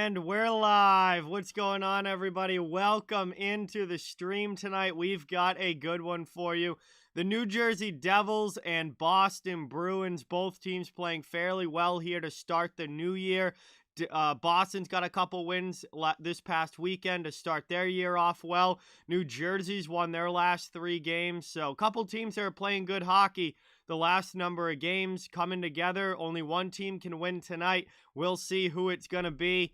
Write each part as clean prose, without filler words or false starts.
And we're live. What's going on, everybody? Welcome into the stream tonight. We've got a good one for you. The New Jersey Devils and Boston Bruins, both teams playing fairly well here to start the new year. Boston's got a couple wins this past weekend to start their year off well. New Jersey's won their last 3 games, so a couple teams that are playing good hockey. The last number of games coming together. Only one team can win tonight. We'll see who it's going to be.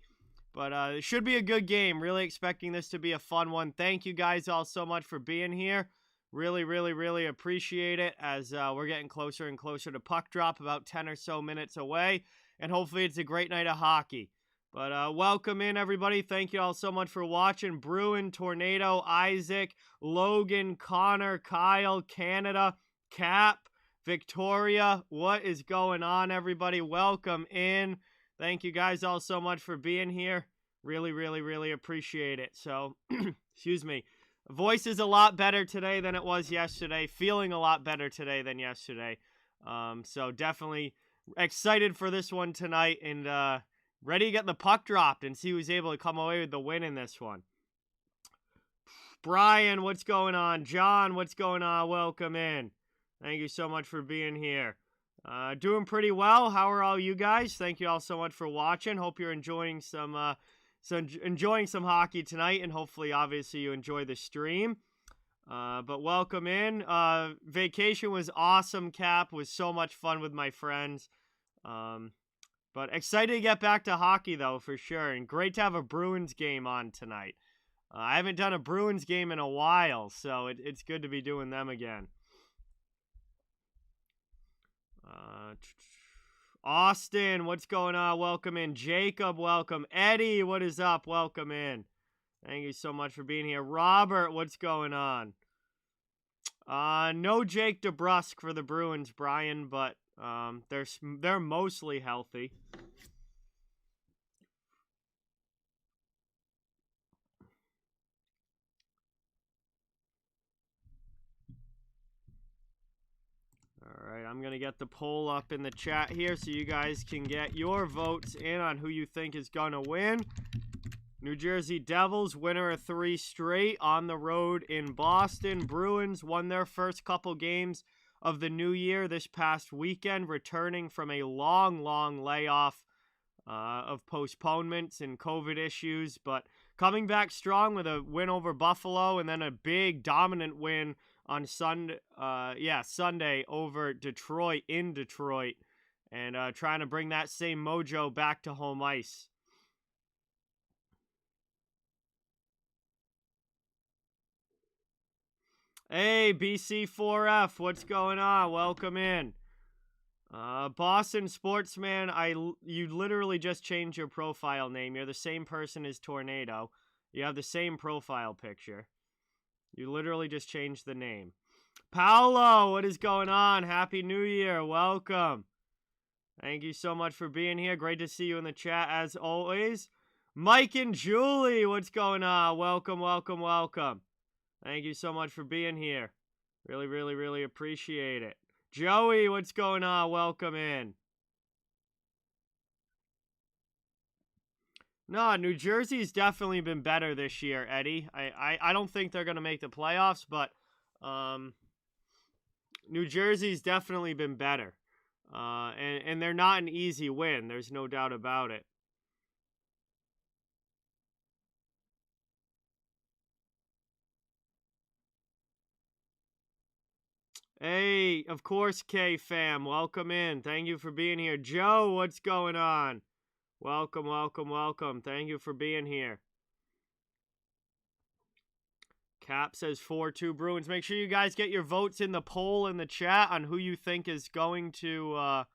But it should be a good game. Really expecting this to be a fun one. Thank you guys all so much for being here. Really appreciate it as we're getting closer and closer to puck drop, about 10 or so minutes away. And hopefully it's a great night of hockey. But welcome in, everybody. Thank you all so much for watching. Bruin, Tornado, Isaac, Logan, Connor, Kyle, Canada, Cap, Victoria, what is going on, everybody? Welcome in. Thank you guys all so much for being here. Really appreciate it. So, excuse me. Voice is a lot better today than it was yesterday. Feeling a lot better today than yesterday. So definitely excited for this one tonight and ready to get the puck dropped and see who's able to come away with the win in this one. Brian, what's going on? John, what's going on? Welcome in. Thank you so much for being here. Doing pretty well. How are all you guys? Thank you all so much for watching. Hope you're enjoying some hockey tonight, and hopefully, obviously, you enjoy the stream. But welcome in. Vacation was awesome, Cap. Was so much fun with my friends. But excited to get back to hockey, though, for sure. And great to have a Bruins game on tonight. I haven't done a Bruins game in a while, so it's good to be doing them again. Austin, what's going on? Welcome in. Jacob, welcome. Eddie, what is up? Welcome in. Thank you so much for being here. Robert, what's going on? No Jake DeBrusk for the Bruins, Brian, but they're mostly healthy. Alright, I'm going to get the poll up in the chat here so you guys can get your votes in on who you think is going to win. New Jersey Devils, winner of 3 straight on the road in Boston. Bruins won their first couple games of the new year this past weekend, returning from a long layoff of postponements and COVID issues, but coming back strong with a win over Buffalo and then a big dominant win on Sunday over Detroit in Detroit, and trying to bring that same mojo back to home ice. Hey, BC4F, what's going on? Welcome in. Boston Sportsman, you literally just changed your profile name. You're the same person as Tornado. You have the same profile picture. You literally just changed the name. Paolo, what is going on? Happy New Year. Welcome. Thank you so much for being here. Great to see you in the chat as always. Mike and Julie, what's going on? Welcome. Thank you so much for being here. Really appreciate it. Joey, what's going on? Welcome in. No, New Jersey's definitely been better this year, Eddie. I don't think they're going to make the playoffs, but New Jersey's definitely been better. And they're not an easy win. There's no doubt about it. Hey, of course, K-Fam. Welcome in. Thank you for being here. Joe, what's going on? Welcome. Thank you for being here. Cap says 4-2 Bruins. Make sure you guys get your votes in the poll in the chat on who you think is going to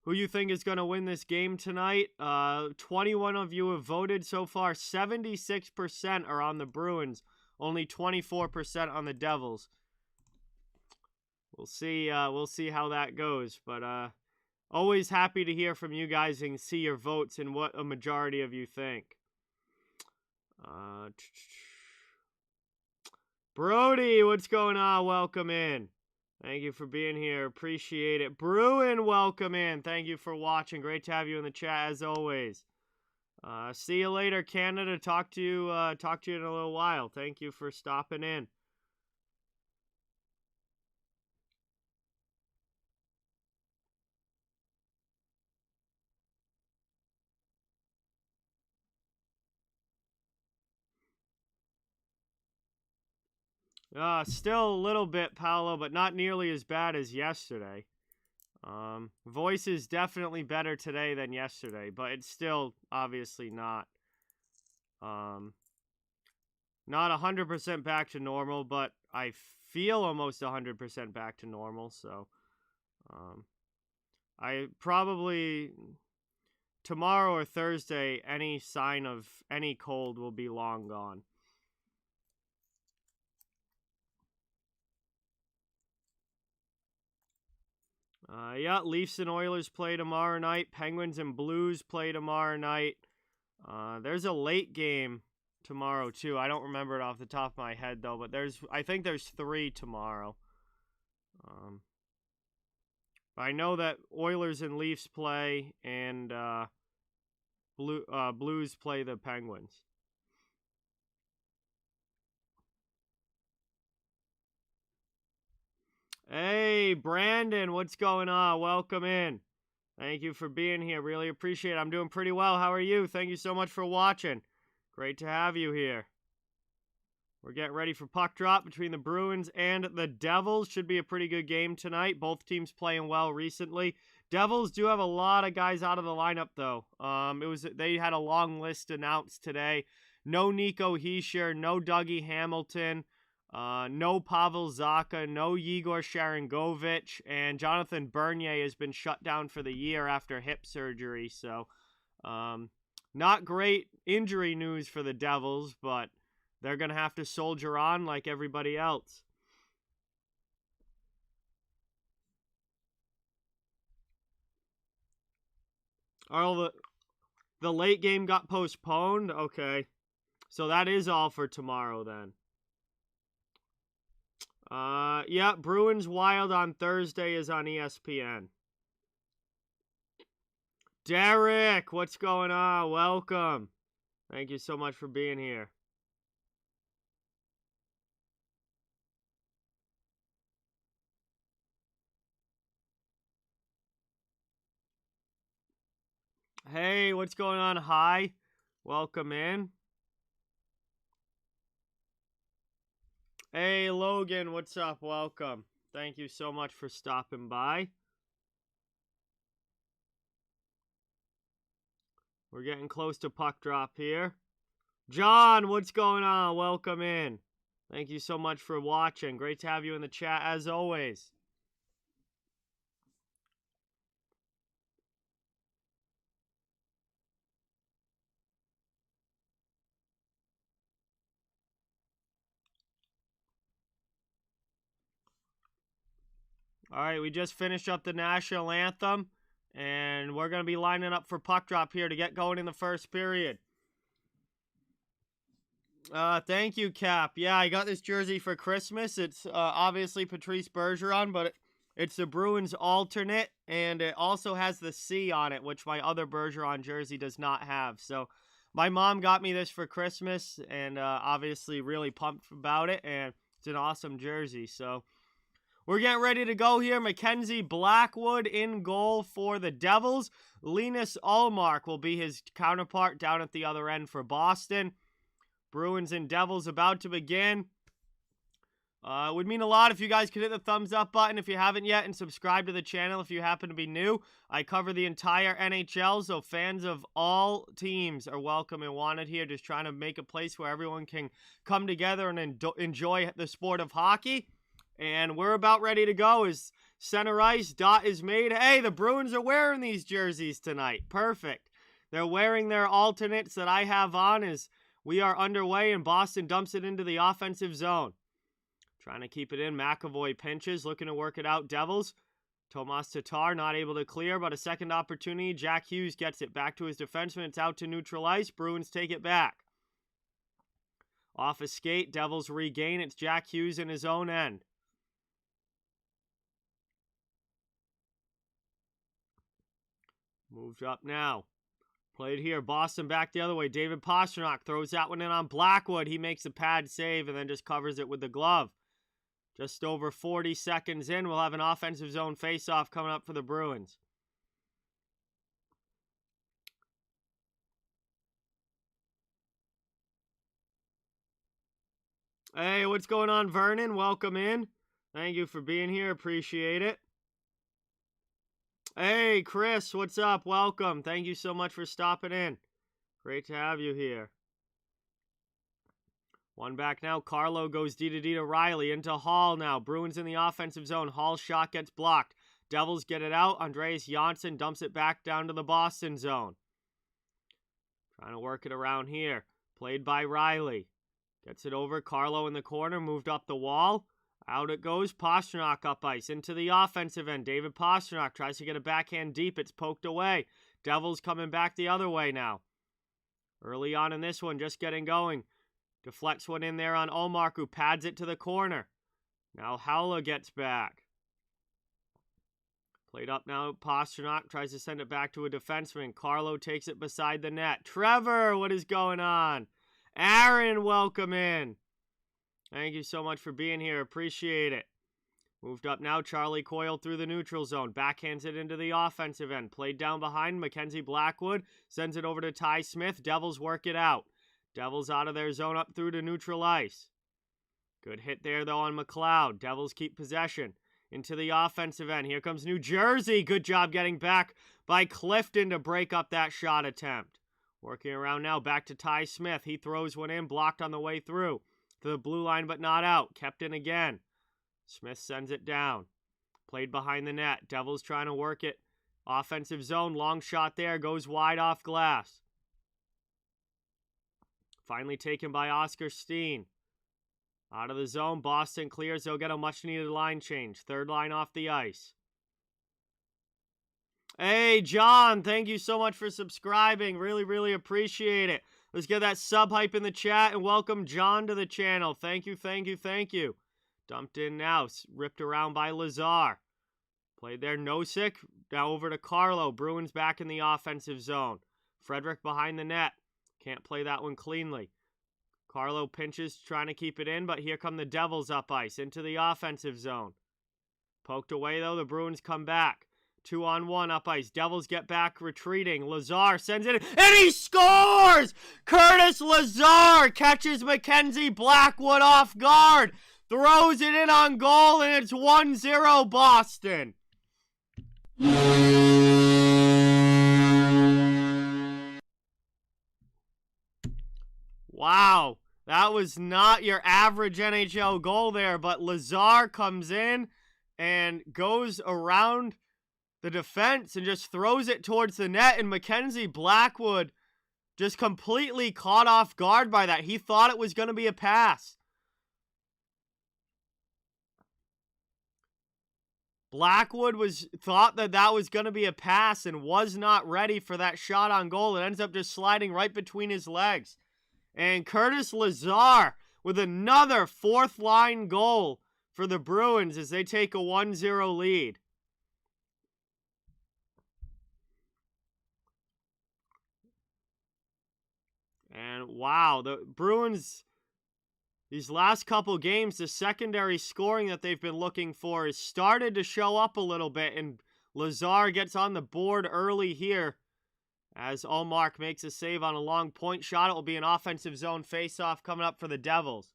win this game tonight. 21 of you have voted so far. 76% are on the Bruins. Only 24% on the Devils. We'll see how that goes, but always happy to hear from you guys and see your votes and what a majority of you think. Brody, what's going on? Welcome in. Thank you for being here. Appreciate it. Bruin, welcome in. Thank you for watching. Great to have you in the chat as always. See you later, Canada. Talk to you in a little while. Thank you for stopping in. Still a little bit, Paolo, but not nearly as bad as yesterday. Voice is definitely better today than yesterday, but it's still obviously not 100% back to normal, but I feel almost 100% back to normal, so I probably tomorrow or Thursday, any sign of any cold will be long gone. Yeah, Leafs and Oilers play tomorrow night. Penguins and Blues play tomorrow night. There's a late game tomorrow too. I don't remember it off the top of my head though, but I think there's 3 tomorrow. I know that Oilers and Leafs play, and Blues play the Penguins. Hey, Brandon, what's going on? Welcome in. Thank you for being here. Really appreciate it. I'm doing pretty well. How are you? Thank you so much for watching. Great to have you here. We're getting ready for puck drop between the Bruins and the Devils. Should be a pretty good game tonight. Both teams playing well recently. Devils do have a lot of guys out of the lineup, though. They had a long list announced today. No Nico Hischier, no Dougie Hamilton, no Pavel Zacha, no Yegor Sharangovich, and Jonathan Bernier has been shut down for the year after hip surgery. So, not great injury news for the Devils, but they're going to have to soldier on like everybody else. Oh, the late game got postponed? Okay. So that is all for tomorrow then. Yeah, Bruins Wild on Thursday is on ESPN. Derek, what's going on? Welcome. Thank you so much for being here. Hey, what's going on? Hi. Welcome in. Hey, Logan, what's up? Welcome. Thank you so much for stopping by. We're getting close to puck drop here. John, what's going on? Welcome in. Thank you so much for watching. Great to have you in the chat as always. All right, we just finished up the national anthem, and we're going to be lining up for puck drop here to get going in the first period. Thank you, Cap. Yeah, I got this jersey for Christmas. It's obviously Patrice Bergeron, but it's the Bruins alternate, and it also has the C on it, which my other Bergeron jersey does not have. So my mom got me this for Christmas, and obviously really pumped about it, and it's an awesome jersey. So we're getting ready to go here. Mackenzie Blackwood in goal for the Devils. Linus Ullmark will be his counterpart down at the other end for Boston. Bruins and Devils about to begin. It would mean a lot if you guys could hit the thumbs up button if you haven't yet, and subscribe to the channel if you happen to be new. I cover the entire NHL, so fans of all teams are welcome and wanted here. Just trying to make a place where everyone can come together and enjoy the sport of hockey. And we're about ready to go as center ice dot is made. Hey, the Bruins are wearing these jerseys tonight. Perfect. They're wearing their alternates that I have on as we are underway, and Boston dumps it into the offensive zone. Trying to keep it in. McAvoy pinches, looking to work it out. Devils. Tomas Tatar not able to clear, but a second opportunity. Jack Hughes gets it back to his defenseman. It's out to neutral ice. Bruins take it back. Off a skate. Devils regain. It's Jack Hughes in his own end. Moved up now. Played here. Boston back the other way. David Pastrnak throws that one in on Blackwood. He makes a pad save and then just covers it with the glove. Just over 40 seconds in, we'll have an offensive zone faceoff coming up for the Bruins. Hey, what's going on, Vernon? Welcome in. Thank you for being here. Appreciate it. Hey, Chris, what's up? Welcome. Thank you so much for stopping in. Great to have you here. One back now. Carlo goes D to Riley. Into Hall now. Bruins in the offensive zone. Hall's shot gets blocked. Devils get it out. Andreas Janssen dumps it back down to the Boston zone. Trying to work it around here. Played by Riley. Gets it over. Carlo in the corner. Moved up the wall. Out it goes. Pastrnak up ice. Into the offensive end. David Pastrnak tries to get a backhand deep. It's poked away. Devils coming back the other way now. Early on in this one, just getting going. Deflects one in there on Omar, who pads it to the corner. Now Howla gets back. Played up now. Pastrnak tries to send it back to a defenseman. Carlo takes it beside the net. Trevor, what is going on? Aaron, welcome in. Thank you so much for being here. Appreciate it. Moved up now. Charlie Coyle through the neutral zone. Backhands it into the offensive end. Played down behind. Mackenzie Blackwood sends it over to Ty Smith. Devils work it out. Devils out of their zone up through to neutral ice. Good hit there, though, on McLeod. Devils keep possession. Into the offensive end. Here comes New Jersey. Good job getting back by Clifton to break up that shot attempt. Working around now. Back to Ty Smith. He throws one in. Blocked on the way through. To the blue line, but not out. Kept in again. Smith sends it down. Played behind the net. Devils trying to work it. Offensive zone. Long shot there. Goes wide off glass. Finally taken by Oscar Steen. Out of the zone. Boston clears. They'll get a much-needed line change. Third line off the ice. Hey, John. Thank you so much for subscribing. Really, really appreciate it. Let's get that sub hype in the chat and welcome John to the channel. Thank you, thank you, thank you. Dumped in now. Ripped around by Lazar. Played there. Nosek. Now over to Carlo. Bruins back in the offensive zone. Frederick behind the net. Can't play that one cleanly. Carlo pinches, trying to keep it in, but here come the Devils up ice into the offensive zone. Poked away, though. The Bruins come back. 2-on-1 up ice. Devils get back, retreating. Lazar sends it in, and he scores! Curtis Lazar catches Mackenzie Blackwood off guard. Throws it in on goal, and it's 1-0 Boston. Wow, that was not your average NHL goal there, but Lazar comes in and goes around the defense and just throws it towards the net, and Mackenzie Blackwood just completely caught off guard by that. He thought it was going to be a pass. Blackwood thought that was going to be a pass and was not ready for that shot on goal. It ends up just sliding right between his legs. And Curtis Lazar with another fourth line goal for the Bruins as they take a 1-0 lead. And wow, the Bruins, these last couple games, the secondary scoring that they've been looking for has started to show up a little bit. And Lazar gets on the board early here as Ullmark makes a save on a long point shot. It will be an offensive zone faceoff coming up for the Devils.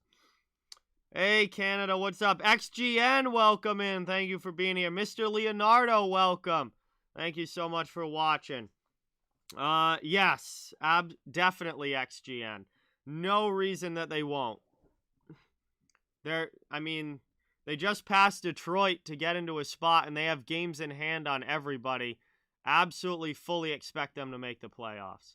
Hey, Canada, what's up? XGN, welcome in. Thank you for being here. Mr. Leonardo, welcome. Thank you so much for watching. Yes, definitely XGN. No reason that they won't. They just passed Detroit to get into a spot, and they have games in hand on everybody. Absolutely fully expect them to make the playoffs.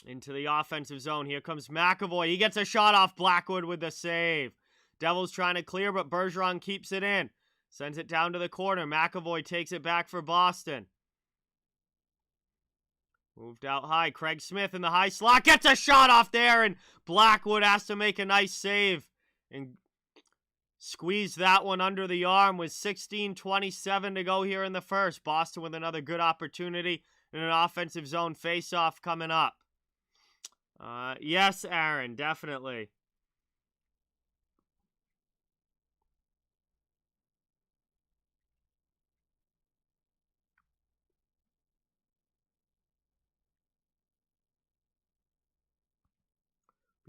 Into the offensive zone. Here comes McAvoy. He gets a shot off Blackwood with the save. Devils trying to clear, but Bergeron keeps it in. Sends it down to the corner. McAvoy takes it back for Boston. Moved out high. Craig Smith in the high slot. Gets a shot off there, and Blackwood has to make a nice save and squeeze that one under the arm with 16:27 to go here in the first. Boston with another good opportunity in an offensive zone face-off coming up. Yes, Aaron, definitely.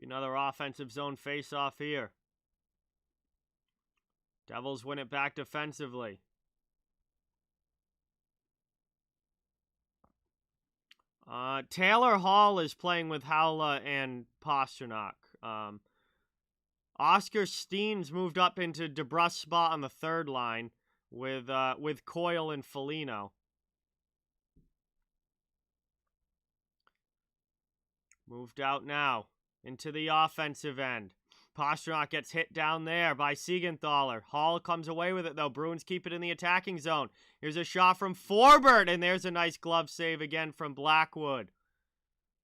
Another offensive zone face-off here. Devils win it back defensively. Taylor Hall is playing with Howla and Pasternak. Oscar Steen's moved up into DeBrus's spot on the third line with Coyle and Foligno. Moved out now into the offensive end. Pasternak gets hit down there by Siegenthaler. Hall comes away with it, though. Bruins keep it in the attacking zone. Here's a shot from Forbert, and there's a nice glove save again from Blackwood.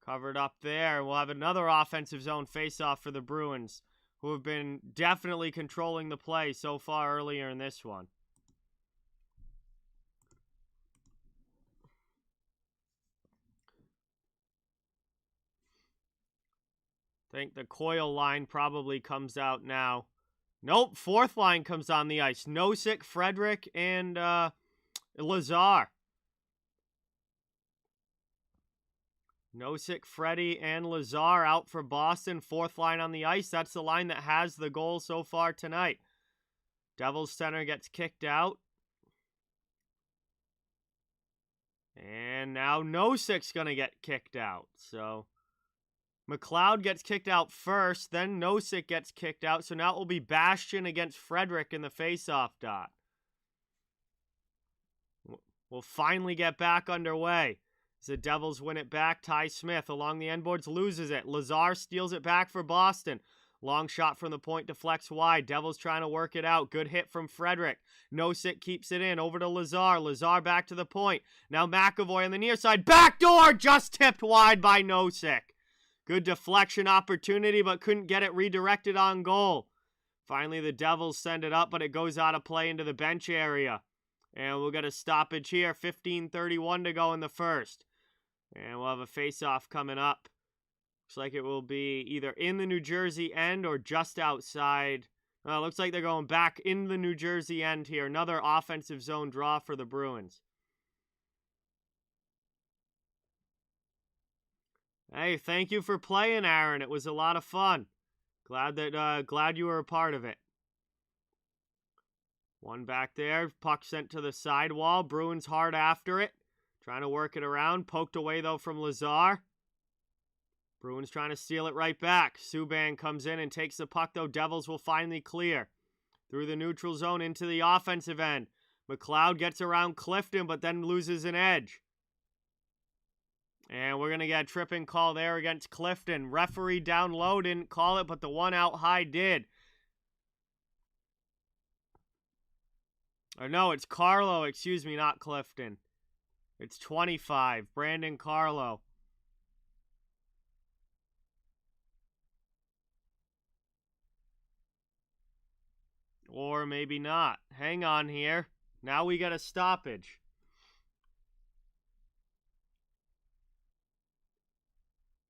Covered up there. We'll have another offensive zone faceoff for the Bruins, who have been definitely controlling the play so far earlier in this one. I think the Coyle line probably comes out now. Nope, fourth line comes on the ice. Nosek, Frederick, and Lazar. Nosek, Freddie, and Lazar out for Boston. Fourth line on the ice. That's the line that has the goal so far tonight. Devils center gets kicked out. And now Nosek's going to get kicked out. So McLeod gets kicked out first, then Nosek gets kicked out. So now it will be Bastian against Frederick in the faceoff dot. We'll finally get back underway. As the Devils win it back, Ty Smith along the end boards loses it. Lazar steals it back for Boston. Long shot from the point, deflects wide. Devils trying to work it out. Good hit from Frederick. Nosek keeps it in. Over to Lazar. Lazar back to the point. Now McAvoy on the near side. Backdoor! Just tipped wide by Nosek. Good deflection opportunity, but couldn't get it redirected on goal. Finally, the Devils send it up, but it goes out of play into the bench area. And we'll get a stoppage here. 15:31 to go in the first. And we'll have a face-off coming up. Looks like it will be either in the New Jersey end or just outside. Looks like they're going back in the New Jersey end here. Another offensive zone draw for the Bruins. Hey, thank you for playing, Aaron. It was a lot of fun. Glad you were a part of it. One back there. Puck sent to the sidewall. Bruins hard after it. Trying to work it around. Poked away, though, from Lazar. Bruins trying to steal it right back. Subban comes in and takes the puck, though. Devils will finally clear. Through the neutral zone into the offensive end. McLeod gets around Clifton, but then loses an edge. And we're going to get a tripping call there against Clifton. Referee down low didn't call it, but the one out high did. Or no, it's Carlo, excuse me, not Clifton. It's 25, Brandon Carlo. Or maybe not. Hang on here. Now we got a stoppage.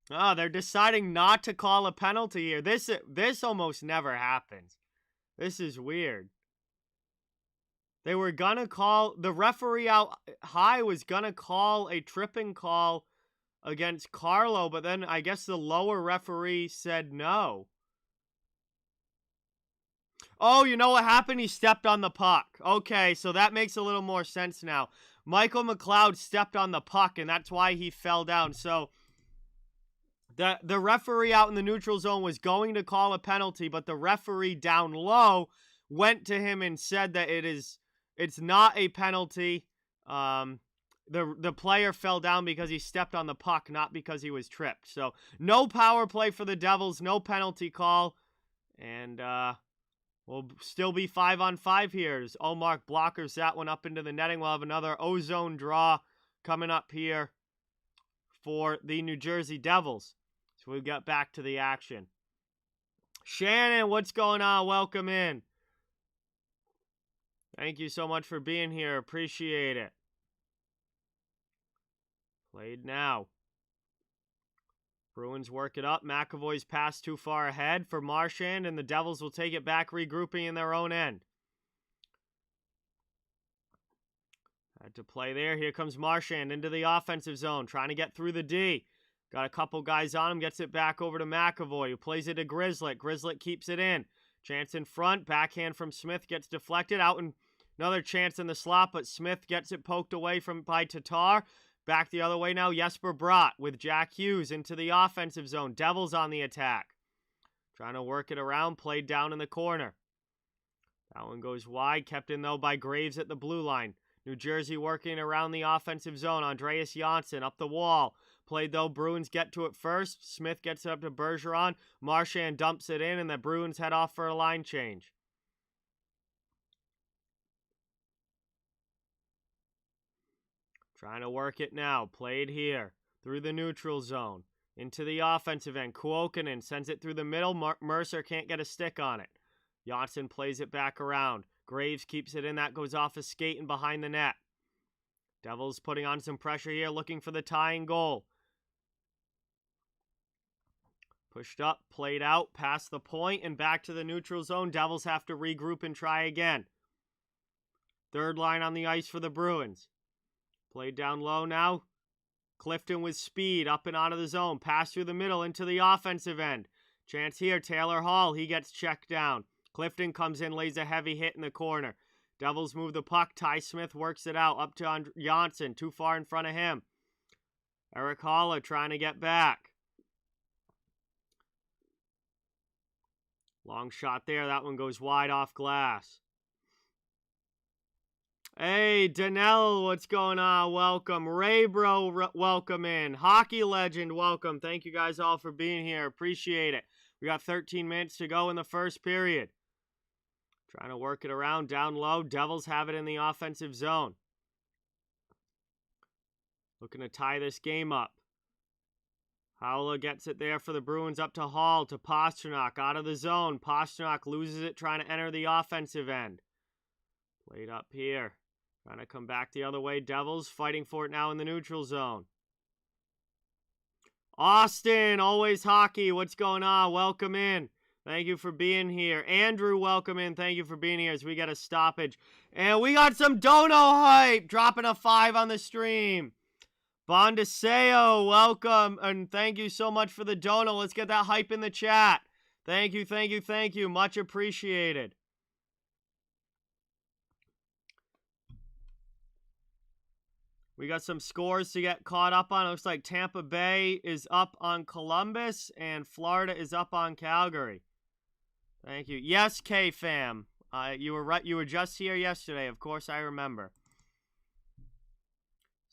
Oh, they're deciding not to call a penalty here. This almost never happens. This is weird. They were gonna call, the referee out high was gonna call a tripping call against Carlo, but then I guess the lower referee said no. Oh, you know what happened? He stepped on the puck. Okay, so that makes a little more sense now. Michael McLeod stepped on the puck, and that's why he fell down. So the referee out in the neutral zone was going to call a penalty, but the referee down low went to him and said that it's not a penalty. The player fell down because he stepped on the puck, not because he was tripped. So no power play for the Devils, no penalty call, and we'll still be 5-on-5 here. As Omar blockers that one up into the netting. We'll have another ozone draw coming up here for the New Jersey Devils. So we'll get back to the action. Shannon, what's going on? Welcome in. Thank you so much for being here. Appreciate it. Played now. Bruins work it up. McAvoy's pass too far ahead for Marchand, and the Devils will take it back, regrouping in their own end. Had to play there. Here comes Marchand into the offensive zone, trying to get through the D. Got a couple guys on him, gets it back over to McAvoy, who plays it to Grizzlet. Grizzlet keeps it in. Chance in front, backhand from Smith gets deflected. Out and another chance in the slot, but Smith gets it poked away by Tatar. Back the other way now, Jesper Bratt with Jack Hughes into the offensive zone. Devils on the attack. Trying to work it around, played down in the corner. That one goes wide, kept in though by Graves at the blue line. New Jersey working around the offensive zone. Andreas Janssen up the wall. Played though, Bruins get to it first. Smith gets it up to Bergeron. Marchand dumps it in, and the Bruins head off for a line change. Trying to work it now. Played here. Through the neutral zone. Into the offensive end. Kuokkanen sends it through the middle. Mercer can't get a stick on it. Janssen plays it back around. Graves keeps it in. That goes off a skate and behind the net. Devils putting on some pressure here, looking for the tying goal. Pushed up, played out, past the point, and back to the neutral zone. Devils have to regroup and try again. Third line on the ice for the Bruins. Played down low now. Clifton with speed, up and out of the zone. Pass through the middle into the offensive end. Chance here, Taylor Hall. He gets checked down. Clifton comes in, lays a heavy hit in the corner. Devils move the puck. Ty Smith works it out. Up to Janssen, too far in front of him. Eric Haula trying to get back. Long shot there. That one goes wide off glass. Hey, Danelle, what's going on? Welcome. Ray Bro, welcome in. Hockey Legend, welcome. Thank you guys all for being here. Appreciate it. We got 13 minutes to go in the first period. Trying to work it around down low. Devils have it in the offensive zone. Looking to tie this game up. Haula gets it there for the Bruins, up to Hall, to Pastrnak, out of the zone. Pastrnak loses it, trying to enter the offensive end. Played up here. Trying to come back the other way. Devils fighting for it now in the neutral zone. Austin, always hockey. What's going on? Welcome in. Thank you for being here. Andrew, welcome in. Thank you for being here as we get a stoppage. And we got some Dono hype. Dropping a 5 on the stream. Bondaseo, welcome. And thank you so much for the Dono. Let's get that hype in the chat. Thank you, thank you, thank you. Much appreciated. We got some scores to get caught up on. It looks like Tampa Bay is up on Columbus and Florida is up on Calgary. Thank you. Yes, K-Fam. You were right. You were just here yesterday. Of course, I remember.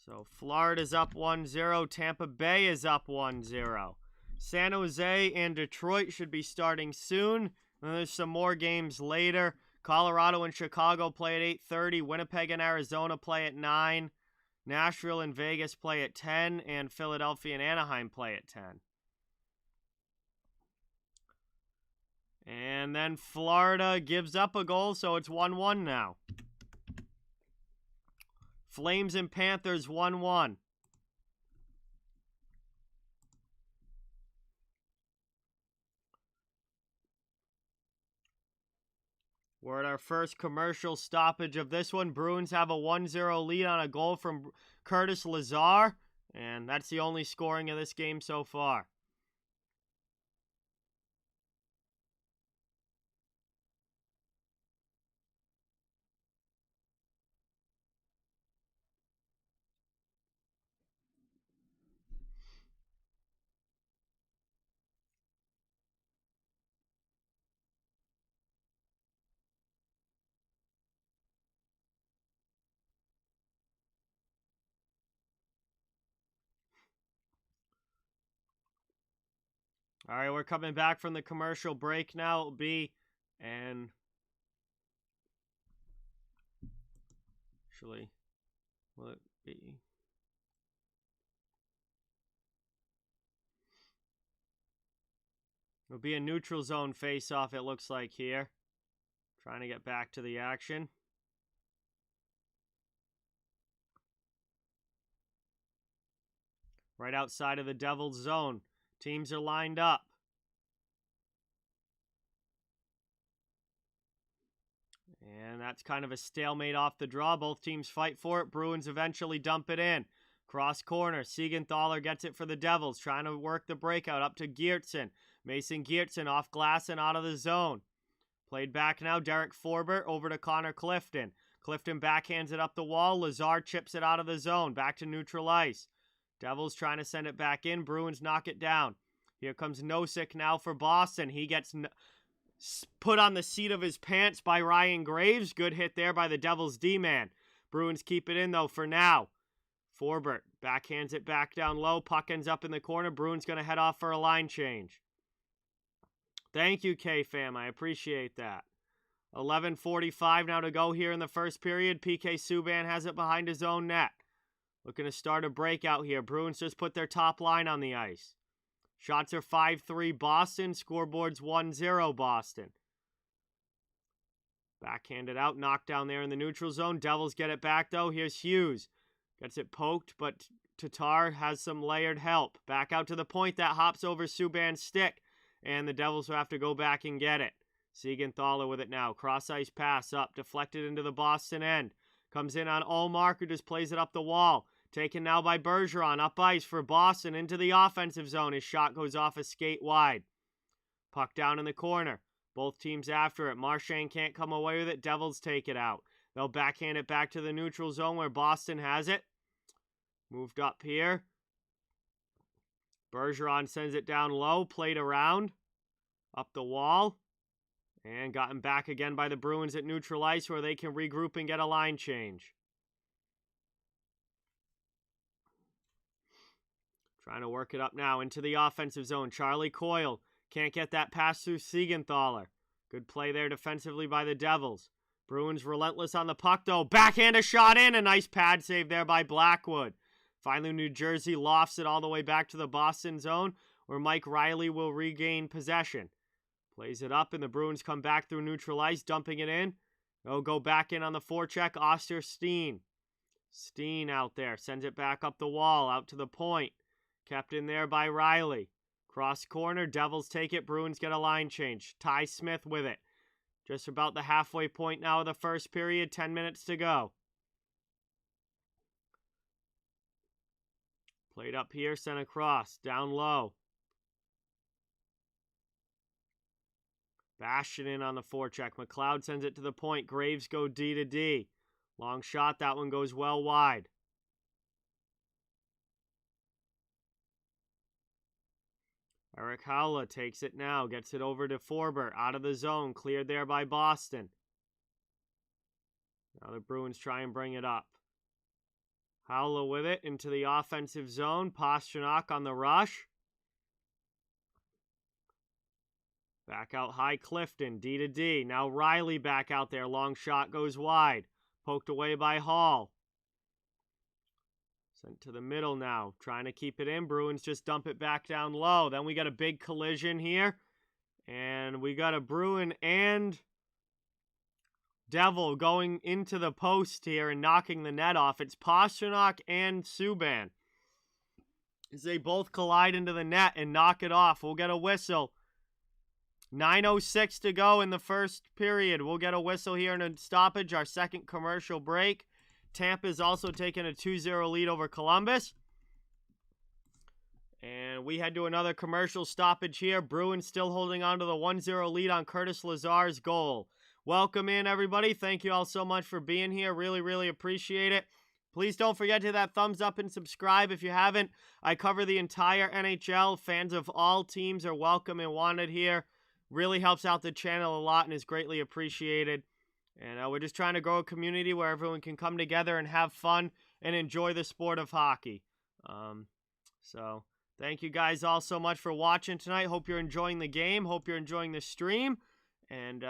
So Florida's up 1-0. Tampa Bay is up 1-0. San Jose and Detroit should be starting soon. And there's some more games later. Colorado and Chicago play at 8:30. Winnipeg and Arizona play at 9. Nashville and Vegas play at 10, and Philadelphia and Anaheim play at 10. And then Florida gives up a goal, so it's 1-1 now. Flames and Panthers 1-1. We're at our first commercial stoppage of this one. Bruins have a 1-0 lead on a goal from Curtis Lazar, and that's the only scoring of this game so far. All right, we're coming back from the commercial break now. It'll be, and actually, will it be? It'll be a neutral zone face-off, it looks like here. Trying to get back to the action. right outside of the Devils' zone. Teams are lined up. And that's kind of a stalemate off the draw. Both teams fight for it. Bruins eventually dump it in. Cross corner. Siegenthaler gets it for the Devils. Trying to work the breakout up to Geertsen. Mason Geertsen off glass and out of the zone. Played back now. Derek Forbert over to Connor Clifton. Clifton backhands it up the wall. Lazar chips it out of the zone. Back to neutral ice. Devils trying to send it back in. Bruins knock it down. Here comes Nosek now for Boston. He gets put on the seat of his pants by Ryan Graves. Good hit there by the Devils D-man. Bruins keep it in, though, for now. Forbert backhands it back down low. Puck ends up in the corner. Bruins going to head off for a line change. Thank you, K-Fam. I appreciate that. 11:45 now to go here in the first period. PK Subban has it behind his own net. Looking to start a breakout here. Bruins just put their top line on the ice. Shots are 5-3 Boston. Scoreboard's 1-0 Boston. Backhanded out. Knocked down there in the neutral zone. Devils get it back, though. Here's Hughes. Gets it poked, but Tatar has some layered help. Back out to the point. That hops over Subban's stick. And the Devils will have to go back and get it. Siegenthaler with it now. Cross-ice pass up. Deflected into the Boston end. Comes in on Ullmark, who just plays it up the wall. Taken now by Bergeron. Up ice for Boston into the offensive zone. His shot goes off a skate wide. Puck down in the corner. Both teams after it. Marchand can't come away with it. Devils take it out. They'll backhand it back to the neutral zone where Boston has it. Moved up here. Bergeron sends it down low. Played around. Up the wall. And gotten back again by the Bruins at neutral ice where they can regroup and get a line change. Trying to work it up now into the offensive zone. Charlie Coyle can't get that pass through Siegenthaler. Good play there defensively by the Devils. Bruins relentless on the puck, though. Backhand a shot in. A nice pad save there by Blackwood. Finally, New Jersey lofts it all the way back to the Boston zone where Mike Riley will regain possession. Plays it up, and the Bruins come back through neutral ice, dumping it in. They'll go back in on the forecheck. Oster-Steen. Steen out there. Sends it back up the wall, out to the point. Kept in there by Riley. Cross corner. Devils take it. Bruins get a line change. Ty Smith with it. Just about the halfway point now of the first period. 10 minutes to go. Played up here. Sent across. Down low. Bastion in on the forecheck. McLeod sends it to the point. Graves go D to D. Long shot. That one goes well wide. Eric Howla takes it now. Gets it over to Forbert. Out of the zone. Cleared there by Boston. Now the Bruins try and bring it up. Howla with it into the offensive zone. Pasternak on the rush. Back out high Clifton. D to D. Now Riley back out there. Long shot goes wide. Poked away by Hall. Sent to the middle now. Trying to keep it in. Bruins just dump it back down low. Then we got a big collision here. And we got a Bruin and Devil going into the post here and knocking the net off. It's Pasternak and Subban. As they both collide into the net and knock it off. We'll get a whistle. 9:06 to go in the first period. We'll get a whistle here in a stoppage, our second commercial break. Tampa's also taking a 2-0 lead over Columbus. And we head to another commercial stoppage here. Bruins still holding on to the 1-0 lead on Curtis Lazar's goal. Welcome in, everybody. Thank you all so much for being here. Really, really appreciate it. Please don't forget to hit that thumbs up and subscribe if you haven't. I cover the entire NHL. Fans of all teams are welcome and wanted here. Really helps out the channel a lot and is greatly appreciated. And we're just trying to grow a community where everyone can come together and have fun and enjoy the sport of hockey. So thank you guys all so much for watching tonight. Hope you're enjoying the game. Hope you're enjoying the stream. And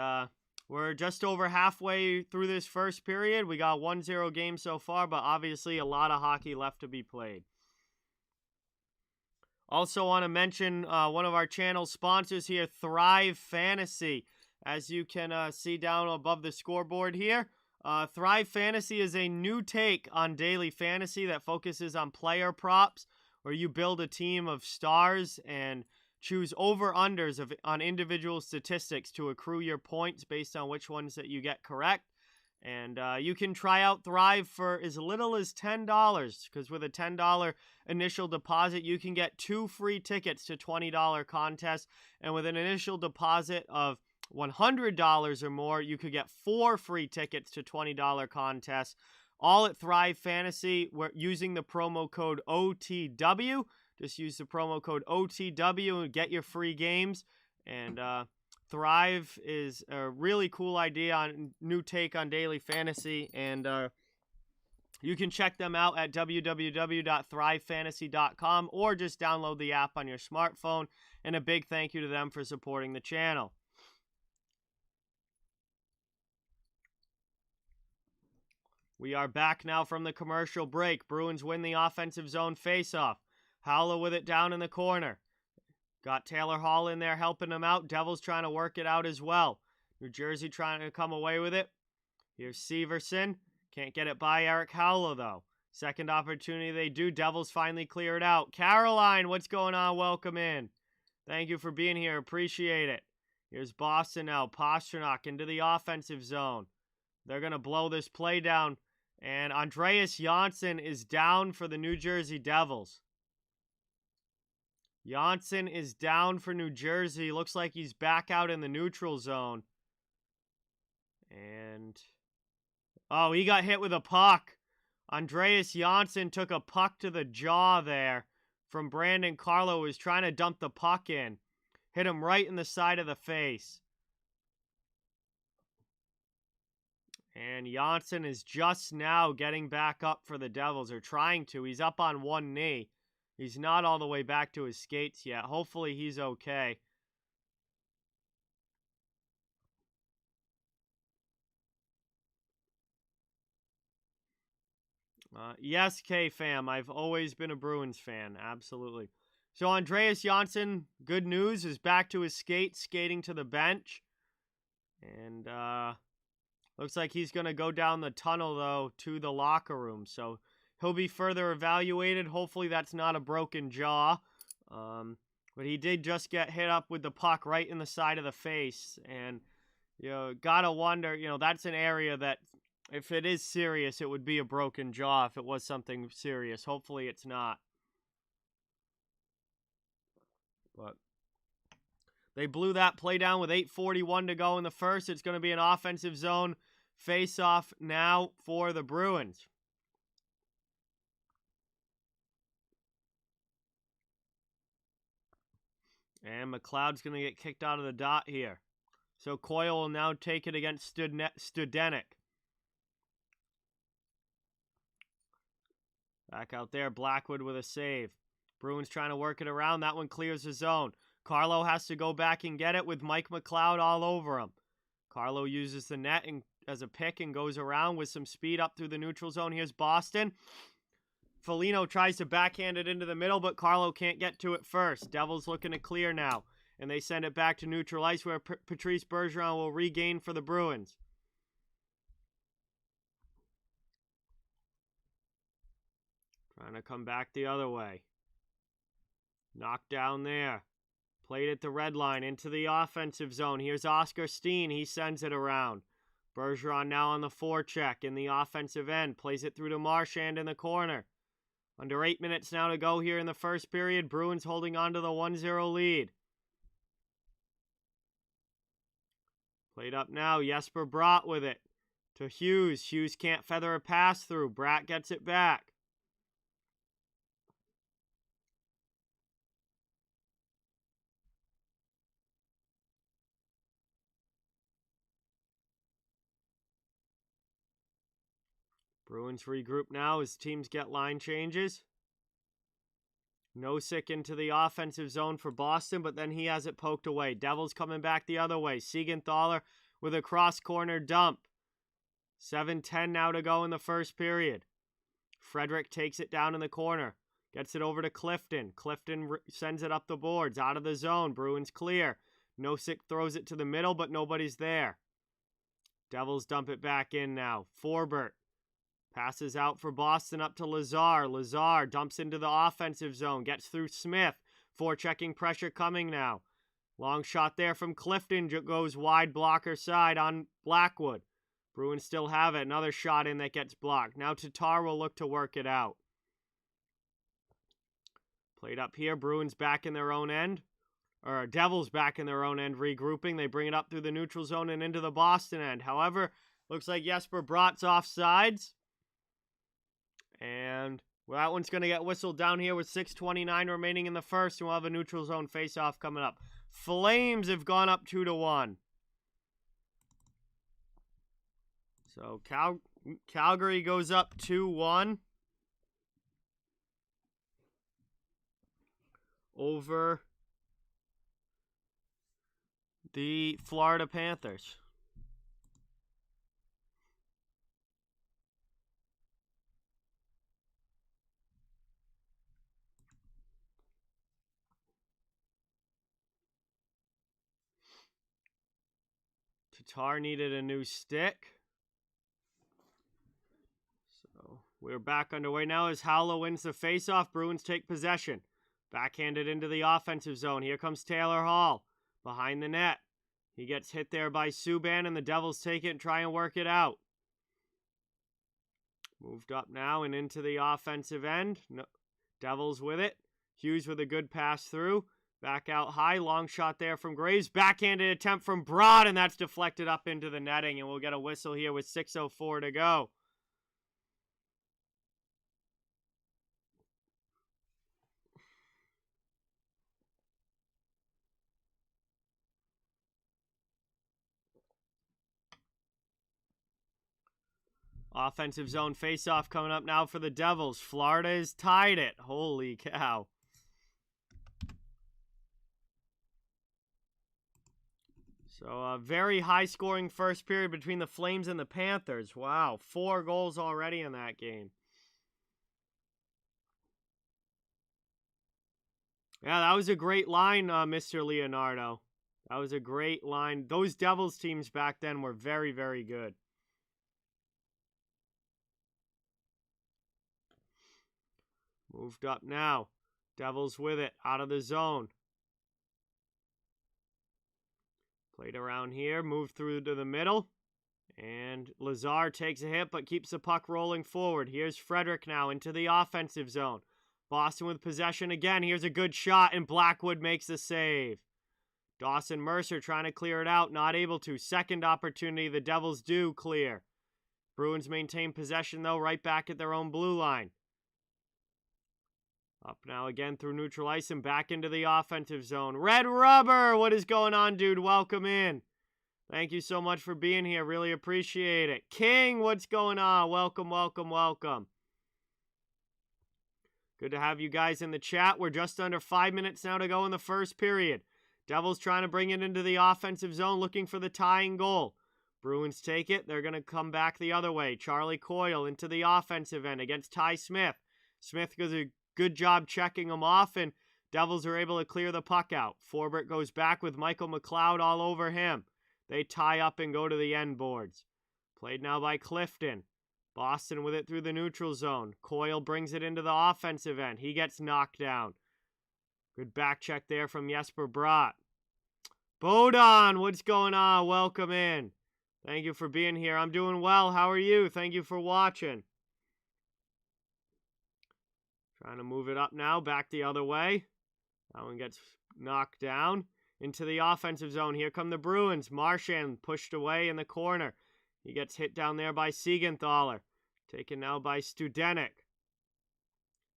we're just over halfway through this first period. We got 1-0 game so far, but obviously a lot of hockey left to be played. Also want to mention one of our channel sponsors here, Thrive Fantasy. As you can see down above the scoreboard here, Thrive Fantasy is a new take on daily fantasy that focuses on player props. where you build a team of stars and choose over-unders on individual statistics to accrue your points based on which ones that you get correct. And you can try out Thrive for as little as $10, because with a $10 initial deposit, you can get 2 free tickets to $20 contests. And with an initial deposit of $100 or more, you could get 4 free tickets to $20 contests, all at Thrive Fantasy. We're using the promo code OTW. Just use the promo code OTW and get your free games. And Thrive is a really cool idea on new take on daily fantasy, and you can check them out at www.thrivefantasy.com or just download the app on your smartphone. And a big thank you to them for supporting the channel. We are back now from the commercial break. Bruins win the offensive zone faceoff. Howler with it down in the corner. Got Taylor Hall in there helping him out. Devils trying to work it out as well. New Jersey trying to come away with it. Here's Severson. Can't get it by Eric Howler, though. Second opportunity they do. Devils finally clear it out. Caroline, what's going on? Welcome in. Thank you for being here. Appreciate it. Here's Boston now. Pastrnak into the offensive zone. They're going to blow this play down. And Andreas Johnsson is down for the New Jersey Devils. Johnsson is down for New Jersey. Looks like he's back out in the neutral zone. And oh, he got hit with a puck. Andreas Johnsson took a puck to the jaw there from Brandon Carlo, who was trying to dump the puck in. Hit him right in the side of the face. And Johnsson is just now getting back up for the Devils, or trying to. He's up on one knee. He's not all the way back to his skates yet. Hopefully he's okay. Yes, K-Fam. I've always been a Bruins fan. Absolutely. So Andreas Johnsson, good news, is back to his skates, skating to the bench. And looks like he's going to go down the tunnel, though, to the locker room. So he'll be further evaluated. Hopefully that's not a broken jaw. But he did just get hit up with the puck right in the side of the face. And, you know, gotta wonder, you know, that's an area that, if it is serious, it would be a broken jaw if it was something serious. Hopefully it's not. But they blew that play down with 8:41 to go in the first. It's going to be an offensive zone face-off now for the Bruins. And McLeod's going to get kicked out of the dot here. So Coyle will now take it against Studenik. Back out there, Blackwood with a save. Bruins trying to work it around. That one clears the zone. Carlo has to go back and get it with Mike McLeod all over him. Carlo uses the net as a pick and goes around with some speed up through the neutral zone. Here's Boston. Foligno tries to backhand it into the middle, but Carlo can't get to it first. Devils looking to clear now, and they send it back to neutral ice where Patrice Bergeron will regain for the Bruins. Trying to come back the other way. Knocked down there. Played at the red line into the offensive zone. Here's Oscar Steen. He sends it around. Bergeron now on the forecheck in the offensive end. Plays it through to Marchand in the corner. Under 8 minutes now to go here in the first period. Bruins holding on to the 1-0 lead. Played up now. Jesper Bratt with it to Hughes. Hughes can't feather a pass through. Bratt gets it back. Bruins regroup now as teams get line changes. Nosek into the offensive zone for Boston, but then he has it poked away. Devils coming back the other way. Siegenthaler with a cross-corner dump. 7:10 now to go in the first period. Frederick takes it down in the corner. Gets it over to Clifton. Clifton sends it up the boards, out of the zone. Bruins clear. Nosek throws it to the middle, but nobody's there. Devils dump it back in now. Forbert. Passes out for Boston up to Lazar. Lazar dumps into the offensive zone. Gets through Smith. Forechecking pressure coming now. Long shot there from Clifton. Goes wide blocker side on Blackwood. Bruins still have it. Another shot in that gets blocked. Now Tatar will look to work it out. Played up here. Bruins back in their own end. Or Devils back in their own end, regrouping. They bring it up through the neutral zone and into the Boston end. However, looks like Jesper Bratt's offsides. And well, that one's going to get whistled down here with 6:29 remaining in the first. And we'll have a neutral zone face-off coming up. Flames have gone up 2-1. So Calgary goes up 2-1 over the Florida Panthers. Tatar needed a new stick. So we're back underway now as Howla wins the faceoff. Bruins take possession. Backhanded into the offensive zone. Here comes Taylor Hall behind the net. He gets hit there by Subban, and the Devils take it and try and work it out. Moved up now and into the offensive end. No, Devils with it. Hughes with a good pass through. Back out high. Long shot there from Graves. Backhanded attempt from Broad, and that's deflected up into the netting, and we'll get a whistle here with 6:04 to go. Offensive zone faceoff coming up now for the Devils. Florida has tied it. Holy cow. So a very high-scoring first period between the Flames and the Panthers. Wow, 4 goals already in that game. Yeah, that was a great line, Mr. Leonardo. That was a great line. Those Devils teams back then were very, very good. Moved up now. Devils with it. Out of the zone. Played around here. Moved through to the middle. And Lazar takes a hit but keeps the puck rolling forward. Here's Frederick now into the offensive zone. Boston with possession again. Here's a good shot and Blackwood makes the save. Dawson Mercer trying to clear it out. Not able to. Second opportunity. The Devils do clear. Bruins maintain possession though. Right back at their own blue line. Up now again through neutral ice and back into the offensive zone. Red Rubber, what is going on, dude? Welcome in. Thank you so much for being here. Really appreciate it. King, what's going on? Welcome, welcome, welcome. Good to have you guys in the chat. We're just under 5 minutes now to go in the first period. Devils trying to bring it into the offensive zone, looking for the tying goal. Bruins take it. They're going to come back the other way. Charlie Coyle into the offensive end against Ty Smith. Smith does a good job checking him off, and Devils are able to clear the puck out. Forbert goes back with Michael McLeod all over him. They tie up and go to the end boards. Played now by Clifton. Boston with it through the neutral zone. Coyle brings it into the offensive end. He gets knocked down. Good back check there from Jesper Bratt. Bodon, what's going on? Welcome in. Thank you for being here. I'm doing well. How are you? Thank you for watching. Trying to move it up now, back the other way. That one gets knocked down into the offensive zone. Here come the Bruins. Marchand pushed away in the corner. He gets hit down there by Siegenthaler. Taken now by Studenik.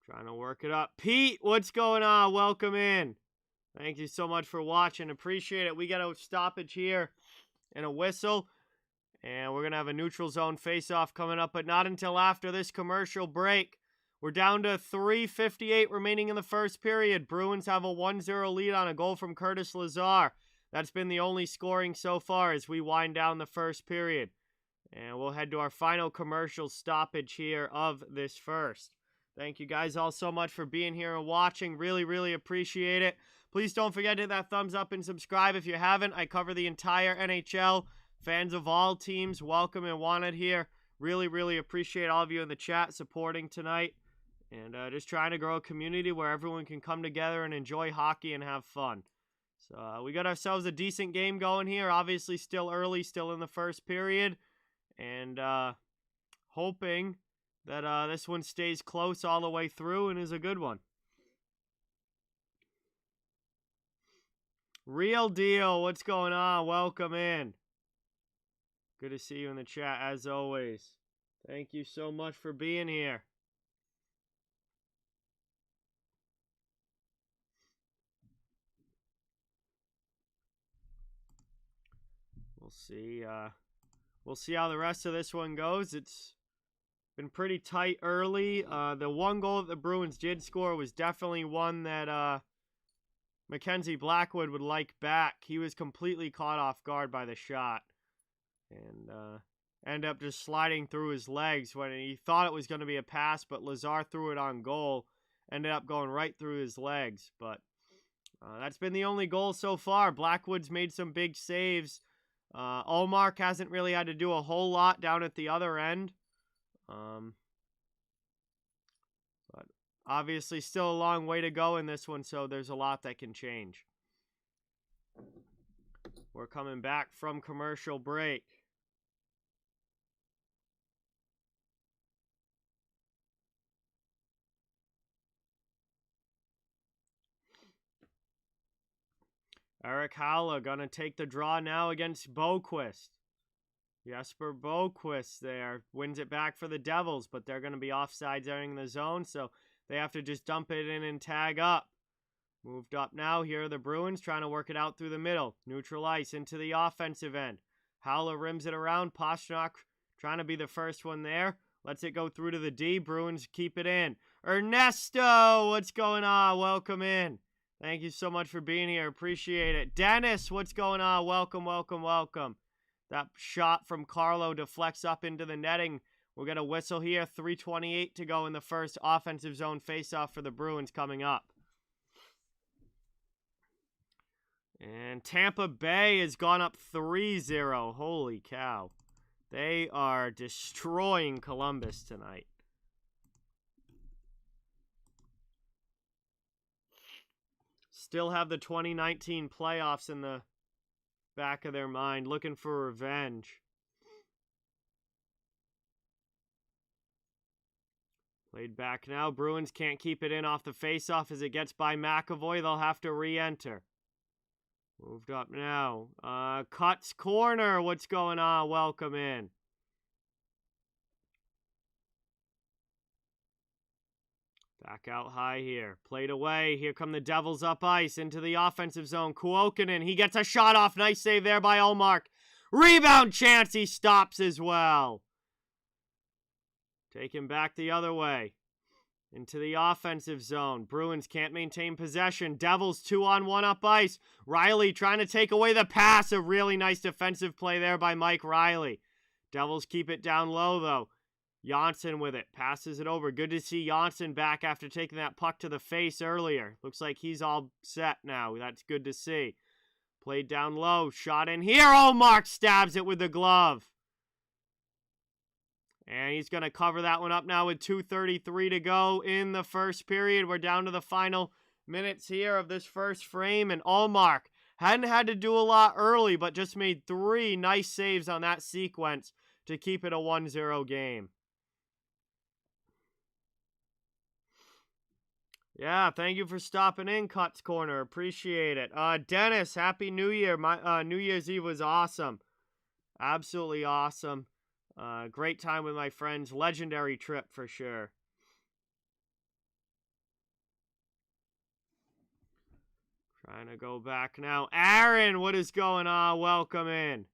Trying to work it up. Pete, what's going on? Welcome in. Thank you so much for watching. Appreciate it. We got a stoppage here and a whistle. And we're going to have a neutral zone face-off coming up, but not until after this commercial break. We're down to 3:58 remaining in the first period. Bruins have a 1-0 lead on a goal from Curtis Lazar. That's been the only scoring so far as we wind down the first period. And we'll head to our final commercial stoppage here of this first. Thank you guys all so much for being here and watching. Really, really appreciate it. Please don't forget to hit that thumbs up and subscribe if you haven't. I cover the entire NHL. Fans of all teams, welcome and wanted here. Really, really appreciate all of you in the chat supporting tonight. And just trying to grow a community where everyone can come together and enjoy hockey and have fun. So we got ourselves a decent game going here. Obviously still early, still in the first period. And hoping that this one stays close all the way through and is a good one. Real deal, what's going on? Welcome in. Good to see you in the chat as always. Thank you so much for being here. We'll see. We'll see how the rest of this one goes. It's been pretty tight early. The one goal that the Bruins did score was definitely one that Mackenzie Blackwood would like back. He was completely caught off guard by the shot. And ended up just sliding through his legs when he thought it was going to be a pass, but Lazar threw it on goal. Ended up going right through his legs. But that's been the only goal so far. Blackwood's made some big saves. Ullmark hasn't really had to do a whole lot down at the other end. But obviously still a long way to go in this one, so there's a lot that can change. We're coming back from commercial break. Eric Haula gonna take the draw now against Boquist. Jesper Boquist there wins it back for the Devils, but they're gonna be offsides entering the zone, so they have to just dump it in and tag up. Moved up now. Here are the Bruins trying to work it out through the middle. Neutral ice into the offensive end. Haula rims it around. Pastrnak trying to be the first one there. Lets it go through to the D. Bruins keep it in. Ernesto, what's going on? Welcome in. Thank you so much for being here. Appreciate it. Dennis, what's going on? Welcome, welcome, welcome. That shot from Carlo deflects up into the netting. We'll get a whistle here. 3:28 to go in the first offensive zone faceoff for the Bruins coming up. And Tampa Bay has gone up 3-0. Holy cow. They are destroying Columbus tonight. Still have the 2019 playoffs in the back of their mind, looking for revenge. Played back now. Bruins can't keep it in off the faceoff as it gets by McAvoy. They'll have to re-enter. Moved up now. Cuts corner. What's going on? Welcome in. Back out high here. Played away. Here come the Devils up ice into the offensive zone. Kuokkanen. He gets a shot off. Nice save there by Ullmark. Rebound chance. He stops as well. Take him back the other way. Into the offensive zone. Bruins can't maintain possession. Devils 2-on-1 up ice. Riley trying to take away the pass. A really nice defensive play there by Mike Riley. Devils keep it down low though. Janssen with it. Passes it over. Good to see Janssen back after taking that puck to the face earlier. Looks like he's all set now. That's good to see. Played down low. Shot in here. Oh, Mark stabs it with the glove. And he's going to cover that one up now with 2:33 to go in the first period. We're down to the final minutes here of this first frame. And Ullmark hadn't had to do a lot early, but just made 3 nice saves on that sequence to keep it a 1-0 game. Yeah, thank you for stopping in, Cuts Corner. Appreciate it. Dennis, Happy New Year. My New Year's Eve was awesome. Absolutely awesome. Great time with my friends. Legendary trip for sure. Trying to go back now. Aaron, what is going on? Welcome in.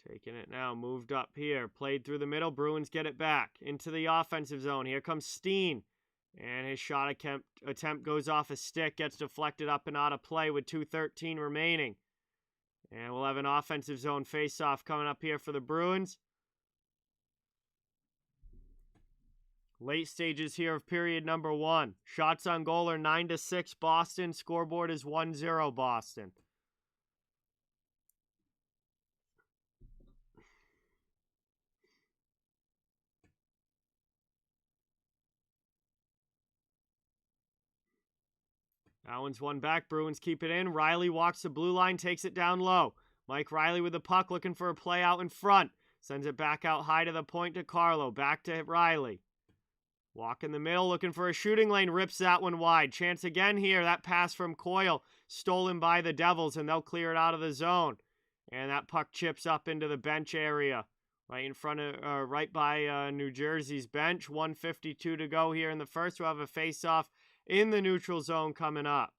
Taking it now, moved up here, played through the middle. Bruins get it back into the offensive zone. Here comes Steen, and his shot attempt goes off a stick, gets deflected up and out of play with 2:13 remaining. And we'll have an offensive zone face-off coming up here for the Bruins. Late stages here of period number 1. Shots on goal are 9-6 Boston. Scoreboard is 1-0 Boston. That one's one back. Bruins keep it in. Riley walks the blue line, takes it down low. Mike Riley with the puck, looking for a play out in front. Sends it back out high to the point to Carlo. Back to Riley. Walk in the middle, looking for a shooting lane. Rips that one wide. Chance again here. That pass from Coyle, stolen by the Devils, and they'll clear it out of the zone. And that puck chips up into the bench area, right in front of, right by New Jersey's bench. 1:52 to go here in the first. We'll have a face-off in the neutral zone coming up.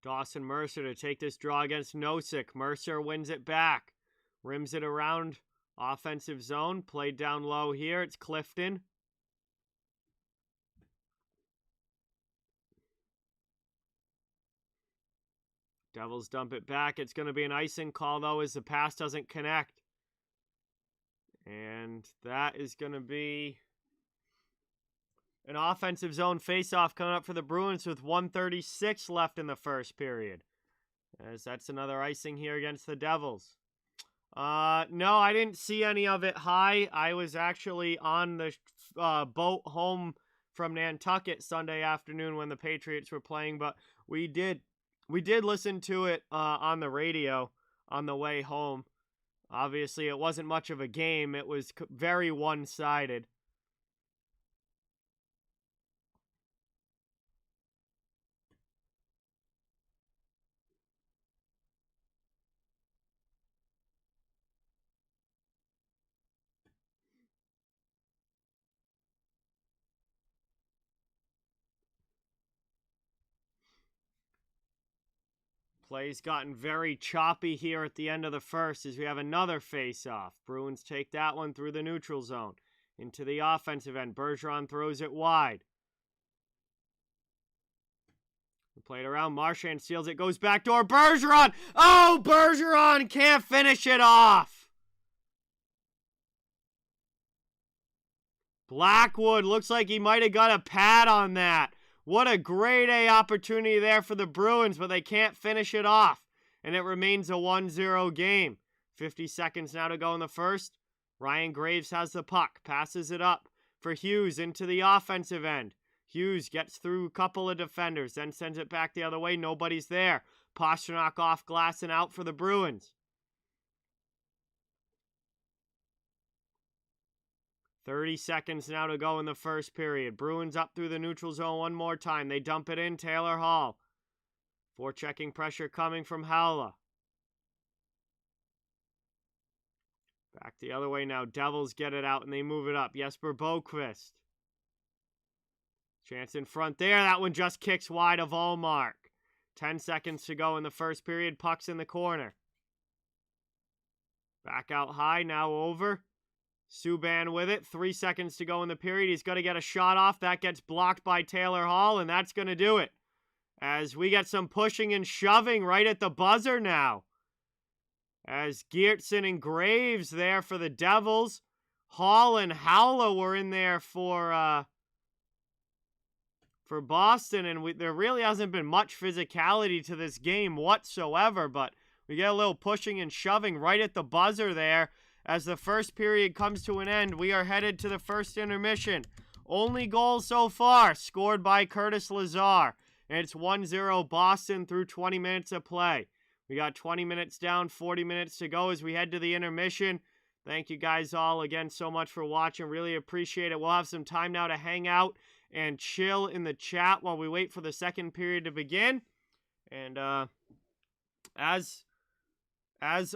Dawson Mercer to take this draw against Nosek. Mercer wins it back. Rims it around offensive zone. Played down low here. It's Clifton. Devils dump it back. It's going to be an icing call, though, as the pass doesn't connect. And that is going to be an offensive zone faceoff coming up for the Bruins with 1:36 left in the first period. As that's another icing here against the Devils. No, I didn't see any of it high. I was actually on the boat home from Nantucket Sunday afternoon when the Patriots were playing, but we did listen to it on the radio on the way home. Obviously, it wasn't much of a game. It was very one-sided. Play's gotten very choppy here at the end of the first as we have another face-off. Bruins take that one through the neutral zone. Into the offensive end. Bergeron throws it wide. Played around. Marchand steals it. Goes backdoor. Bergeron! Oh, Bergeron can't finish it off! Blackwood looks like he might have got a pad on that. What a grade A opportunity there for the Bruins, but they can't finish it off. And it remains a 1-0 game. 50 seconds now to go in the first. Ryan Graves has the puck. Passes it up for Hughes into the offensive end. Hughes gets through a couple of defenders, then sends it back the other way. Nobody's there. Pastrnak off glass and out for the Bruins. 30 seconds now to go in the first period. Bruins up through the neutral zone one more time. They dump it in. Taylor Hall. Forechecking pressure coming from Howla. Back the other way now. Devils get it out and they move it up. Jesper Boqvist. Chance in front there. That one just kicks wide of Ullmark. 10 seconds to go in the first period. Puck's in the corner. Back out high. Now over. Subban with it. 3 seconds to go in the period. He's going to get a shot off. That gets blocked by Taylor Hall, and that's going to do it. As we get some pushing and shoving right at the buzzer now. As Geertsen and Graves there for the Devils. Hall and Howla were in there for Boston, and there really hasn't been much physicality to this game whatsoever, but we get a little pushing and shoving right at the buzzer there. As the first period comes to an end, we are headed to the first intermission. Only goal so far scored by Curtis Lazar. And it's 1-0 Boston through 20 minutes of play. We got 20 minutes down, 40 minutes to go as we head to the intermission. Thank you guys all again so much for watching. Really appreciate it. We'll have some time now to hang out and chill in the chat while we wait for the second period to begin. And as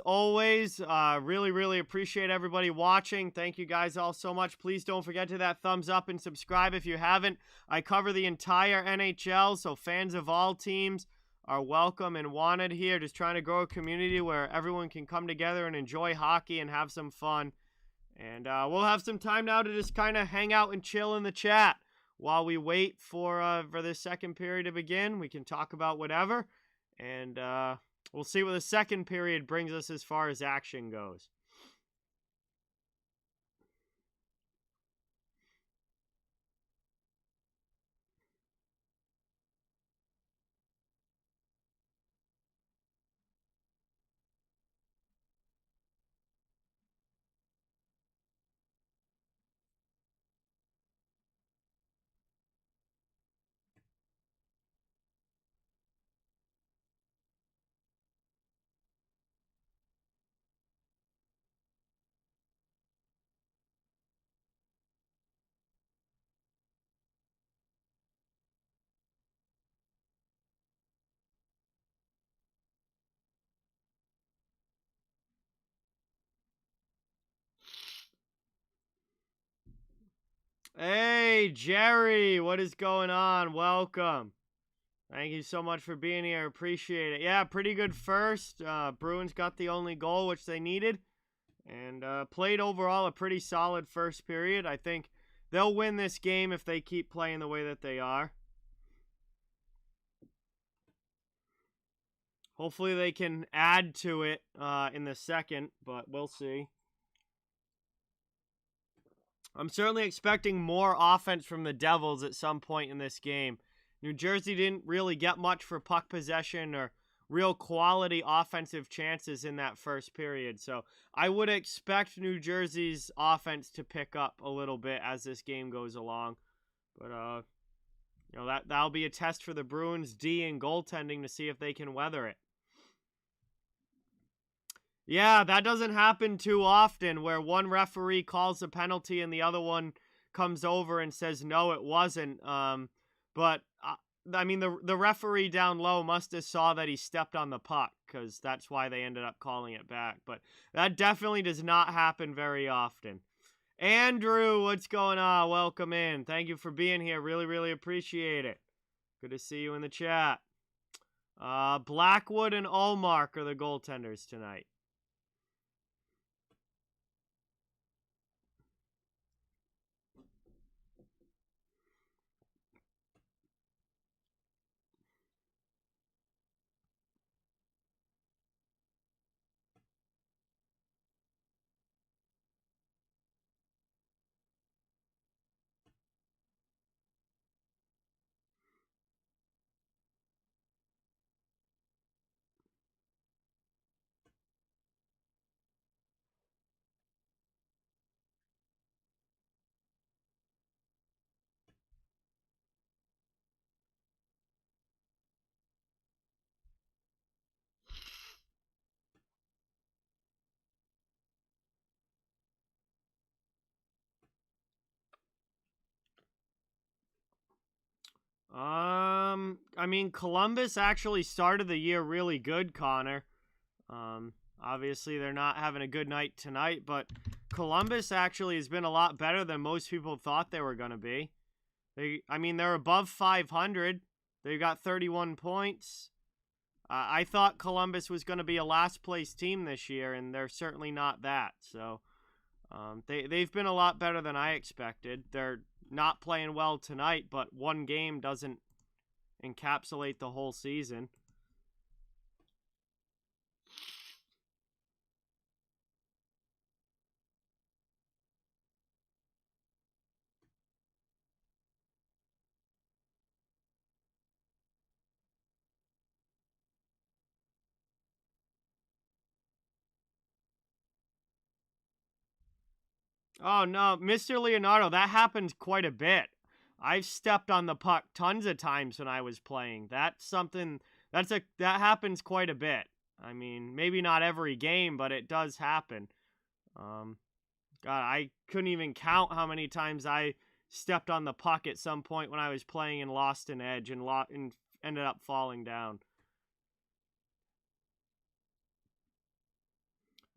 always, really appreciate everybody watching. Thank you guys all so much. Please don't forget to that thumbs up and subscribe if you haven't. I cover the entire NHL, so fans of all teams, are welcome and wanted here. Just trying to grow a community where everyone can come together and enjoy hockey and have some fun. And we'll have some time now to just kind of hang out and chill in the chat while we wait for this second period to begin. We can talk about whatever, and we'll see what the second period brings us as far as action goes. Hey, Gerry, what is going on? Welcome. Thank you so much for being here. Appreciate it. Yeah, pretty good first. Bruins got the only goal, which they needed, and played overall a pretty solid first period. I think they'll win this game if they keep playing the way that they are. Hopefully they can add to it in the second, but we'll see. I'm certainly expecting more offense from the Devils at some point in this game. New Jersey didn't really get much for puck possession or real quality offensive chances in that first period. So I would expect New Jersey's offense to pick up a little bit as this game goes along. But, that'll be a test for the Bruins D and goaltending to see if they can weather it. Yeah, that doesn't happen too often where one referee calls a penalty and the other one comes over and says, no, it wasn't. But the referee down low must have saw that he stepped on the puck because that's why they ended up calling it back. But that definitely does not happen very often. Andrew, what's going on? Welcome in. Thank you for being here. Really, really appreciate it. Good to see you in the chat. Blackwood and Ullmark are the goaltenders tonight. Columbus actually started the year really good, Connor. Obviously they're not having a good night tonight, but Columbus actually has been a lot better than most people thought they were going to be. They're above 500. They've got 31 points. I thought Columbus was going to be a last place team this year, and they're certainly not that. So they've been a lot better than I expected. They're not playing well tonight, but one game doesn't encapsulate the whole season. Oh no, Mr. Leonardo, that happens quite a bit. I've stepped on the puck tons of times when I was playing. That's something that happens quite a bit. Maybe not every game, but it does happen. God, I couldn't even count how many times I stepped on the puck at some point when I was playing and lost an edge and ended up falling down.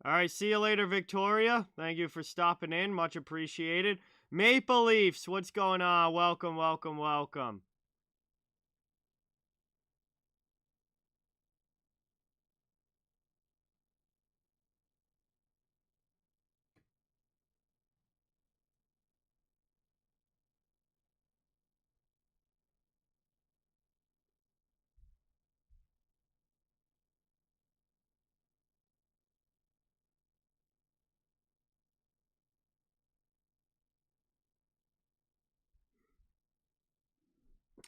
All right, see you later, Victoria. Thank you for stopping in. Much appreciated. Maple Leafs, what's going on? Welcome, welcome, welcome.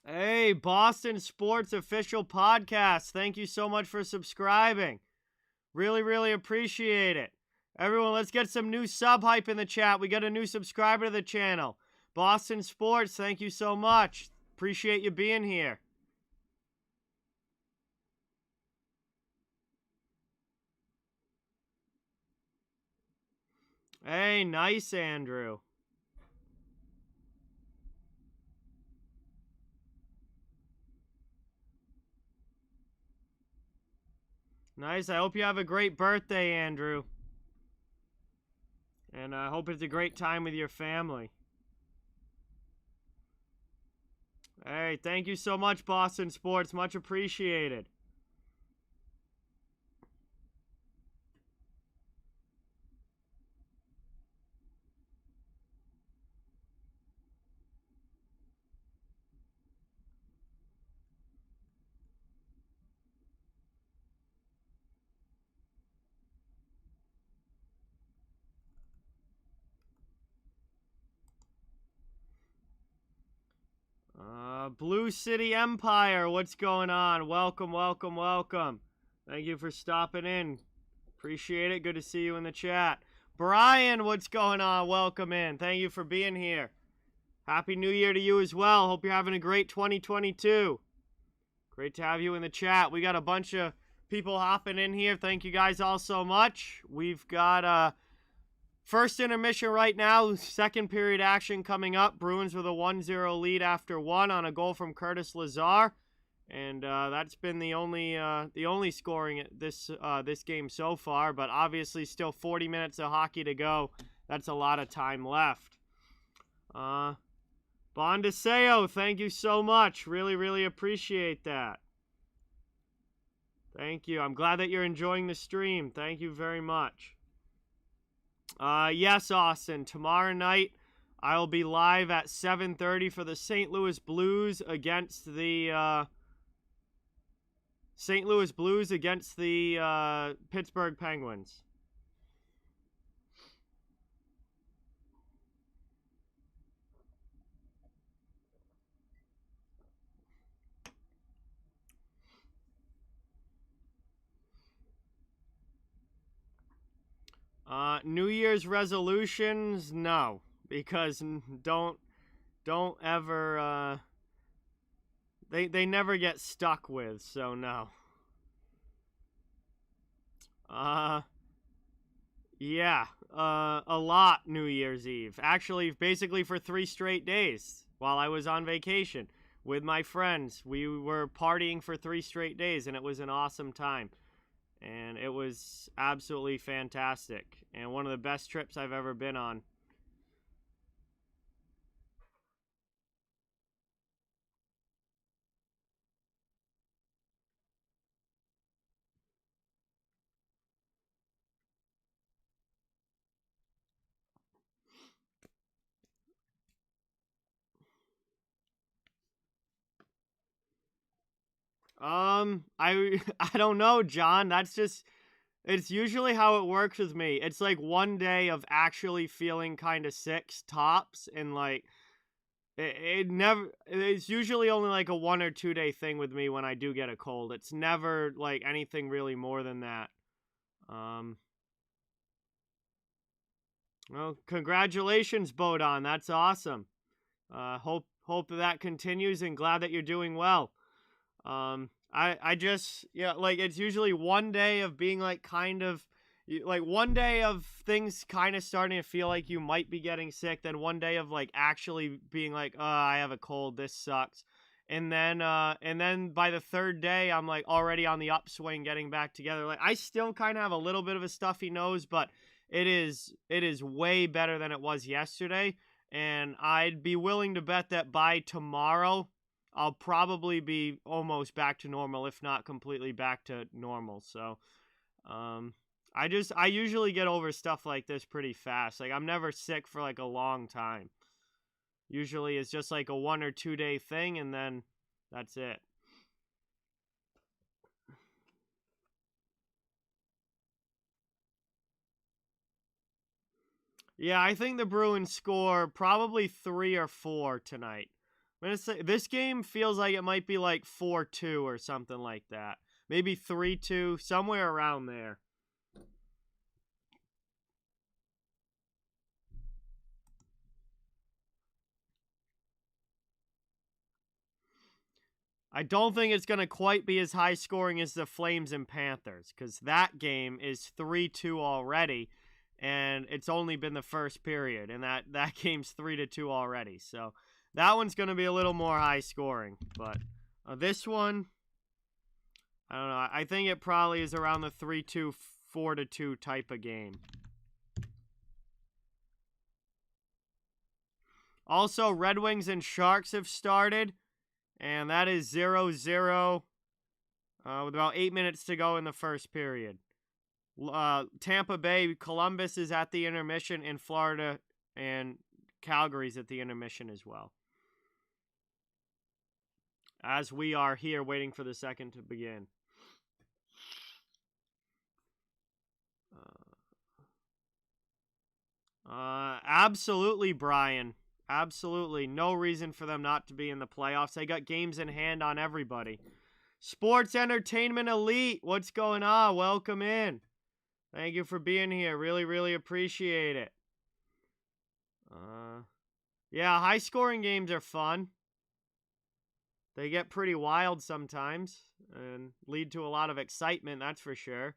Hey, Boston Sports official podcast. Thank you so much for subscribing. Really, really appreciate it. Everyone, let's get some new sub hype in the chat. We got a new subscriber to the channel. Boston Sports, thank you so much. Appreciate you being here. Hey, nice, Andrew. Nice. I hope you have a great birthday, Andrew. And I hope it's a great time with your family. Hey, thank you so much, Boston Sports. Much appreciated. Blue City Empire, what's going on? Welcome, welcome, welcome. Thank you for stopping in. Appreciate it. Good to see you in the chat. Brian, what's going on? Welcome in. Thank you for being here. Happy New Year to you as well. Hope you're having a great 2022. Great to have you in the chat. We got a bunch of people hopping in here. Thank you guys all so much. We've got first intermission right now. Second period action coming up. Bruins with a 1-0 lead after one on a goal from Curtis Lazar. And that's been the only scoring at this game so far. But obviously still 40 minutes of hockey to go. That's a lot of time left. Bondaseo, thank you so much. Really, really appreciate that. Thank you. I'm glad that you're enjoying the stream. Thank you very much. Yes, Austin. Tomorrow night, I'll be live at 7:30 for the St. Louis Blues against the Pittsburgh Penguins. New Year's resolutions, no, because don't ever they never get stuck with, so no. Yeah, a lot New Year's Eve. Actually, basically for 3 straight days while I was on vacation with my friends. We were partying for 3 straight days, and it was an awesome time. And it was absolutely fantastic. And one of the best trips I've ever been on. I don't know, John. That's just it's usually how it works with me. It's like one day of actually feeling kind of sick tops, and like it never it's usually only like a 1 or 2 day thing with me when I do get a cold. It's never like anything really more than that. Well, congratulations, Bodon. That's awesome. Hope that continues, and glad that you're doing well. I just, yeah, like it's usually one day of being like kind of like one day of things kind of starting to feel like you might be getting sick, then one day of like actually being like, I have a cold, this sucks. And then by the third day I'm like already on the upswing, getting back together. Like I still kind of have a little bit of a stuffy nose, but it is way better than it was yesterday, and I'd be willing to bet that by tomorrow I'll probably be almost back to normal, if not completely back to normal. So, I usually get over stuff like this pretty fast. Like I'm never sick for like a long time. Usually it's just like a 1 or 2 day thing, and then that's it. Yeah, I think the Bruins score probably 3 or 4 tonight. I'm going to say this game feels like it might be like 4-2 or something like that. Maybe 3-2, somewhere around there. I don't think it's going to quite be as high scoring as the Flames and Panthers, because that game is 3-2 already, and it's only been the first period, and that game's 3-2 already. So that one's going to be a little more high scoring. But this one, I don't know. I think it probably is around the 3-2, 4-2 type of game. Also, Red Wings and Sharks have started. And that is 0-0 with about 8 minutes to go in the first period. Tampa Bay, Columbus is at the intermission, and Florida and Calgary's at the intermission as well. As we are here waiting for the second to begin. Absolutely, Brian. Absolutely. No reason for them not to be in the playoffs. They got games in hand on everybody. Sports Entertainment Elite, what's going on? Welcome in. Thank you for being here. Really, really appreciate it. Yeah, high-scoring games are fun. They get pretty wild sometimes and lead to a lot of excitement, that's for sure.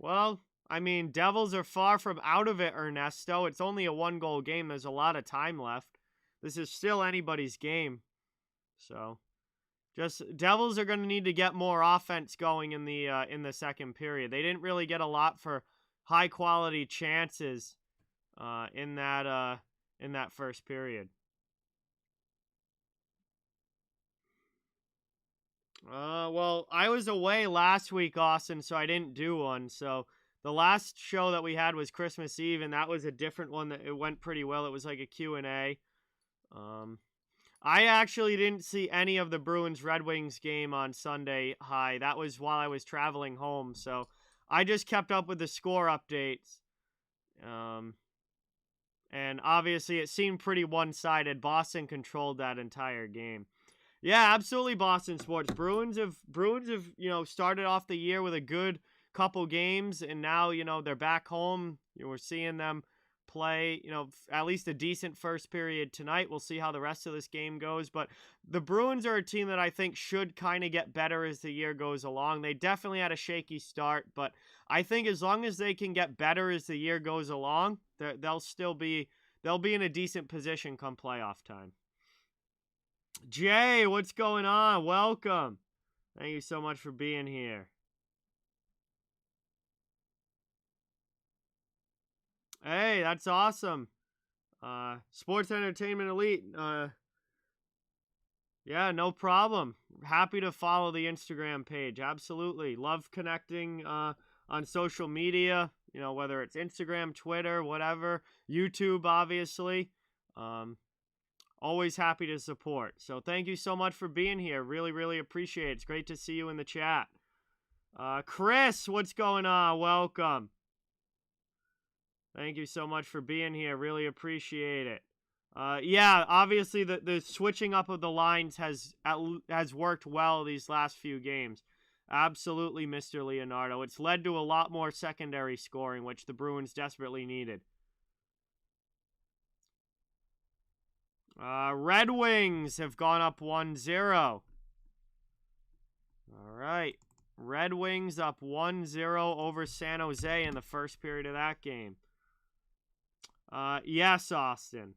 Well, I mean, Devils are far from out of it, Ernesto. It's only a one-goal game. There's a lot of time left. This is still anybody's game. So, just Devils are going to need to get more offense going in the second period. They didn't really get a lot for high-quality chances in that first period. Well, I was away last week, Austin, so I didn't do one. So the last show that we had was Christmas Eve, and that was a different one that it went pretty well. It was like a Q&A. I actually didn't see any of the Bruins-Red Wings game on Sunday High. That was while I was traveling home, so I just kept up with the score updates. And obviously it seemed pretty one-sided. Boston controlled that entire game. Yeah, absolutely, Boston sports. Bruins have started off the year with a good couple games, and now they're back home. We're seeing them play at least a decent first period tonight. We'll see how the rest of this game goes, but the Bruins are a team that I think should kind of get better as the year goes along. They definitely had a shaky start, but I think as long as they can get better as the year goes along, they'll be in a decent position come playoff time. Jay, what's going on? Welcome. Thank you so much for being here. Hey, that's awesome. Sports Entertainment Elite. Yeah, no problem. Happy to follow the Instagram page. Absolutely. Love connecting on social media, whether it's Instagram, Twitter, whatever. YouTube, obviously. Always happy to support. So thank you so much for being here. Really, really appreciate it. It's great to see you in the chat. Chris, what's going on? Welcome. Thank you so much for being here. Really appreciate it. Yeah, obviously the switching up of the lines has worked well these last few games. Absolutely, Mr. Leonardo. It's led to a lot more secondary scoring, which the Bruins desperately needed. Red Wings have gone up 1-0. All right. Red Wings up 1-0 over San Jose in the first period of that game. Yes, Austin.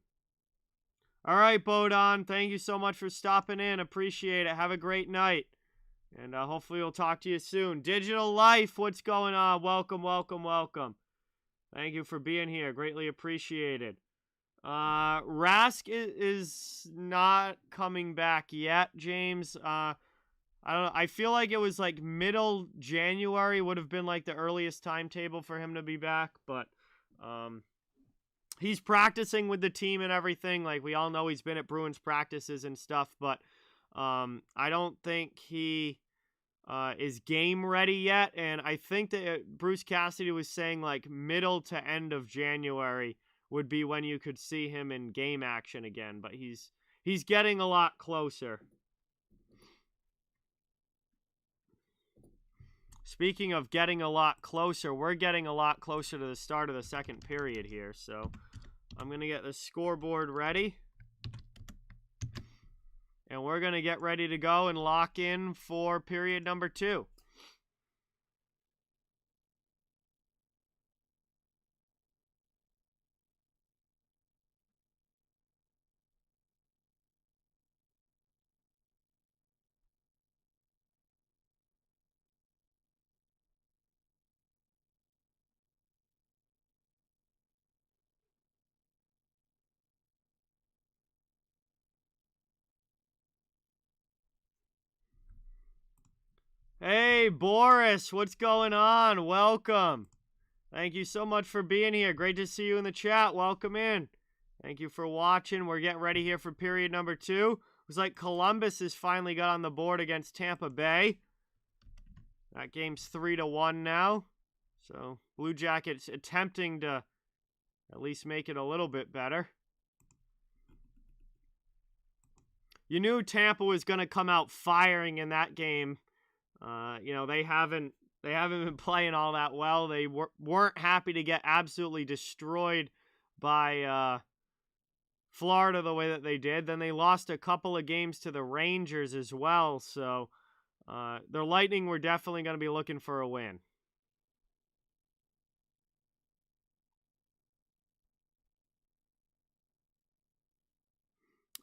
All right, Bodon. Thank you so much for stopping in. Appreciate it. Have a great night. And hopefully we'll talk to you soon. Digital Life, what's going on? Welcome, welcome, welcome. Thank you for being here. Greatly appreciated. Rask is not coming back yet, James. I don't know. I feel like it was like middle January would have been like the earliest timetable for him to be back, but he's practicing with the team and everything. Like we all know he's been at Bruins practices and stuff, but I don't think he is game ready yet, and I think that Bruce Cassidy was saying like middle to end of January would be when you could see him in game action again, but he's getting a lot closer. Speaking of getting a lot closer, we're getting a lot closer to the start of the second period here, so I'm going to get the scoreboard ready. And we're going to get ready to go and lock in for period number 2. Hey, Boris, what's going on? Welcome. Thank you so much for being here. Great to see you in the chat. Welcome in. Thank you for watching. We're getting ready here for period number 2. Looks like Columbus has finally got on the board against Tampa Bay. That game's 3-1 now. So, Blue Jackets attempting to at least make it a little bit better. You knew Tampa was going to come out firing in that game. You know, they haven't been playing all that well. They weren't happy to get absolutely destroyed by Florida the way that they did. Then they lost a couple of games to the Rangers as well. So their Lightning were definitely going to be looking for a win.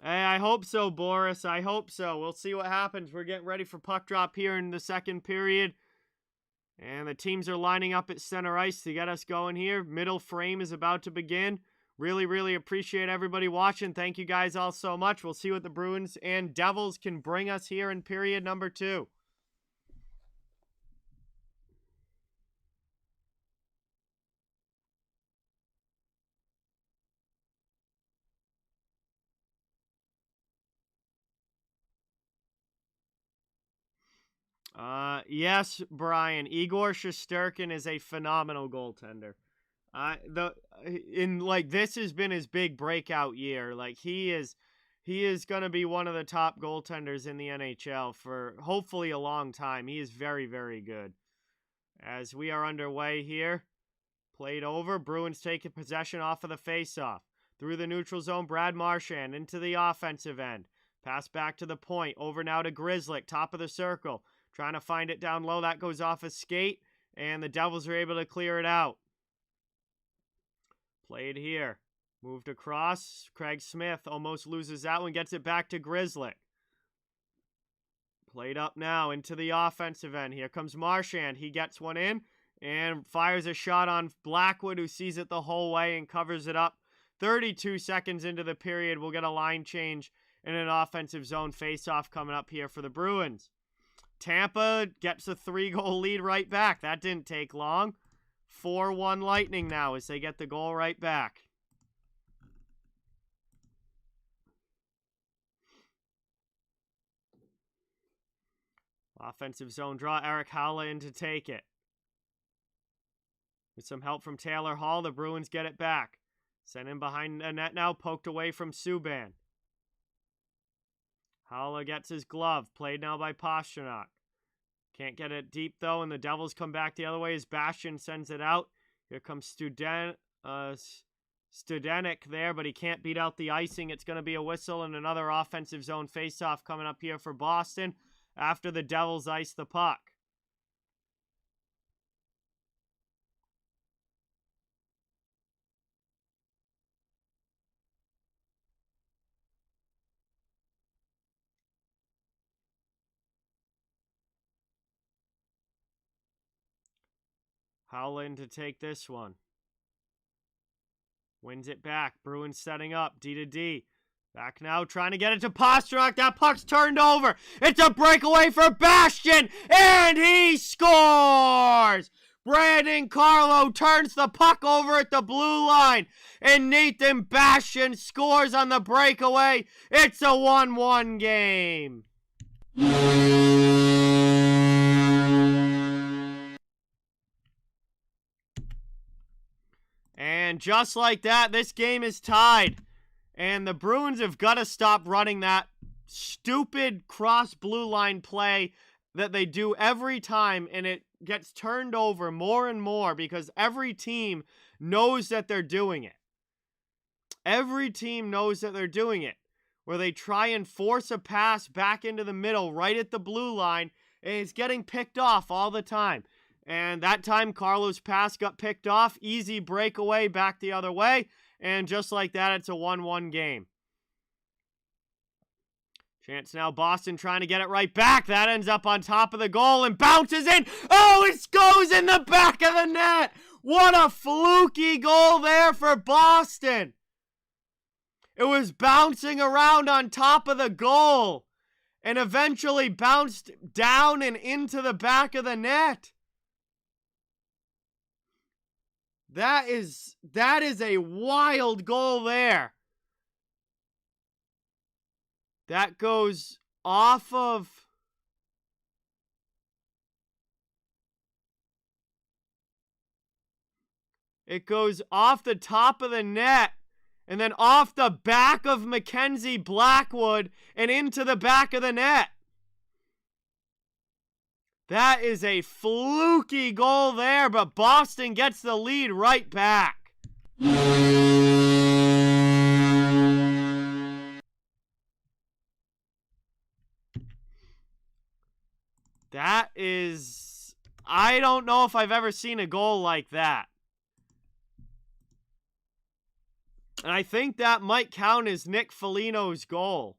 Hey, I hope so, Boris. I hope so. We'll see what happens. We're getting ready for puck drop here in the second period. And the teams are lining up at center ice to get us going here. Middle frame is about to begin. Really, really appreciate everybody watching. Thank you guys all so much. We'll see what the Bruins and Devils can bring us here in period number 2. Yes, Brian. Igor Shesterkin is a phenomenal goaltender. This has been his big breakout year. Like he is going to be one of the top goaltenders in the NHL for hopefully a long time. He is very, very good. As we are underway here, played over. Bruins taking possession off of the faceoff. Through the neutral zone, Brad Marchand into the offensive end. Pass back to the point. Over now to Grzelcyk, top of the circle. Trying to find it down low. That goes off a skate, and the Devils are able to clear it out. Played here. Moved across. Craig Smith almost loses that one. Gets it back to Grzelcyk. Played up now into the offensive end. Here comes Marchand. He gets one in and fires a shot on Blackwood, who sees it the whole way and covers it up. 32 seconds into the period, we'll get a line change and an offensive zone faceoff coming up here for the Bruins. Tampa gets a 3-goal lead right back. That didn't take long. 4-1 Lightning now as they get the goal right back. Offensive zone draw. Eric Haula in to take it. With some help from Taylor Hall, the Bruins get it back. Sent in behind the net now. Poked away from Subban. Haula gets his glove. Played now by Pastrnak. Can't get it deep, though, and the Devils come back the other way as Bastian sends it out. Here comes Studenik there, but he can't beat out the icing. It's going to be a whistle and another offensive zone faceoff coming up here for Boston after the Devils ice the puck. Howland to take this one. Wins it back. Bruins setting up. D to D. Back now, trying to get it to Pastrnak. That puck's turned over. It's a breakaway for Bastian, and he scores! Brandon Carlo turns the puck over at the blue line, and Nathan Bastian scores on the breakaway. It's a 1-1 game. And just like that, this game is tied. And the Bruins have got to stop running that stupid cross blue line play that they do every time, and it gets turned over more and more because every team knows that they're doing it. Every team knows that they're doing it, where they try and force a pass back into the middle right at the blue line, and it's getting picked off all the time. And that time, Carlo's pass got picked off. Easy breakaway back the other way. And just like that, it's a 1-1 game. Chance now, Boston trying to get it right back. That ends up on top of the goal and bounces in. Oh, it goes in the back of the net. What a fluky goal there for Boston. It was bouncing around on top of the goal and eventually bounced down and into the back of the net. That is a wild goal there. That goes off of... It goes off the top of the net and then off the back of Mackenzie Blackwood and into the back of the net. That is a fluky goal there, but Boston gets the lead right back. That is... I don't know if I've ever seen a goal like that. And I think that might count as Nick Foligno's goal.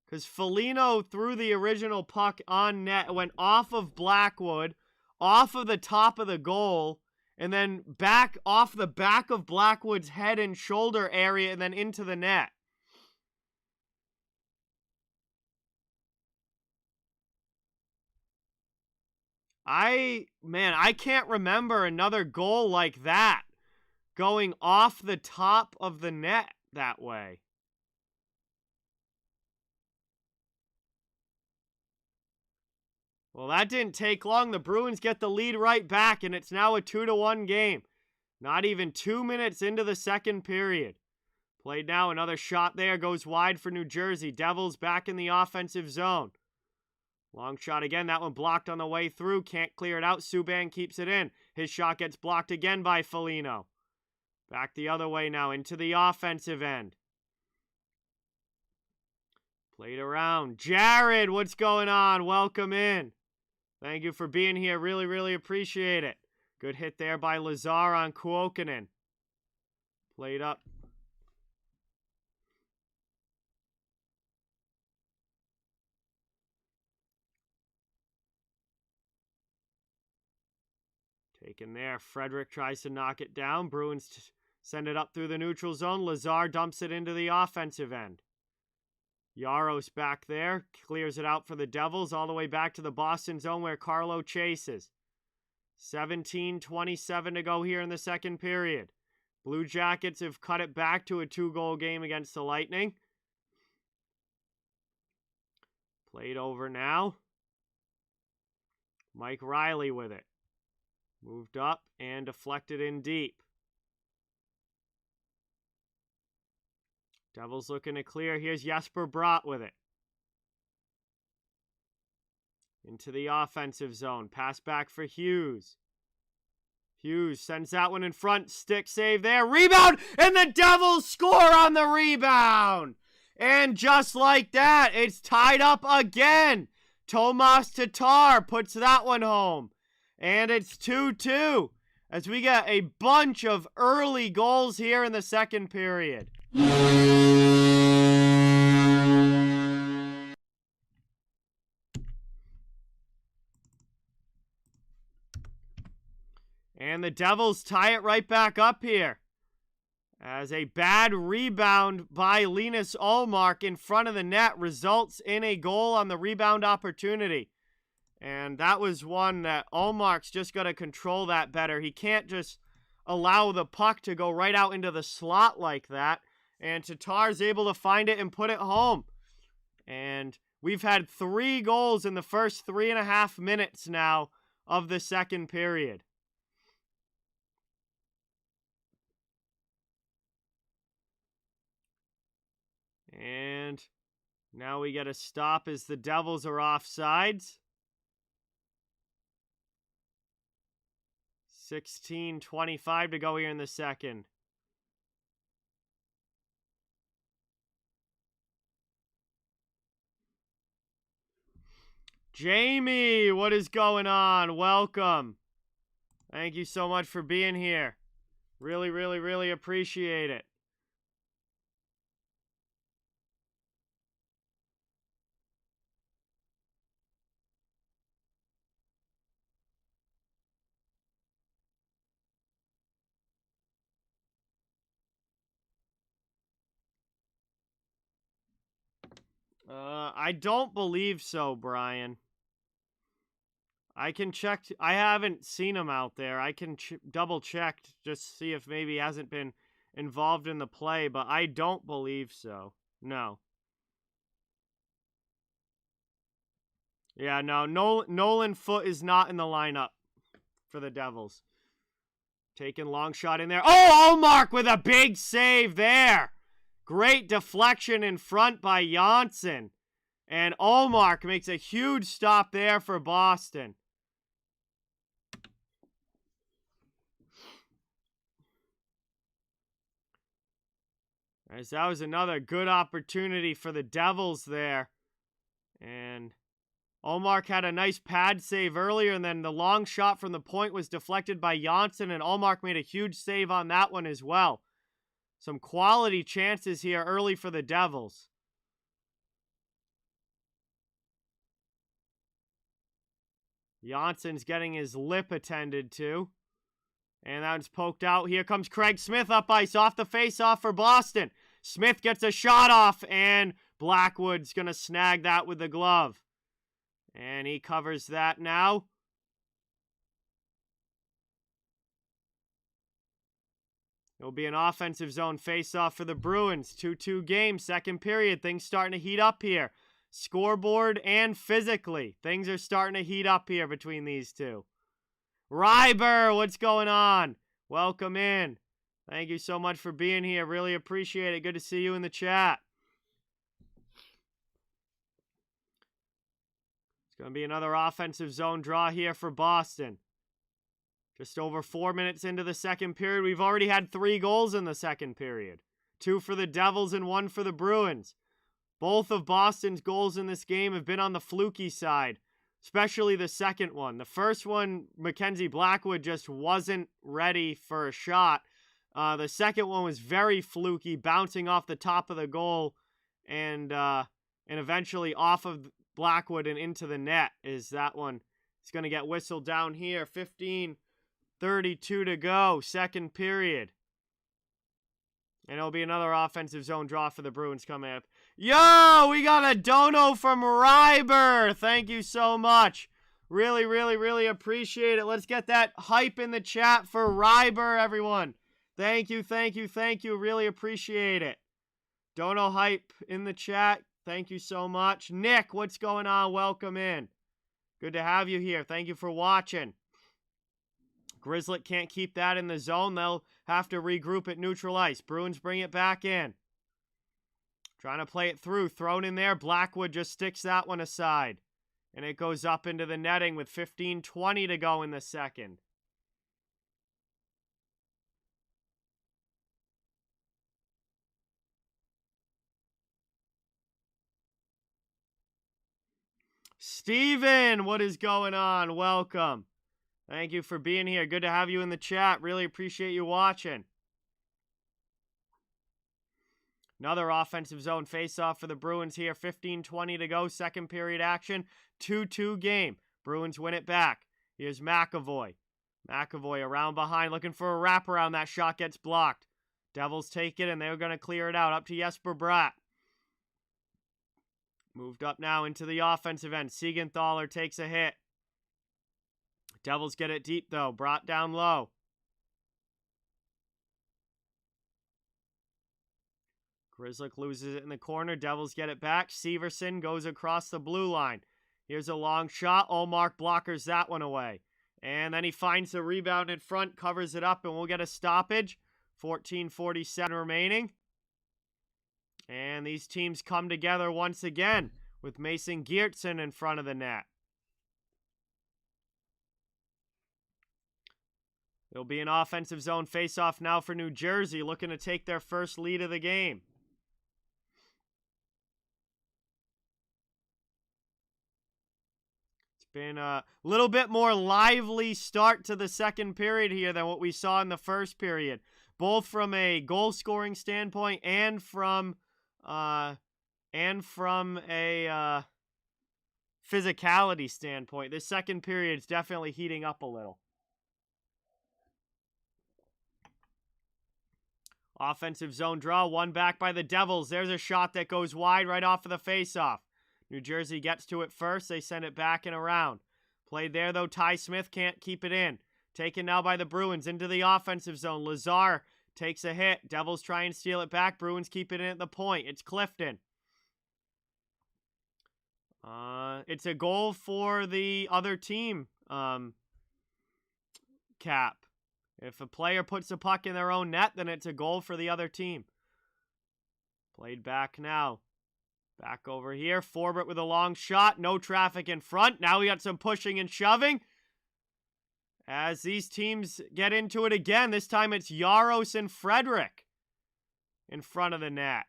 Because Foligno threw the original puck on net, went off of Blackwood, off of the top of the goal, and then back off the back of Blackwood's head and shoulder area, and then into the net. I can't remember another goal like that going off the top of the net that way. Well, that didn't take long. The Bruins get the lead right back, and it's now a 2-1 game. Not even 2 minutes into the second period. Played now, another shot there, goes wide for New Jersey. Devils back in the offensive zone. Long shot again, that one blocked on the way through. Can't clear it out. Subban keeps it in. His shot gets blocked again by Foligno. Back the other way now, into the offensive end. Played around. Jared, what's going on? Welcome in. Thank you for being here. Really, really appreciate it. Good hit there by Lazar on Kuokkanen. Played up. Taken there. Frederick tries to knock it down. Bruins send it up through the neutral zone. Lazar dumps it into the offensive end. Yaros back there, clears it out for the Devils, all the way back to the Boston zone where Carlo chases. 17:27 to go here in the second period. Blue Jackets have cut it back to a 2-goal game against the Lightning. Played over now. Mike Riley with it. Moved up and deflected in deep. Devils looking to clear. Here's Jesper Bratt with it. Into the offensive zone. Pass back for Hughes. Hughes sends that one in front. Stick save there. Rebound! And the Devils score on the rebound! And just like that, it's tied up again. Tomas Tatar puts that one home. And it's 2-2 as we get a bunch of early goals here in the second period. And the Devils tie it right back up here as a bad rebound by Linus Ullmark in front of the net results in a goal on the rebound opportunity. And that was one that Ullmark's just got to control that better. He can't just allow the puck to go right out into the slot like that. And Tatar's able to find it and put it home. And we've had 3 goals in the first 3.5 minutes now of the second period. And now we get a stop as the Devils are offsides. 16:25 to go here in the second. Jamie, what is going on? Welcome. Thank you so much for being here. Really, really, really appreciate it. I don't believe so, Brian. I can check. I haven't seen him out there. I can double check just to see if maybe he hasn't been involved in the play, but I don't believe so. No. Yeah, no. Nolan Foote is not in the lineup for the Devils. Taking long shot in there. Oh, Ullmark with a big save there. Great deflection in front by Janssen. And Ullmark makes a huge stop there for Boston. As that was another good opportunity for the Devils there. And Ullmark had a nice pad save earlier, and then the long shot from the point was deflected by Janssen, and Ullmark made a huge save on that one as well. Some quality chances here early for the Devils. Janssen's getting his lip attended to. And that one's poked out. Here comes Craig Smith up ice off the face-off for Boston. Smith gets a shot off, and Blackwood's going to snag that with the glove. And he covers that now. It'll be an offensive zone face-off for the Bruins. 2-2 game, second period. Things starting to heat up here. Scoreboard and physically. Things are starting to heat up here between these two. Ryber, what's going on? Welcome in. Thank you so much for being here. Really appreciate it. Good to see you in the chat. It's going to be another offensive zone draw here for Boston. Just over 4 minutes into the second period. We've already had 3 goals in the second period. 2 for the Devils and 1 for the Bruins. Both of Boston's goals in this game have been on the fluky side, especially the second one. The first one, Mackenzie Blackwood just wasn't ready for a shot. The second one was very fluky, bouncing off the top of the goal and eventually off of Blackwood and into the net. Is that one? It's going to get whistled down here. 15:32 to go, second period. And it'll be another offensive zone draw for the Bruins coming up. Yo, we got a dono from Ryber. Thank you so much. Really, really, really appreciate it. Let's get that hype in the chat for Ryber, everyone. Thank you, thank you, thank you. Really appreciate it. Dono hype in the chat. Thank you so much. Nick, what's going on? Welcome in. Good to have you here. Thank you for watching. Grizzly can't keep that in the zone. They'll have to regroup at neutral ice. Bruins bring it back in. Trying to play it through. Thrown in there. Blackwood just sticks that one aside. And it goes up into the netting with 15:20 to go in the second. Steven, what is going on? Welcome. Thank you for being here. Good to have you in the chat. Really appreciate you watching. Another offensive zone face-off for the Bruins here. 15:20 to go. Second period action. 2-2 game. Bruins win it back. Here's McAvoy. McAvoy around behind looking for a wraparound. That shot gets blocked. Devils take it, and they're going to clear it out. Up to Jesper Bratt. Moved up now into the offensive end. Siegenthaler takes a hit. Devils get it deep, though. Brought down low. Grizzly loses it in the corner. Devils get it back. Severson goes across the blue line. Here's a long shot. Ullmark blockers that one away. And then he finds the rebound in front, covers it up, and we'll get a stoppage. 14:47 remaining. And these teams come together once again with Mason Geertsen in front of the net. It'll be an offensive zone faceoff now for New Jersey, looking to take their first lead of the game. It's been a little bit more lively start to the second period here than what we saw in the first period, both from a goal-scoring standpoint and from a physicality standpoint. The second period is definitely heating up a little. Offensive zone draw, one back by the Devils. There's a shot that goes wide right off of the faceoff. New Jersey gets to it first. They send it back and around. Played there, though. Ty Smith can't keep it in. Taken now by the Bruins into the offensive zone. Lazar takes a hit. Devils try and steal it back. Bruins keep it in at the point. It's Clifton. It's a goal for the other team, Cap. If a player puts the puck in their own net, then it's a goal for the other team. Played back now. Back over here. Forbert with a long shot. No traffic in front. Now we got some pushing and shoving. As these teams get into it again, this time it's Yaros and Frederick in front of the net.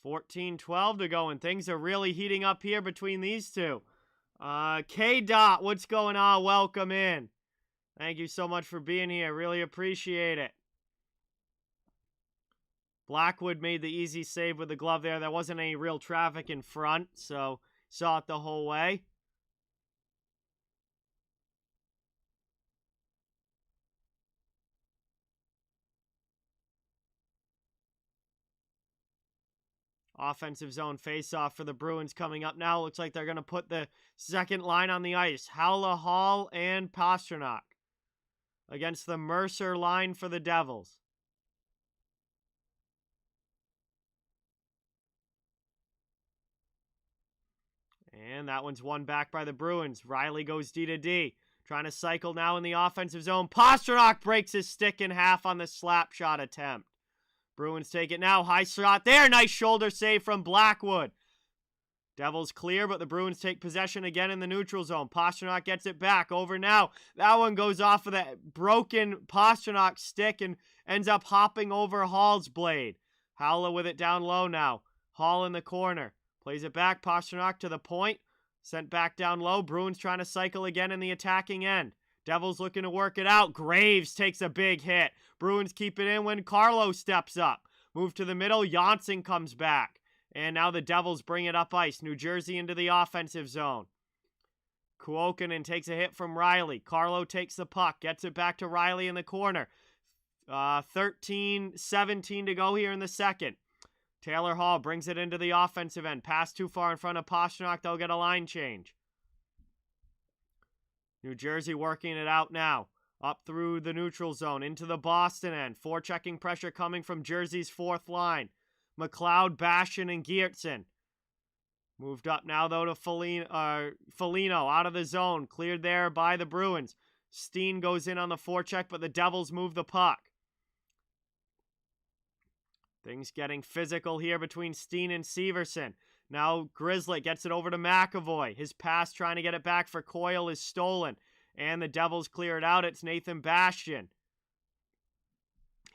.14-12 to go, and things are really heating up here between these two. K-Dot, what's going on? Welcome in. Thank you so much for being here. Really appreciate it. Blackwood made the easy save with the glove there. There wasn't any real traffic in front, so saw it the whole way. Offensive zone faceoff for the Bruins coming up now. Looks like they're going to put the second line on the ice. Howla, Hall, and Pasternak against the Mercer line for the Devils. And that one's won back by the Bruins. Riley goes D to D. Trying to cycle now in the offensive zone. Pasternak breaks his stick in half on the slap shot attempt. Bruins take it now. High shot there. Nice shoulder save from Blackwood. Devils clear, but the Bruins take possession again in the neutral zone. Pasternak gets it back. Over now. That one goes off of that broken Pasternak stick and ends up hopping over Hall's blade. Howla with it down low now. Hall in the corner. Plays it back. Pasternak to the point. Sent back down low. Bruins trying to cycle again in the attacking end. Devils looking to work it out. Graves takes a big hit. Bruins keep it in when Carlo steps up. Move to the middle. Janssen comes back. And now the Devils bring it up ice. New Jersey into the offensive zone. Kuokkanen takes a hit from Riley. Carlo takes the puck. Gets it back to Riley in the corner. 13-17 to go here in the second. Taylor Hall brings it into the offensive end. Pass too far in front of Pasternak. They'll get a line change. New Jersey working it out now. Up through the neutral zone, into the Boston end. Forechecking pressure coming from Jersey's fourth line. McLeod, Bastian, and Geertsen. Moved up now, though, to Foligno out of the zone. Cleared there by the Bruins. Steen goes in on the forecheck, but the Devils move the puck. Things getting physical here between Steen and Severson. Now Grizzly gets it over to McAvoy. His pass trying to get it back for Coyle is stolen. And the Devils clear it out. It's Nathan Bastian.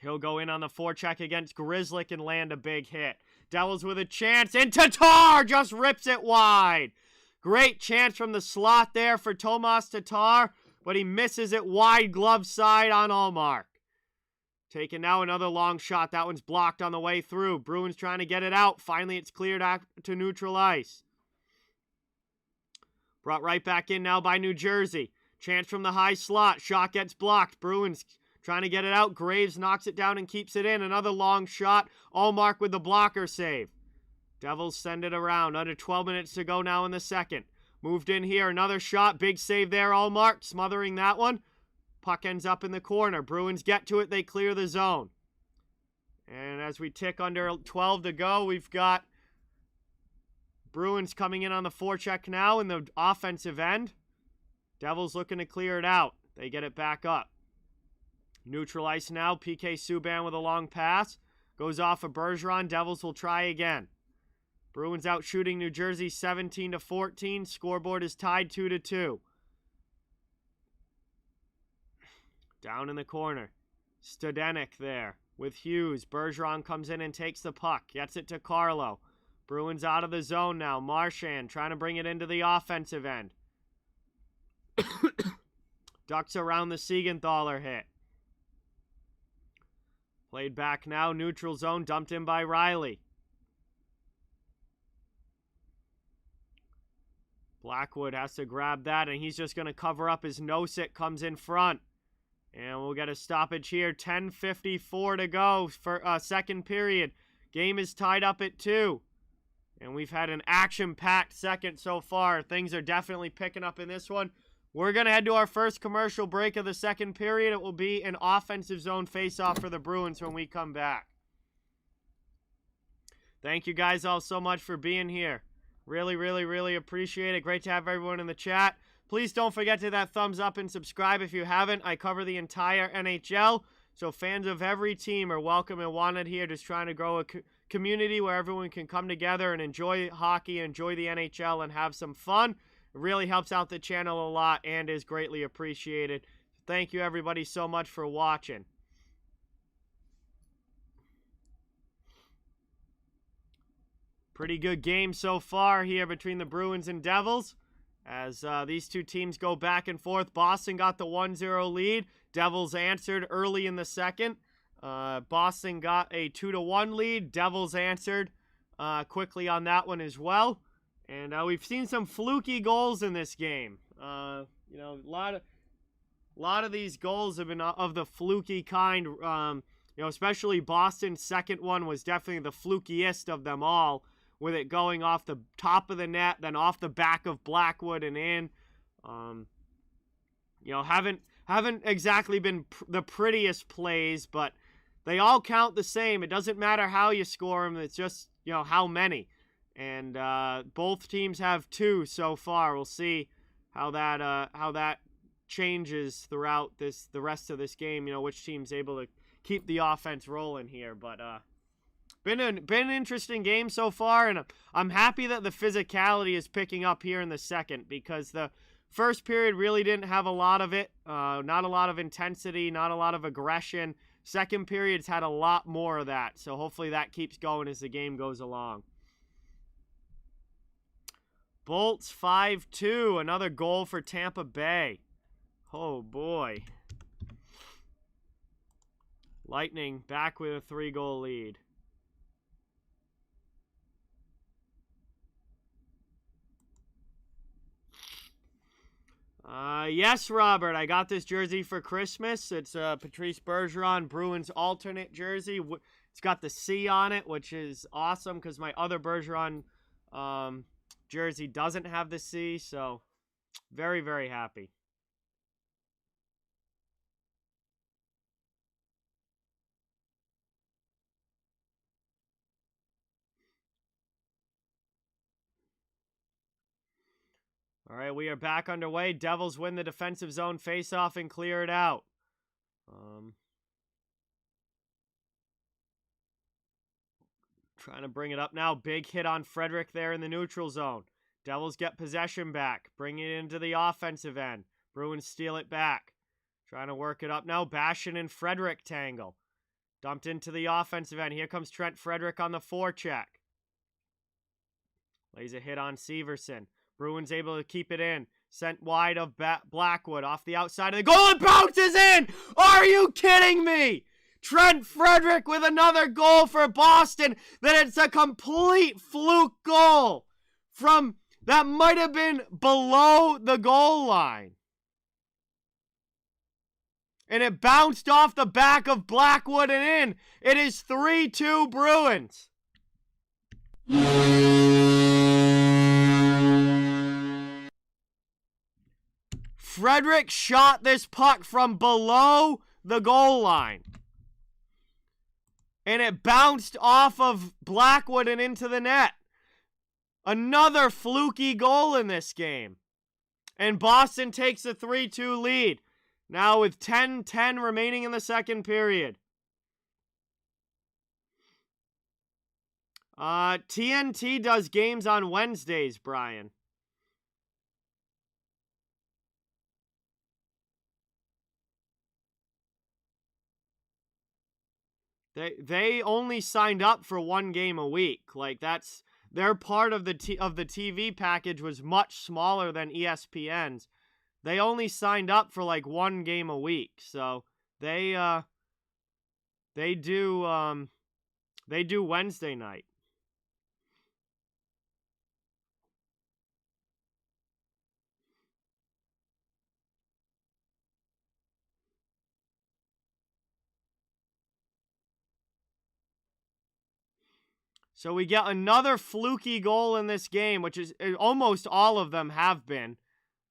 He'll go in on the forecheck against Grizzly and land a big hit. Devils with a chance. And Tatar just rips it wide. Great chance from the slot there for Tomas Tatar. But he misses it wide glove side on Allmark. Taking now another long shot. That one's blocked on the way through. Bruins trying to get it out. Finally, it's cleared out to neutral ice. Brought right back in now by New Jersey. Chance from the high slot. Shot gets blocked. Bruins trying to get it out. Graves knocks it down and keeps it in. Another long shot. Allmark with the blocker save. Devils send it around. Under 12 minutes to go now in the second. Moved in here. Another shot. Big save there. Allmark smothering that one. Puck ends up in the corner. Bruins get to it. They clear the zone. And as we tick under 12 to go, we've got Bruins coming in on the forecheck now in the offensive end. Devils looking to clear it out. They get it back up. Neutral ice now. PK Subban with a long pass. Goes off of Bergeron. Devils will try again. Bruins out shooting New Jersey 17-14. Scoreboard is tied 2-2. Down in the corner. Studenik there with Hughes. Bergeron comes in and takes the puck. Gets it to Carlo. Bruins out of the zone now. Marchand trying to bring it into the offensive end. Ducks around the Siegenthaler hit. Played back now. Neutral zone. Dumped in by Riley. Blackwood has to grab that, and he's just going to cover up as Nosek comes in front. And we'll get a stoppage here. 10:54 to go for second period. Game is tied up at 2. And we've had an action-packed second so far. Things are definitely picking up in this one. We're going to head to our first commercial break of the second period. It will be an offensive zone face-off for the Bruins when we come back. Thank you guys all so much for being here. Really, really, really appreciate it. Great to have everyone in the chat. Please don't forget to that thumbs up and subscribe if you haven't. I cover the entire NHL, so fans of every team are welcome and wanted here. Just trying to grow a community where everyone can come together and enjoy hockey, enjoy the NHL, and have some fun. It really helps out the channel a lot and is greatly appreciated. Thank you everybody so much for watching. Pretty good game so far here between the Bruins and Devils. As these two teams go back and forth. Boston got the 1-0 lead. Devils answered early in the second. Boston got a 2-1 lead. Devils answered quickly on that one as well. And we've seen some fluky goals in this game. You know, a lot of these goals have been of the fluky kind. You know, especially Boston's second one was definitely the flukiest of them all, with it going off the top of the net, then off the back of Blackwood and in. You know, haven't exactly been the prettiest plays, but they all count the same. It doesn't matter how you score them. It's just, you know, how many. And both teams have 2 so far. We'll see how that changes throughout the rest of this game. You know, which team's able to keep the offense rolling here. But been an interesting game so far, and I'm happy that the physicality is picking up here in the second, because the first period really didn't have a lot of it. Not a lot of intensity, not a lot of aggression. Second period's had a lot more of that, so hopefully that keeps going as the game goes along. Bolts 5-2, another goal for Tampa Bay. Oh boy. Lightning back with a 3-goal lead. Yes, Robert, I got this jersey for Christmas. It's Patrice Bergeron Bruins alternate jersey. It's got the C on it, which is awesome because my other Bergeron jersey doesn't have the C, so very, very happy. All right, we are back underway. Devils win the defensive zone face-off and clear it out. Trying to bring it up now. Big hit on Frederick there in the neutral zone. Devils get possession back. Bring it into the offensive end. Bruins steal it back. Trying to work it up now. Bastion and Frederick tangle. Dumped into the offensive end. Here comes Trent Frederick on the forecheck. Lays a hit on Severson. Bruins able to keep it in. Sent wide of Blackwood off the outside of the goal. It bounces in! Are you kidding me? Trent Frederick with another goal for Boston. Then it's a complete fluke goal from that might have been below the goal line. And it bounced off the back of Blackwood and in. It is 3-2 Bruins. Frederick shot this puck from below the goal line. And it bounced off of Blackwood and into the net. Another fluky goal in this game. And Boston takes a 3-2 lead. Now with 10:10 remaining in the second period. TNT does games on Wednesdays, Brian. They only signed up for one game a week. Like that's their part of the TV package was much smaller than ESPN's. They only signed up for like one game a week. So they do Wednesday night. So we get another fluky goal in this game, which is almost all of them have been.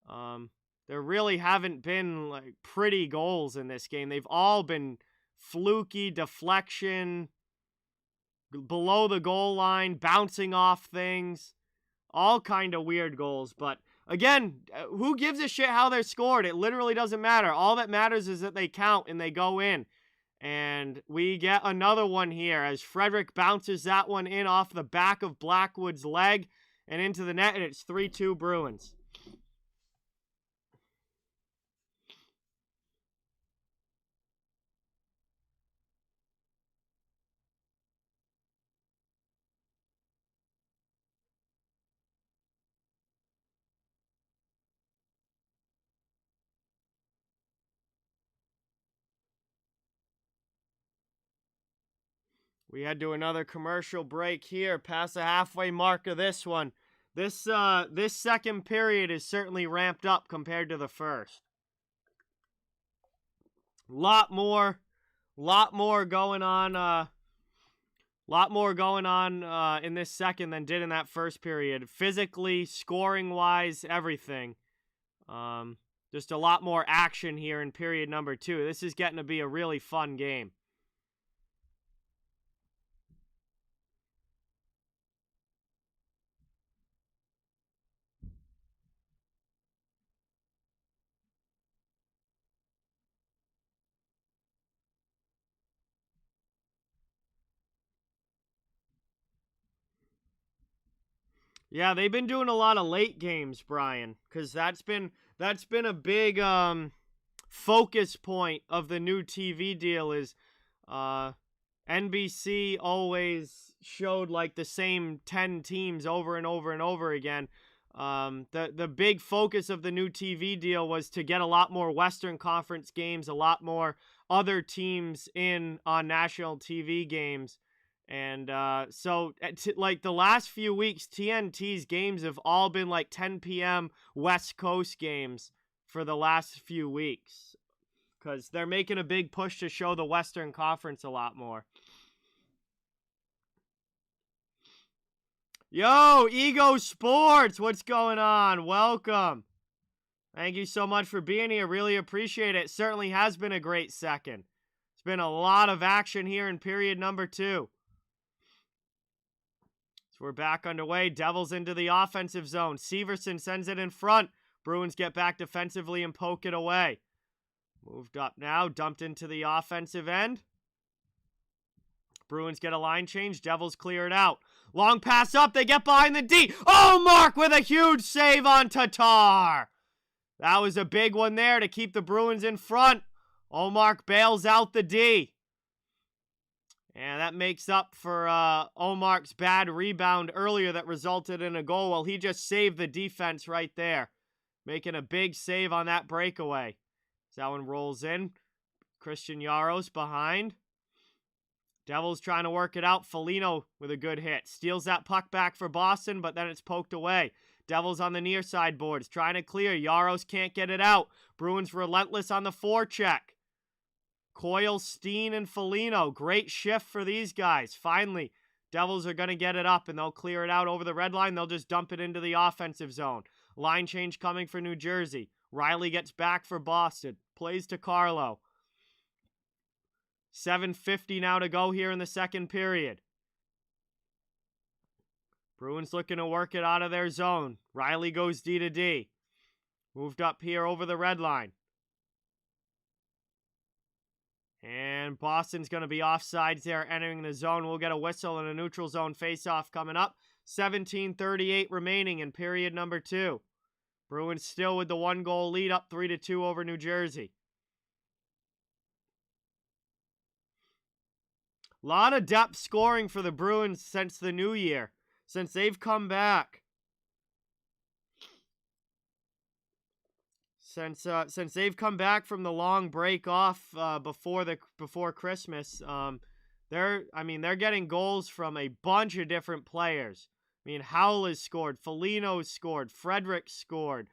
There really haven't been like pretty goals in this game. They've all been fluky, deflection, below the goal line, bouncing off things, all kind of weird goals. But again, who gives a shit how they're scored? It literally doesn't matter. All that matters is that they count and they go in. And we get another one here as Frederick bounces that one in off the back of Blackwood's leg and into the net, and it's 3-2 Bruins. We head to another commercial break here, past the halfway mark of this one. This second period is certainly ramped up compared to the first. Lot more going on. In this second than did in that first period. Physically, scoring wise, everything. Just a lot more action here in period number 2. This is getting to be a really fun game. Yeah, they've been doing a lot of late games, Brian, because that's been a big focus point of the new TV deal. Is NBC always showed like the same 10 teams over and over and over again. The big focus of the new TV deal was to get a lot more Western Conference games, a lot more other teams in on national TV games. And so, like, the last few weeks, TNT's games have all been, like, 10 p.m. West Coast games for the last few weeks. Because they're making a big push to show the Western Conference a lot more. Yo, Ego Sports, what's going on? Welcome. Thank you so much for being here. Really appreciate it. Certainly has been a great second. It's been a lot of action here in period number 2. We're back underway. Devils into the offensive zone. Severson sends it in front. Bruins get back defensively and poke it away. Moved up now. Dumped into the offensive end. Bruins get a line change. Devils clear it out. Long pass up. They get behind the D. Oh, Mark with a huge save on Tatar. That was a big one there to keep the Bruins in front. Omark bails out the D. And that makes up for Omark's bad rebound earlier that resulted in a goal. Well, he just saved the defense right there. Making a big save on that breakaway. So that one rolls in. Christian Jaros behind. Devils trying to work it out. Foligno with a good hit. Steals that puck back for Boston, but then it's poked away. Devils on the near side boards. Trying to clear. Jaros can't get it out. Bruins relentless on the forecheck. Coyle, Steen, and Foligno. Great shift for these guys. Finally, Devils are going to get it up, and they'll clear it out over the red line. They'll just dump it into the offensive zone. Line change coming for New Jersey. Riley gets back for Boston. Plays to Carlo. 7:50 now to go here in the second period. Bruins looking to work it out of their zone. Riley goes D to D. Moved up here over the red line. And Boston's going to be offsides there entering the zone. We'll get a whistle and a neutral zone faceoff coming up. 17:38 remaining in period number 2. Bruins still with the 1-goal lead, up 3-2 over New Jersey. A lot of depth scoring for the Bruins since the new year, since they've come back. Since they've come back from the long break off before Christmas, they're getting goals from a bunch of different players. I mean, Howell has scored, Foligno's scored, Frederick scored,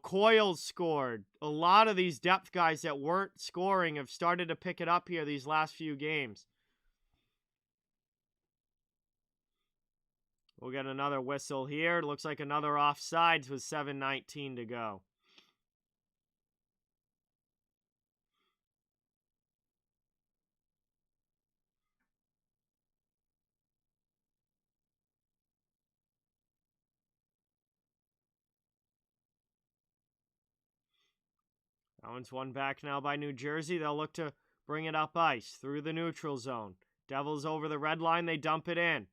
Coyle's scored. A lot of these depth guys that weren't scoring have started to pick it up here these last few games. We'll get another whistle here. It looks like another offsides with 7:19 to go. That one's won back now by New Jersey. They'll look to bring it up ice through the neutral zone. Devils over the red line. They dump it in.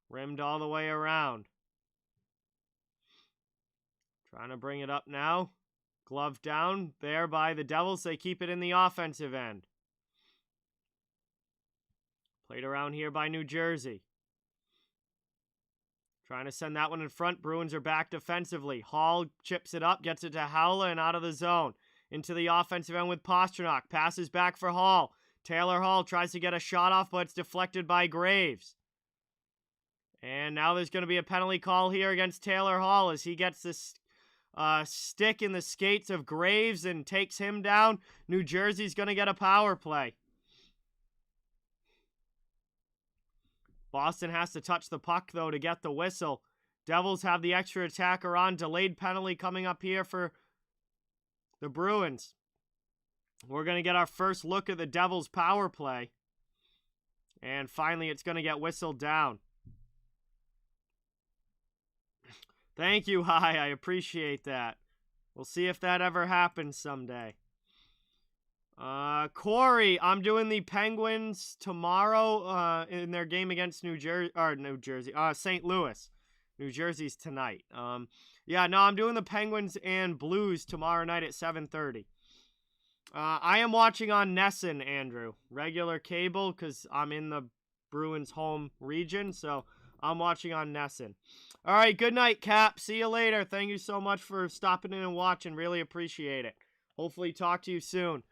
Rimmed all the way around. Trying to bring it up now. Glove down there by the Devils. They keep it in the offensive end. Played around here by New Jersey. Trying to send that one in front. Bruins are back defensively. Hall chips it up, gets it to Howler and out of the zone. Into the offensive end with Pastrnak. Passes back for Hall. Taylor Hall tries to get a shot off, but it's deflected by Graves. And now there's going to be a penalty call here against Taylor Hall as he gets this stick in the skates of Graves and takes him down. New Jersey's going to get a power play. Boston has to touch the puck, though, to get the whistle. Devils have the extra attacker on. Delayed penalty coming up here for the Bruins. We're going to get our first look at the Devils' power play. And finally, it's going to get whistled down. Thank you, Hi. I appreciate that. We'll see if that ever happens someday. Corey, I'm doing the Penguins tomorrow in their game against St. Louis. New Jersey's tonight. I'm doing the Penguins and Blues tomorrow night at 7:30. I am watching on NESN, Andrew. Regular cable, because I'm in the Bruins home region, so I'm watching on NESN. All right, good night, Cap. See you later. Thank you so much for stopping in and watching. Really appreciate it. Hopefully talk to you soon.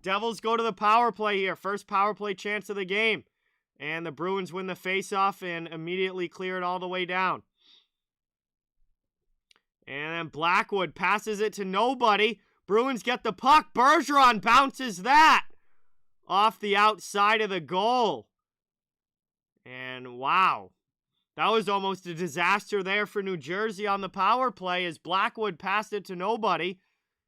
Devils go to the power play here. First power play chance of the game. And the Bruins win the faceoff and immediately clear it all the way down. And then Blackwood passes it to nobody. Bruins get the puck. Bergeron bounces that off the outside of the goal. And wow. That was almost a disaster there for New Jersey on the power play as Blackwood passed it to nobody.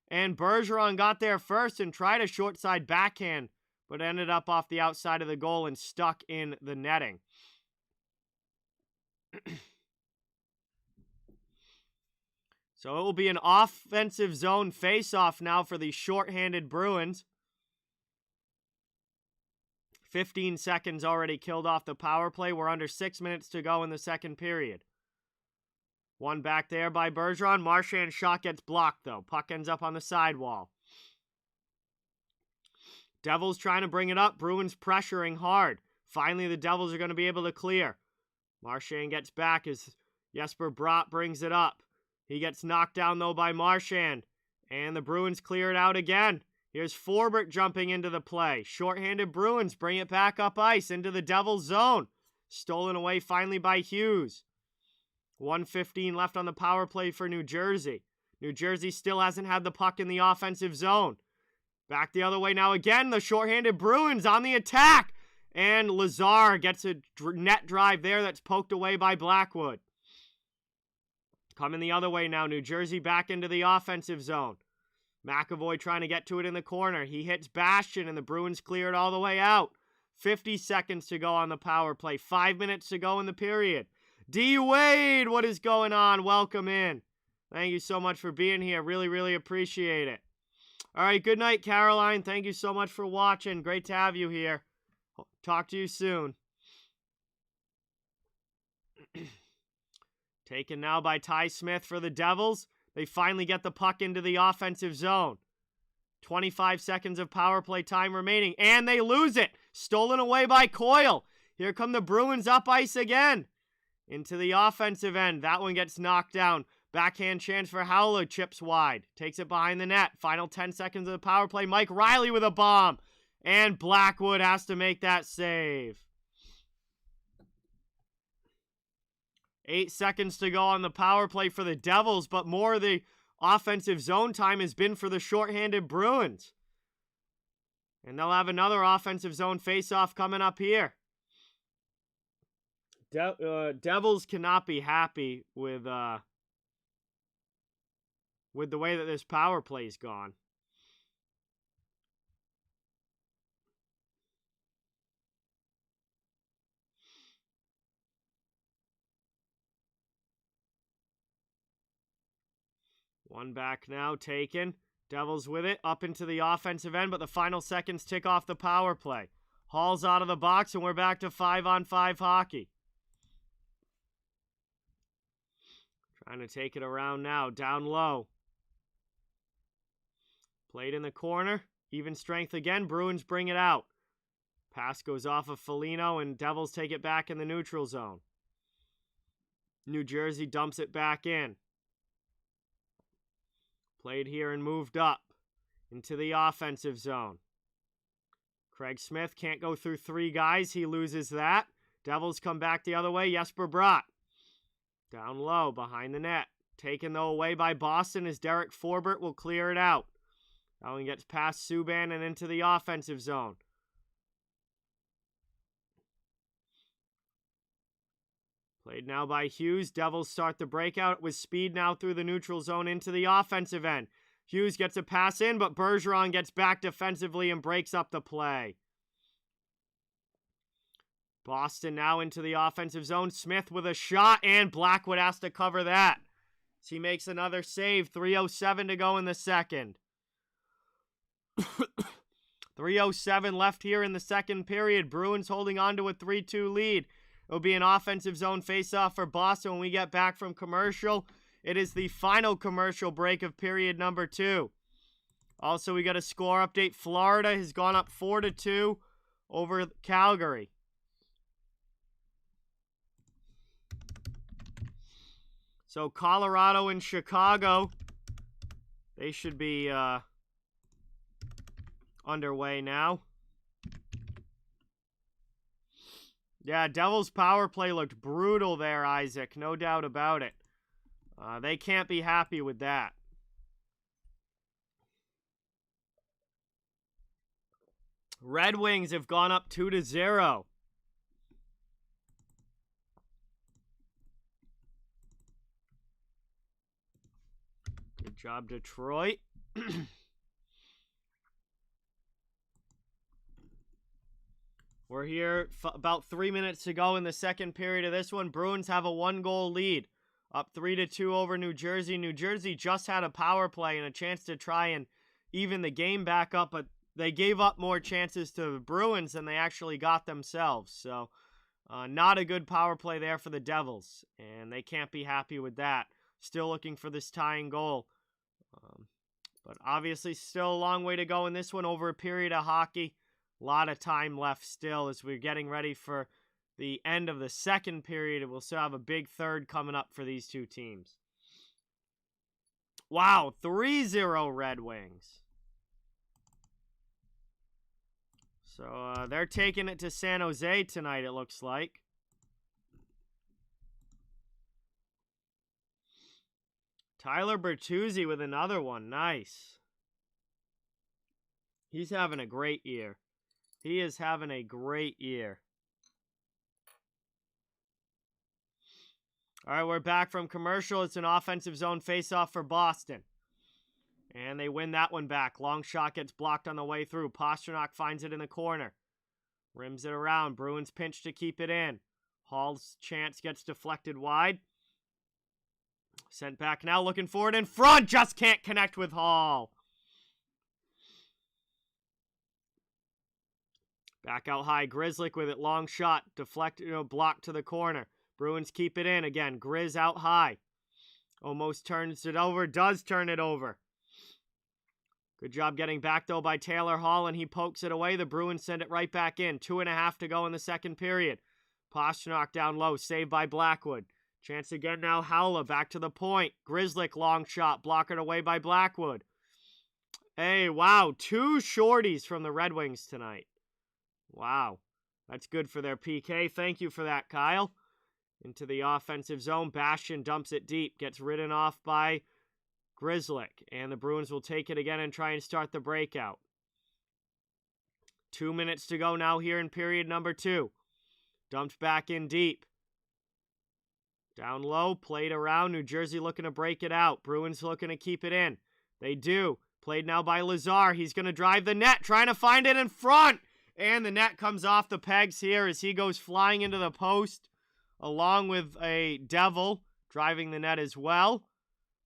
And Bergeron got there first and tried a short side backhand, but ended up off the outside of the goal and stuck in the netting. So it will be an offensive zone face-off now for the shorthanded Bruins. 15 seconds already killed off the power play. We're under 6 minutes to go in the second period. One back there by Bergeron. Marchand's shot gets blocked, though. Puck ends up on the sidewall. Devils trying to bring it up. Bruins pressuring hard. Finally, the Devils are going to be able to clear. Marchand gets back as Jesper Bratt brings it up. He gets knocked down, though, by Marchand. And the Bruins clear it out again. Here's Forbert jumping into the play. Shorthanded Bruins bring it back up ice into the Devils' zone. Stolen away finally by Hughes. 1:15 left on the power play for New Jersey. New Jersey still hasn't had the puck in the offensive zone. Back the other way now again. The shorthanded Bruins on the attack. And Lazar gets a net drive there that's poked away by Blackwood. Coming the other way now. New Jersey back into the offensive zone. McAvoy trying to get to it in the corner. He hits Bastian and the Bruins clear it all the way out. 50 seconds to go on the power play. 5 minutes to go in the period. D. Wade, what is going on? Welcome in. Thank you so much for being here. Really, really appreciate it. All right, good night, Caroline. Thank you so much for watching. Great to have you here. Talk to you soon. Taken now by Ty Smith for the Devils. They finally get the puck into the offensive zone. 25 seconds of power play time remaining, and they lose it. Stolen away by Coyle. Here come the Bruins up ice again. Into the offensive end. That one gets knocked down. Backhand chance for Howler. Chips wide. Takes it behind the net. Final 10 seconds of the power play. Mike Riley with a bomb. And Blackwood has to make that save. 8 seconds to go on the power play for the Devils, but more of the offensive zone time has been for the shorthanded Bruins. And they'll have another offensive zone faceoff coming up here. Devils cannot be happy with the way that this power play's gone. One back now, taken. Devils with it, up into the offensive end, but the final seconds tick off the power play. Hall's out of the box, and we're back to 5-on-5 hockey. Trying to take it around now, down low. Played in the corner, even strength again, Bruins bring it out. Pass goes off of Foligno, and Devils take it back in the neutral zone. New Jersey dumps it back in. Played here and moved up into the offensive zone. Craig Smith can't go through 3 guys. He loses that. Devils come back the other way. Jesper Bratt. Down low behind the net. Taken though away by Boston as Derek Forbert will clear it out. That one gets past Subban and into the offensive zone. Played now by Hughes. Devils start the breakout with speed now through the neutral zone into the offensive end. Hughes gets a pass in, but Bergeron gets back defensively and breaks up the play. Boston now into the offensive zone. Smith with a shot, and Blackwood has to cover that. So he makes another save. 3:07 to go in the second. 3:07 left here in the second period. Bruins holding on to a 3-2 lead. It'll be an offensive zone faceoff for Boston when we get back from commercial. It is the final commercial break of period number 2. Also, we got a score update. Florida has gone up 4-2 over Calgary. So Colorado and Chicago, they should be underway now. Yeah, Devils power play looked brutal there, Isaac. No doubt about it. They can't be happy with that. Red Wings have gone up 2-0. Good job, Detroit. We're here about 3 minutes to go in the second period of this one. Bruins have a 1-goal lead. Up 3-2 over New Jersey. New Jersey just had a power play and a chance to try and even the game back up, but they gave up more chances to the Bruins than they actually got themselves. So, not a good power play there for the Devils, and they can't be happy with that. Still looking for this tying goal. But obviously still a long way to go in this one over a period of hockey. A lot of time left still as we're getting ready for the end of the second period. And we'll still have a big third coming up for these two teams. Wow, 3-0 Red Wings. So they're taking it to San Jose tonight, it looks like. Tyler Bertuzzi with another one. Nice. He's having a great year. He is having a great year. All right, we're back from commercial. It's an offensive zone faceoff for Boston. And they win that one back. Long shot gets blocked on the way through. Pastrnak finds it in the corner. Rims it around. Bruins pinch to keep it in. Hall's chance gets deflected wide. Sent back now, looking forward in front. Just can't connect with Hall. Back out high. Grzelcyk with it. Long shot. Deflect, blocked to the corner. Bruins keep it in again. Grizz out high. Almost turns it over. Does turn it over. Good job getting back, though, by Taylor Hall, and he pokes it away. The Bruins send it right back in. 2.5 to go in the second period. Pastrnak down low. Saved by Blackwood. Chance again now. Howla back to the point. Grzelcyk long shot. Blockered away by Blackwood. Hey, wow. 2 shorties from the Red Wings tonight. Wow. That's good for their PK. Thank you for that, Kyle. Into the offensive zone. Bastian dumps it deep. Gets ridden off by Grzelcyk. And the Bruins will take it again and try and start the breakout. 2 minutes to go now here in period number 2. Dumped back in deep. Down low. Played around. New Jersey looking to break it out. Bruins looking to keep it in. They do. Played now by Lazar. He's going to drive the net. Trying to find it in front. And the net comes off the pegs here as he goes flying into the post, along with a Devil driving the net as well.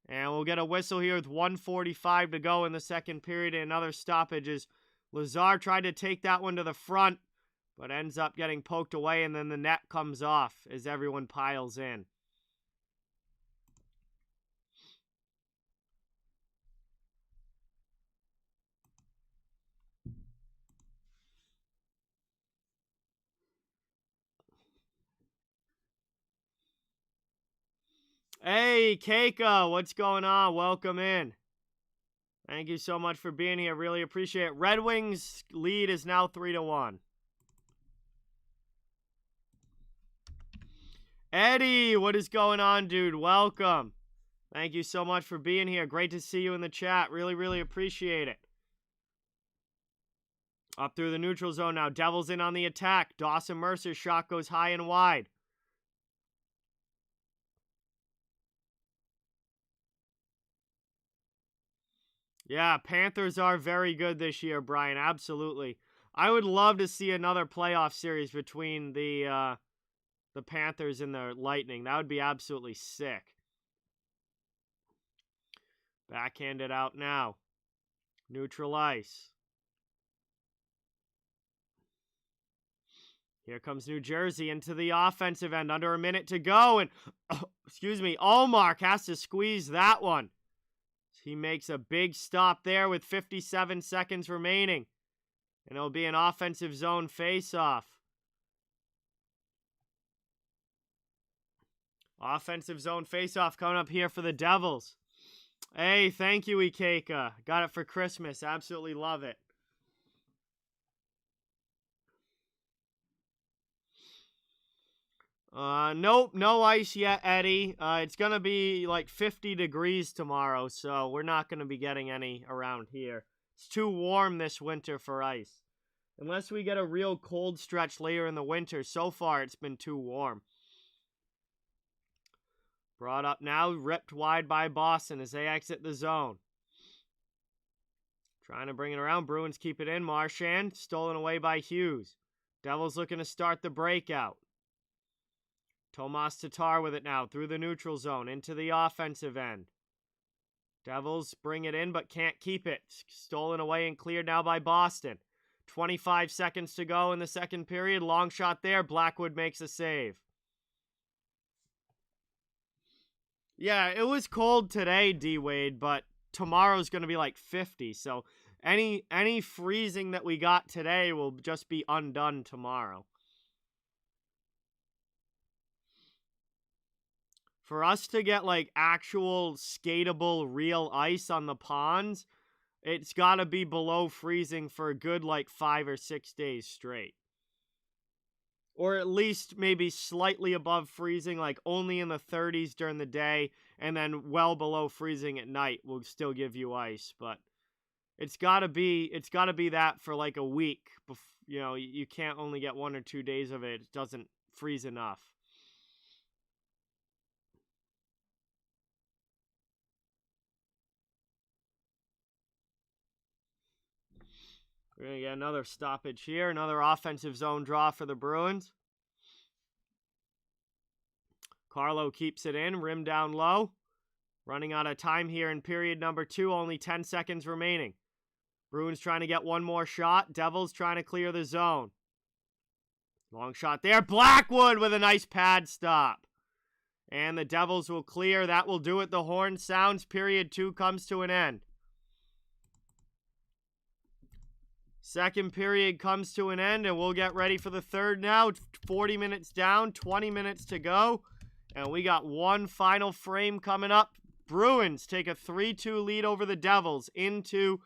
And we'll get a whistle here with 1:45 to go in the second period. And another stoppage as Lazar tried to take that one to the front, but ends up getting poked away, and then the net comes off as everyone piles in. Hey, Keika, what's going on? Welcome in. Thank you so much for being here. Really appreciate it. Red Wings lead is now 3-1. Eddie, what is going on, dude? Welcome. Thank you so much for being here. Great to see you in the chat. Really, really appreciate it. Up through the neutral zone now. Devils in on the attack. Dawson Mercer's shot goes high and wide. Yeah, Panthers are very good this year, Brian. Absolutely. I would love to see another playoff series between the Panthers and the Lightning. That would be absolutely sick. Backhanded out now. Neutral ice. Here comes New Jersey into the offensive end. Under a minute to go. And, Ullmark has to squeeze that one. He makes a big stop there with 57 seconds remaining. And it'll be an offensive zone face-off. Offensive zone face-off coming up here for the Devils. Hey, thank you, Ikeka. Got it for Christmas. Absolutely love it. Nope, no ice yet, Eddie. It's gonna be like 50 degrees tomorrow, so we're not gonna be getting any around here. It's too warm this winter for ice. Unless we get a real cold stretch later in the winter, so far it's been too warm. Brought up now, ripped wide by Boston as they exit the zone. Trying to bring it around, Bruins keep it in. Marchand, stolen away by Hughes. Devils looking to start the breakout. Tomas Tatar with it now through the neutral zone into the offensive end. Devils bring it in but can't keep it. Stolen away and cleared now by Boston. 25 seconds to go in the second period. Long shot there. Blackwood makes a save. Yeah, it was cold today, D-Wade, but tomorrow's going to be like 50. So any freezing that we got today will just be undone tomorrow. For us to get, like, actual skatable real ice on the ponds, it's got to be below freezing for a good, like, 5 or 6 days straight. Or at least maybe slightly above freezing, like only in the 30s during the day, and then well below freezing at night will still give you ice. But it's got to be that for, like, a week. You can't only get 1 or 2 days of it. It doesn't freeze enough. We're going to get another stoppage here. Another offensive zone draw for the Bruins. Carlo keeps it in. Rim down low. Running out of time here in period number 2, only 10 seconds remaining. Bruins trying to get one more shot. Devils trying to clear the zone. Long shot there. Blackwood with a nice pad stop. And the Devils will clear. That will do it. The horn sounds. Period 2 comes to an end. Second period comes to an end, and we'll get ready for the third now. 40 minutes down, 20 minutes to go. And we got one final frame coming up. Bruins take a 3-2 lead over the Devils into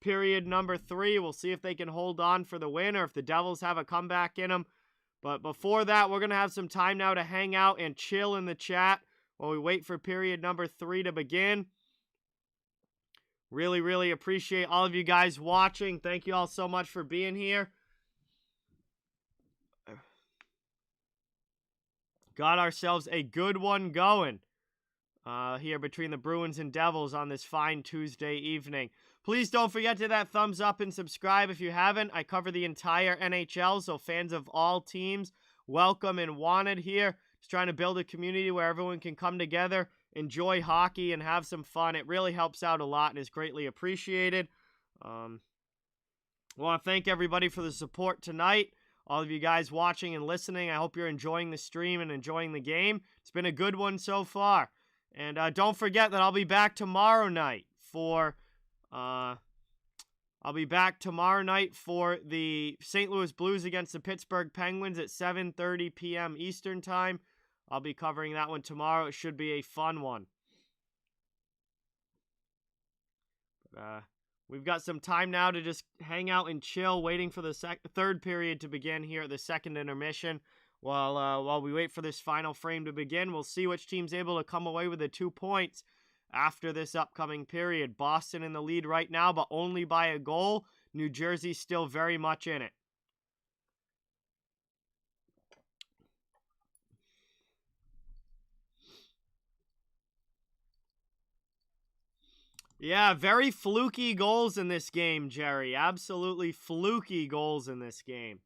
period number 3. We'll see if they can hold on for the win or if the Devils have a comeback in them. But before that, we're going to have some time now to hang out and chill in the chat while we wait for period number 3 to begin. Really, really appreciate all of you guys watching. Thank you all so much for being here. Got ourselves a good one going here between the Bruins and Devils on this fine Tuesday evening. Please don't forget to hit that thumbs up and subscribe if you haven't. I cover the entire NHL, so fans of all teams, welcome and wanted here. Just trying to build a community where everyone can come together, enjoy hockey, and have some fun. It really helps out a lot and is greatly appreciated. I want to thank everybody for the support tonight. All of you guys watching and listening, I hope you're enjoying the stream and enjoying the game. It's been a good one so far. And don't forget that I'll be back tomorrow night for the St. Louis Blues against the Pittsburgh Penguins at 7:30 p.m. Eastern Time. I'll be covering that one tomorrow. It should be a fun one. We've got some time now to just hang out and chill, waiting for the third period to begin here at the second intermission. While we wait for this final frame to begin, we'll see which team's able to come away with the 2 points after this upcoming period. Boston in the lead right now, but only by a goal. New Jersey still very much in it. Yeah, very fluky goals in this game, Gerry. Absolutely fluky goals in this game.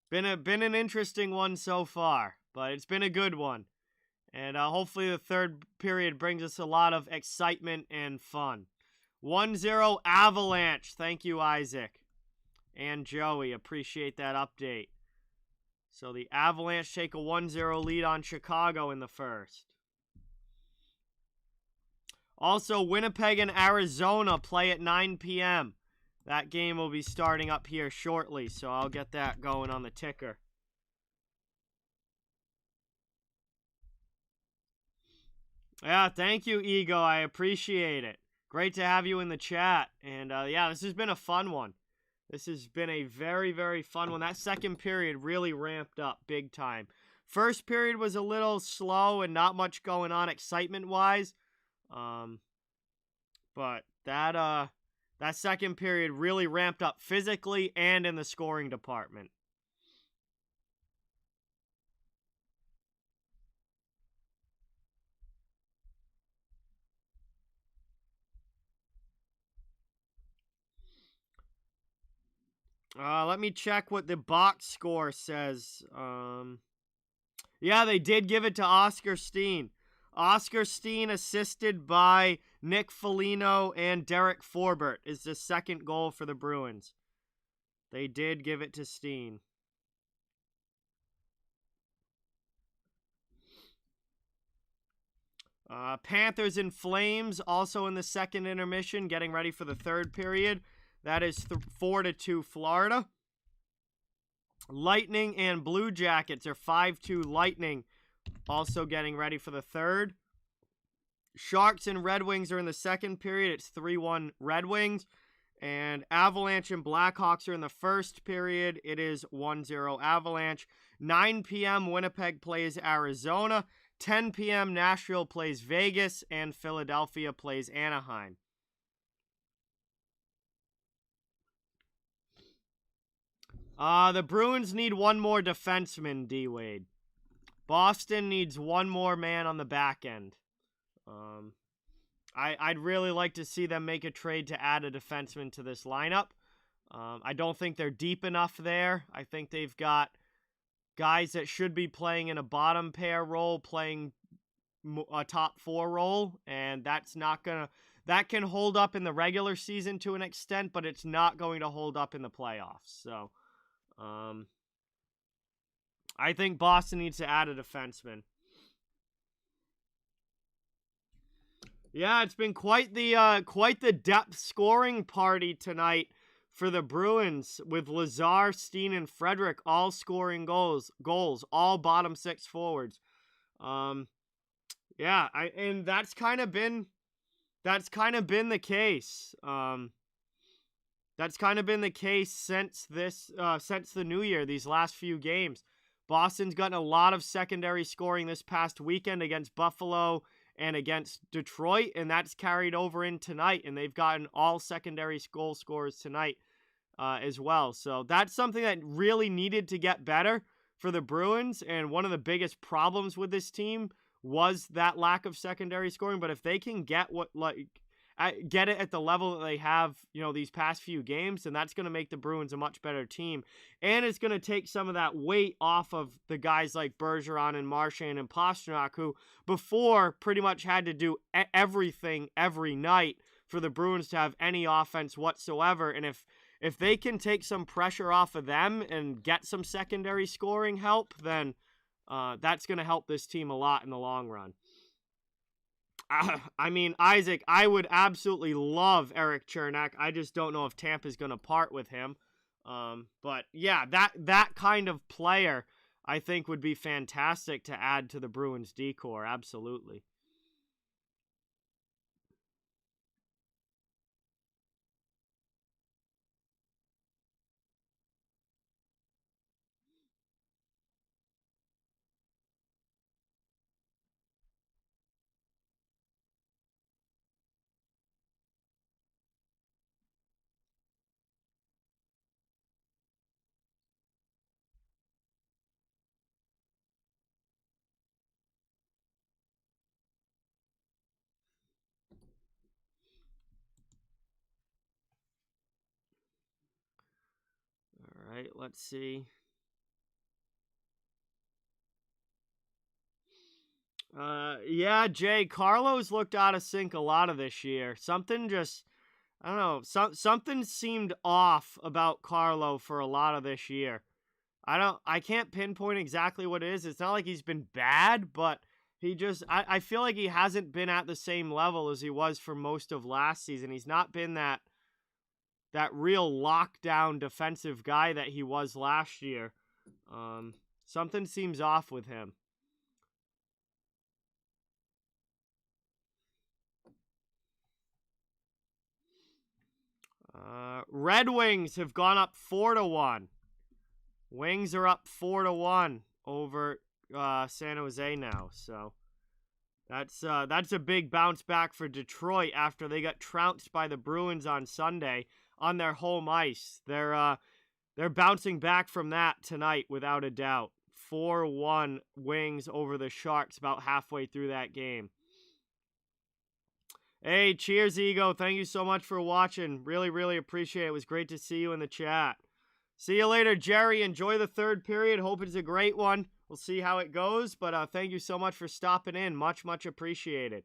Been an interesting one so far, but it's been a good one. And hopefully the third period brings us a lot of excitement and fun. 1-0 Avalanche. Thank you, Isaac. And Joey. Appreciate that update. So the Avalanche take a 1-0 lead on Chicago in the first. Also, Winnipeg and Arizona play at 9 p.m. That game will be starting up here shortly, so I'll get that going on the ticker. Yeah, thank you, Ego. I appreciate it. Great to have you in the chat. And, yeah, this has been a fun one. This has been a very, very fun one. That second period really ramped up big time. First period was a little slow and not much going on excitement-wise. But that second period really ramped up physically and in the scoring department. Let me check what the box score says. Yeah, they did give it to Oscar Steen. Oscar Steen, assisted by Nick Foligno and Derek Forbert, is the second goal for the Bruins. They did give it to Steen. Panthers and Flames also in the second intermission, getting ready for the third period. That is 4-2 Florida. Lightning and Blue Jackets are 5-2 Lightning, also getting ready for the third. Sharks and Red Wings are in the second period. It's 3-1 Red Wings. And Avalanche and Blackhawks are in the first period. It is 1-0 Avalanche. 9 p.m. Winnipeg plays Arizona. 10 p.m. Nashville plays Vegas. And Philadelphia plays Anaheim. The Bruins need one more defenseman, D-Wade. Boston needs one more man on the back end. I'd really like to see them make a trade to add a defenseman to this lineup. I don't think they're deep enough there. I think they've got guys that should be playing in a bottom pair role, playing a top 4 role, and that can hold up in the regular season to an extent, but it's not going to hold up in the playoffs. So, I think Boston needs to add a defenseman. Yeah, it's been quite the depth scoring party tonight for the Bruins, with Lazar, Steen, and Frederick all scoring goals, all bottom 6 forwards. Yeah, and that's kind of been the case. That's kind of been the case since the new year, these last few games. Boston's gotten a lot of secondary scoring this past weekend against Buffalo and against Detroit, and that's carried over in tonight, and they've gotten all secondary goal scorers tonight as well. So that's something that really needed to get better for the Bruins, and one of the biggest problems with this team was that lack of secondary scoring. But if they can get it at the level that they have, these past few games, then that's going to make the Bruins a much better team. And it's going to take some of that weight off of the guys like Bergeron and Marchand and Pastrnak, who before pretty much had to do everything every night for the Bruins to have any offense whatsoever. And if they can take some pressure off of them and get some secondary scoring help, then that's going to help this team a lot in the long run. I mean, Isaac, I would absolutely love Eric Chernak. I just don't know if Tampa's going to part with him. But yeah, that kind of player, I think, would be fantastic to add to the Bruins decor. Absolutely. All right, let's see. Yeah, Jay, Carlo's looked out of sync a lot of this year. Something just, I don't know, something seemed off about Carlo for a lot of this year. I can't pinpoint exactly what it is. It's not like he's been bad, but I feel like he hasn't been at the same level as he was for most of last season. He's not been that real lockdown defensive guy that he was last year. Something seems off with him. Red Wings have gone up 4-1. Wings are up 4-1 over San Jose now. So that's a big bounce back for Detroit after they got trounced by the Bruins on Sunday on their home ice. They're bouncing back from that tonight without a doubt. 4-1 Wings over the Sharks about halfway through that game. Hey, cheers, Ego. Thank you so much for watching. Really, really appreciate it. It was great to see you in the chat. See you later, Gerry. Enjoy the third period. Hope it's a great one. We'll see how it goes, but thank you so much for stopping in. Much, much appreciated.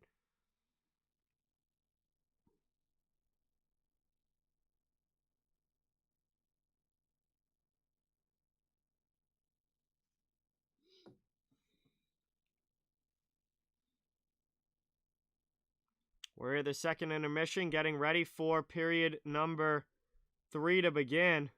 We're at the second intermission, getting ready for period number 3 to begin.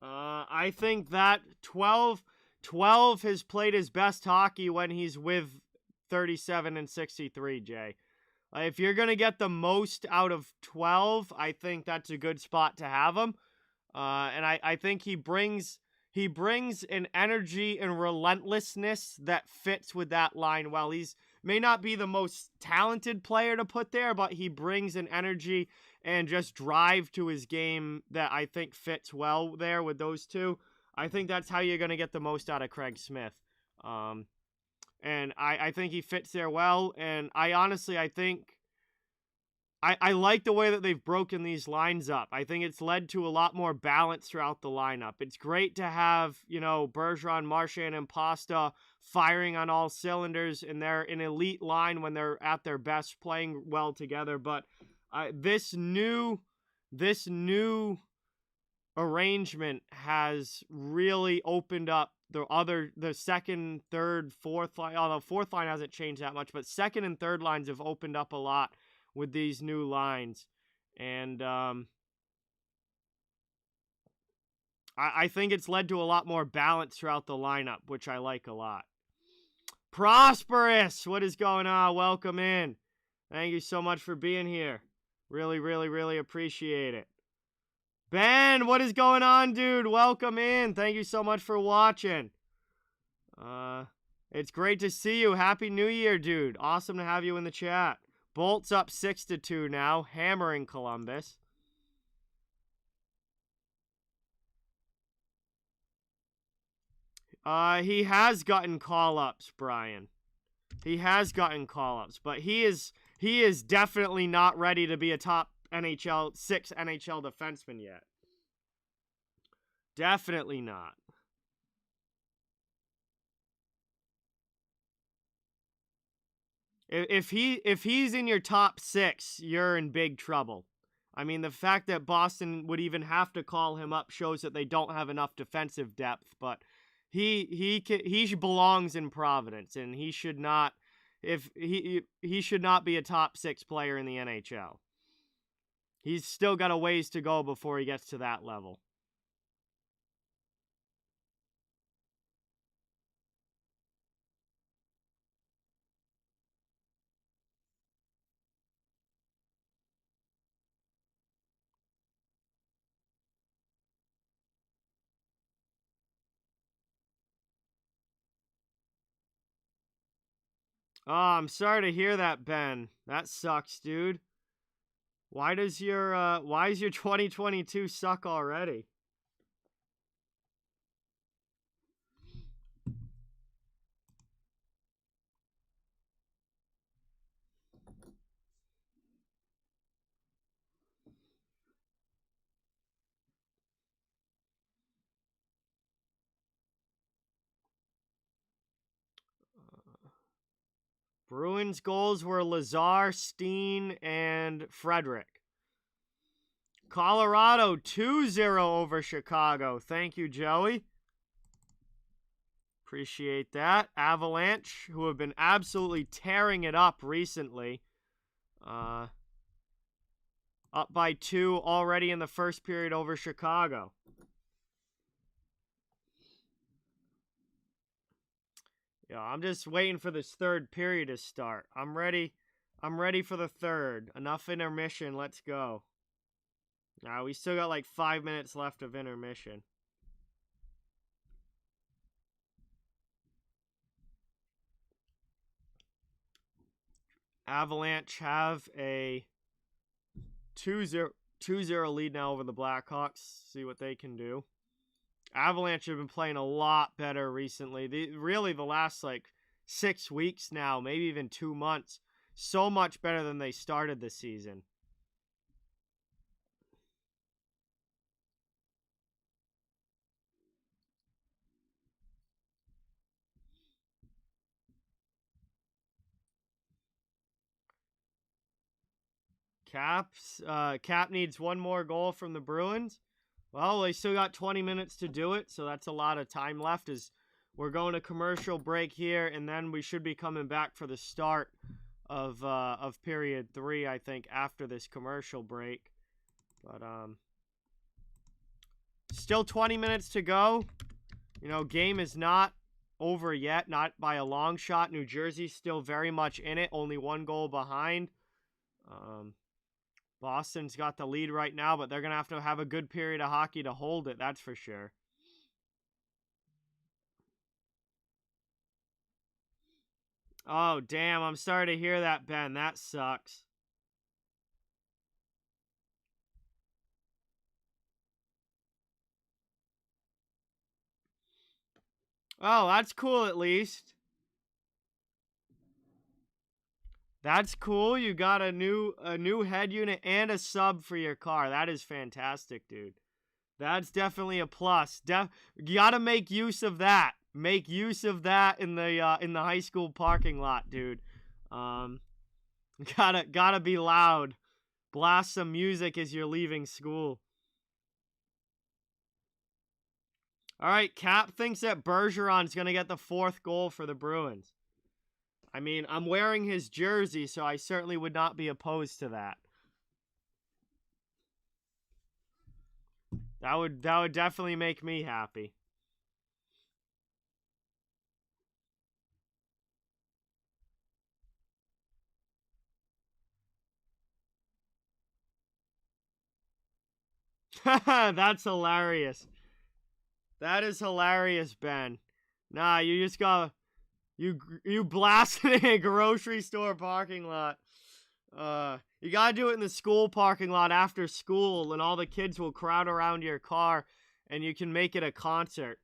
I think that 12 has played his best hockey when he's with 37 and 63, Jay. If you're going to get the most out of 12, I think that's a good spot to have him. And I think he brings an energy and relentlessness that fits with that line well. He's may not be the most talented player to put there, but he brings an energy and just drive to his game that I think fits well there with those two. I think that's how you're going to get the most out of Craig Smith. And I think he fits there well. And I think I like the way that they've broken these lines up. I think it's led to a lot more balance throughout the lineup. It's great to have, Bergeron, Marchand, and Pasta firing on all cylinders, and they're an elite line when they're at their best, playing well together. But this new arrangement has really opened up the second, third, fourth line. Although fourth line hasn't changed that much, but second and third lines have opened up a lot with these new lines. And I think it's led to a lot more balance throughout the lineup, which I like a lot. Prosperous, what is going on? Welcome in. Thank you so much for being here. Really, really, really appreciate it. Ben, what is going on, dude? Welcome in. Thank you so much for watching. It's great to see you. Happy New Year, dude. Awesome to have you in the chat. Bolts up 6-2 now, hammering Columbus. He has gotten call-ups, Brian. He has gotten call-ups, but he is definitely not ready to be a top NHL 6 NHL defenseman yet. Definitely not. If he's in your top 6, you're in big trouble. I mean, the fact that Boston would even have to call him up shows that they don't have enough defensive depth. But he belongs in Providence, and he should not he should not be a top 6 player in the NHL. He's still got a ways to go before he gets to that level. Oh, I'm sorry to hear that, Ben. That sucks, dude. Why does your 2022 suck already? Bruins goals were Lazar, Steen, and Frederick. Colorado 2-0 over Chicago. Thank you, Joey. Appreciate that. Avalanche, who have been absolutely tearing it up recently. Up by 2 already in the first period over Chicago. Yeah, I'm just waiting for this third period to start. I'm ready for the third. Enough intermission. Let's go. We still got like 5 minutes left of intermission. Avalanche have a 2-0 lead now over the Blackhawks. See what they can do. Avalanche have been playing a lot better recently. Really the last like 6 weeks now, maybe even 2 months. So much better than they started the season. Cap needs one more goal from the Bruins. Well, they still got 20 minutes to do it, so that's a lot of time left. As we're going to commercial break here, and then we should be coming back for the start of period 3, I think, after this commercial break. But still 20 minutes to go. Game is not over yet, not by a long shot. New Jersey's still very much in it, only 1 goal behind. Boston's got the lead right now, but they're going to have a good period of hockey to hold it, that's for sure. Oh, damn, I'm sorry to hear that, Ben. That sucks. Oh, that's cool at least. That's cool. You got a new head unit and a sub for your car. That is fantastic, dude. That's definitely a plus. You gotta make use of that. Make use of that in the high school parking lot, dude. Um, gotta be loud. Blast some music as you're leaving school. All right, Cap thinks that Bergeron's gonna get the 4th goal for the Bruins. I mean, I'm wearing his jersey, so I certainly would not be opposed to that. That would definitely make me happy. That's hilarious. That is hilarious, Ben. Nah, you just got you blasted in a grocery store parking lot. You gotta do it in the school parking lot after school, and all the kids will crowd around your car, and you can make it a concert.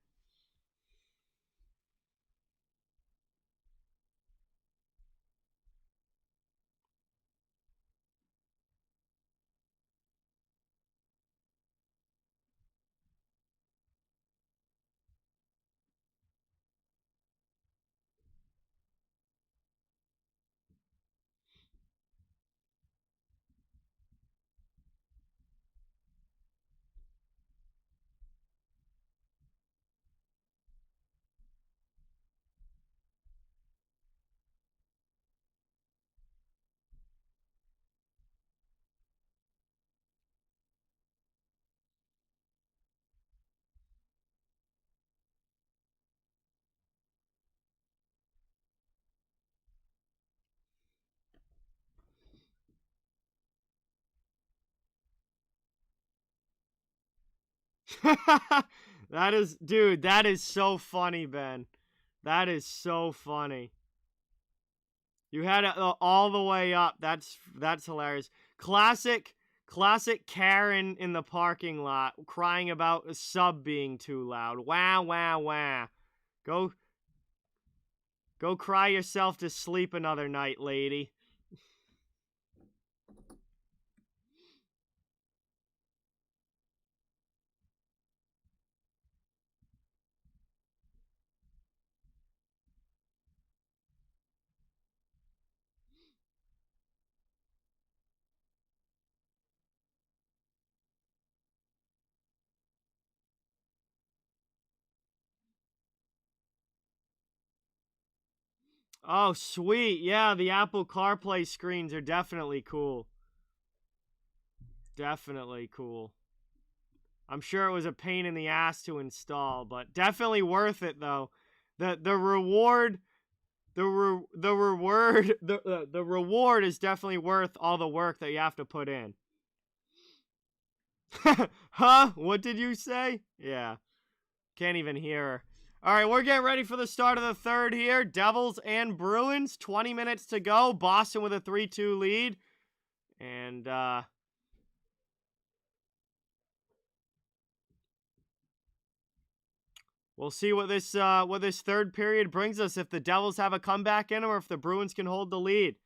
That is, dude, that is so funny, Ben. That is so funny. You had it all the way up. That's hilarious. Classic Karen in the parking lot crying about a sub being too loud. Wah wah wah. Go cry yourself to sleep another night, lady. Oh, sweet. Yeah, the Apple CarPlay screens are definitely cool. Definitely cool. I'm sure it was a pain in the ass to install, but definitely worth it though. The reward the reward is definitely worth all the work that you have to put in. Huh? What did you say? Yeah. Can't even hear her. All right, we're getting ready for the start of the third here. Devils and Bruins, 20 minutes to go. Boston with a 3-2 lead. And we'll see what this third period brings us, if the Devils have a comeback in them or if the Bruins can hold the lead.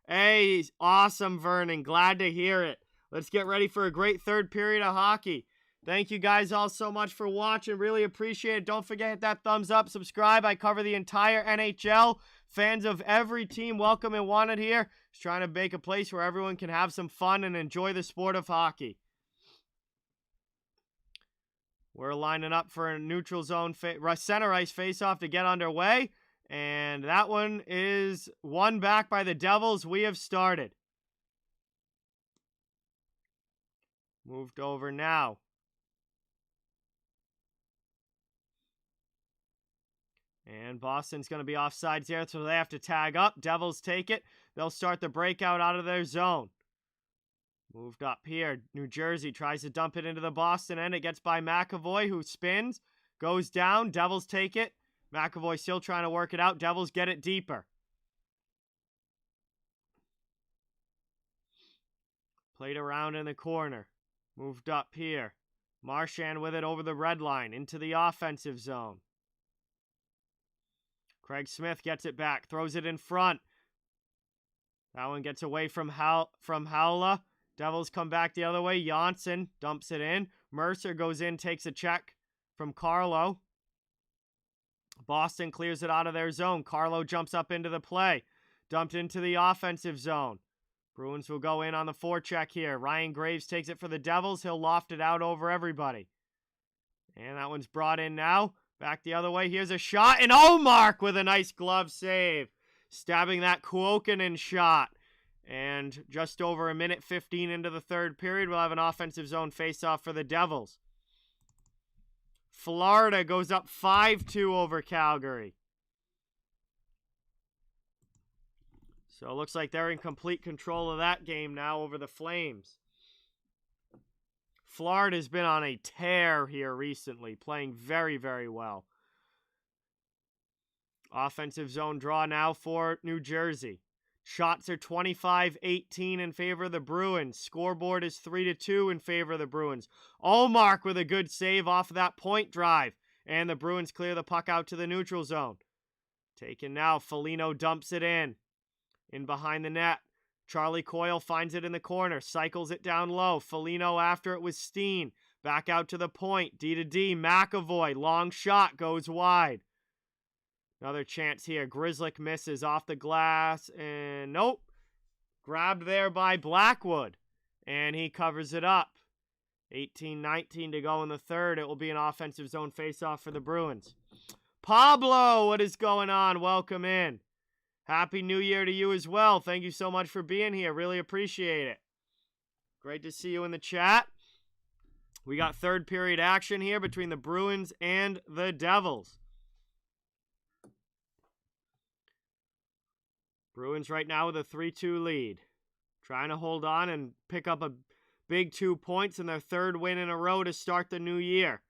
Hey, awesome, Vernon. Glad to hear it. Let's get ready for a great third period of hockey. Thank you guys all so much for watching. Really appreciate it. Don't forget, hit that thumbs up, subscribe. I cover the entire NHL. Fans of every team, welcome and wanted here. Just trying to make a place where everyone can have some fun and enjoy the sport of hockey. We're lining up for a neutral zone center ice faceoff to get underway. And that one is won back by the Devils. We have started. Moved over now. And Boston's going to be offsides there, so they have to tag up. Devils take it. They'll start the breakout out of their zone. Moved up here. New Jersey tries to dump it into the Boston end. It gets by McAvoy, who spins. Goes down. Devils take it. McAvoy still trying to work it out. Devils get it deeper. Played around in the corner. Moved up here. Marchand with it over the red line into the offensive zone. Craig Smith gets it back. Throws it in front. That one gets away from Howla. Devils come back the other way. Janssen dumps it in. Mercer goes in, takes a check from Carlo. Boston clears it out of their zone. Carlo jumps up into the play. Dumped into the offensive zone. Bruins will go in on the forecheck here. Ryan Graves takes it for the Devils. He'll loft it out over everybody. And that one's brought in now. Back the other way. Here's a shot. And Mark with a nice glove save. Stabbing that Kuokkanen shot. And just over a minute 15 into the third period, we'll have an offensive zone faceoff for the Devils. Florida goes up 5-2 over Calgary. So it looks like they're in complete control of that game now over the Flames. Florida's been on a tear here recently, playing very, very well. Offensive zone draw now for New Jersey. Shots are 25-18 in favor of the Bruins. Scoreboard is 3-2 in favor of the Bruins. Ullmark with a good save off of that point drive. And the Bruins clear the puck out to the neutral zone. Taken now. Foligno dumps it in. In behind the net. Charlie Coyle finds it in the corner. Cycles it down low. Foligno after it was Steen. Back out to the point. D to D. McAvoy. Long shot goes wide. Another chance here. Grzelcyk misses off the glass. And nope. Grabbed there by Blackwood. And he covers it up. 18-19 to go in the third. It will be an offensive zone faceoff for the Bruins. Pablo, what is going on? Welcome in. Happy New Year to you as well. Thank you so much for being here. Really appreciate it. Great to see you in the chat. We got third period action here between the Bruins and the Devils. Bruins right now with a 3-2 lead. Trying to hold on and pick up a big 2 points in their third win in a row to start the new year.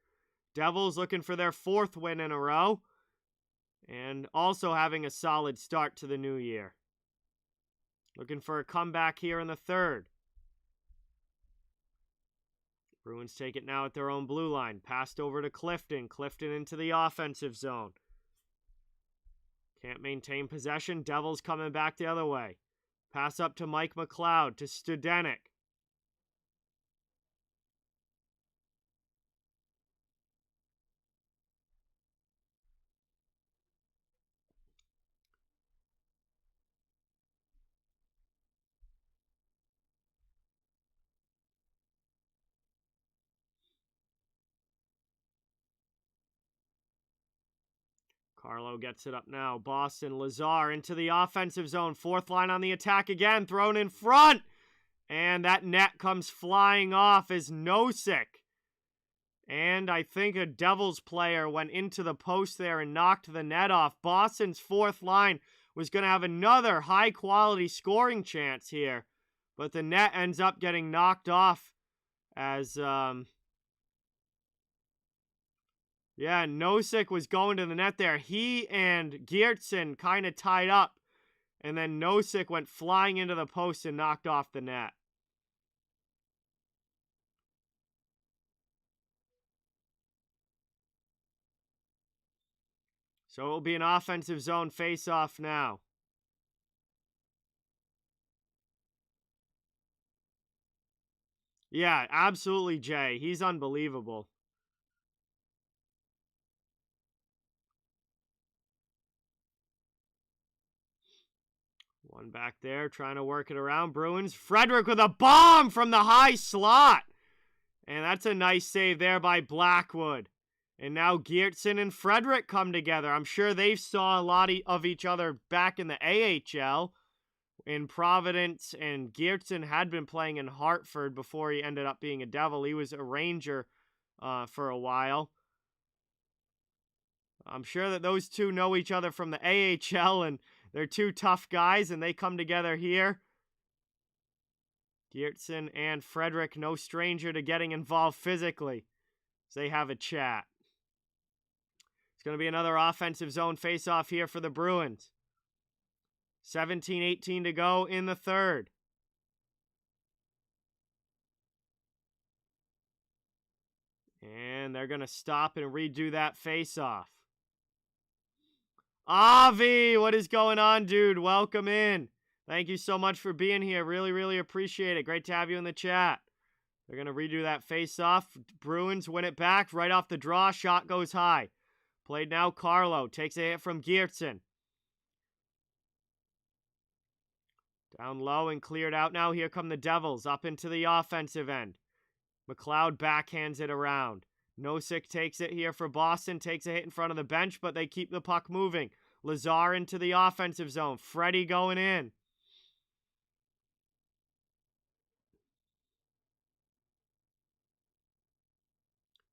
Devils looking for their fourth win in a row. And also having a solid start to the new year. Looking for a comeback here in the third. Bruins take it now at their own blue line. Passed over to Clifton. Clifton into the offensive zone. Can't maintain possession. Devils coming back the other way. Pass up to Mike McLeod to Studenik. Carlo gets it up now. Boston, Lazar into the offensive zone. Fourth line on the attack again. Thrown in front. And that net comes flying off as Nosek. And I think a Devils player went into the post there and knocked the net off. Boston's fourth line was going to have another high-quality scoring chance here. But the net ends up getting knocked off as... Yeah, Nosek was going to the net there. He and Geertsen kind of tied up. And then Nosek went flying into the post and knocked off the net. So it will be an offensive zone face-off now. Yeah, absolutely, Jay. He's unbelievable. One back there, trying to work it around. Bruins. Frederick with a bomb from the high slot. And that's a nice save there by Blackwood. And now Geertsen and Frederick come together. I'm sure they saw a lot of each other back in the AHL in Providence. And Geertsen had been playing in Hartford before he ended up being a Devil. He was a Ranger for a while. I'm sure that those two know each other from the AHL, and they're two tough guys, and they come together here. Geertsen and Frederick, no stranger to getting involved physically, as they have a chat. It's going to be another offensive zone face-off here for the Bruins. 17-18 to go in the third. And they're going to stop and redo that face-off. Avi, what is going on, dude? Welcome in. Thank you so much for being here. Really, really appreciate it. Great to have you in the chat. They're going to redo that face-off. Bruins win it back. Right off the draw. Shot goes high. Played now. Carlo takes a hit from Geertsen. Down low and cleared out now. Here come the Devils up into the offensive end. McLeod backhands it around. Nosek takes it here for Boston. Takes a hit in front of the bench, but they keep the puck moving. Lazar into the offensive zone. Freddie going in.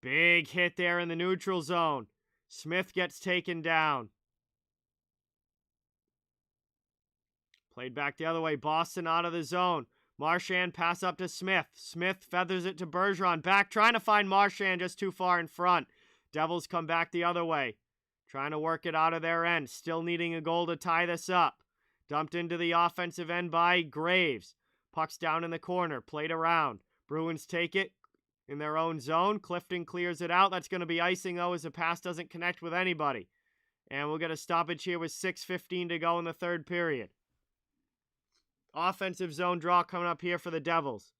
Big hit there in the neutral zone. Smith gets taken down. Played back the other way. Boston out of the zone. Marchand pass up to Smith. Smith feathers it to Bergeron. Back trying to find Marchand just too far in front. Devils come back the other way. Trying to work it out of their end. Still needing a goal to tie this up. Dumped into the offensive end by Graves. Puck's down in the corner. Played around. Bruins take it in their own zone. Clifton clears it out. That's going to be icing, though, as the pass doesn't connect with anybody. And we'll get a stoppage here with 6:15 to go in the third period. Offensive zone draw coming up here for the Devils.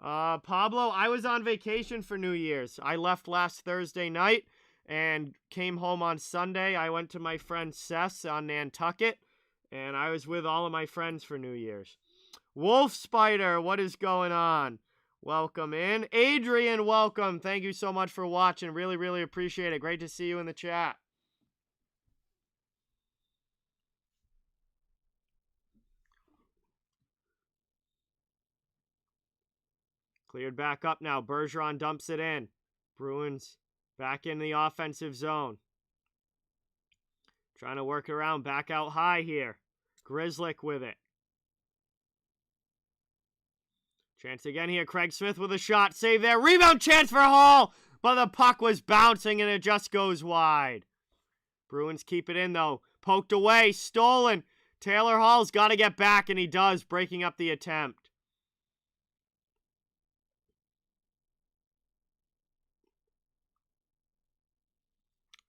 Pablo, I was on vacation for New Year's. I left last Thursday night and came home on Sunday. I went to my friend Seth's on Nantucket, and I was with all of my friends for New Year's. Wolf Spider, what is going on? Welcome in. Adrian, welcome. Thank you so much for watching. Really, really appreciate it. Great to see you in the chat. Cleared back up now. Bergeron dumps it in. Bruins back in the offensive zone. Trying to work around. Back out high here. Grzelcyk with it. Chance again here. Craig Smith with a shot. Save there. Rebound chance for Hall. But the puck was bouncing and it just goes wide. Bruins keep it in though. Poked away. Stolen. Taylor Hall's got to get back, and he does, breaking up the attempt.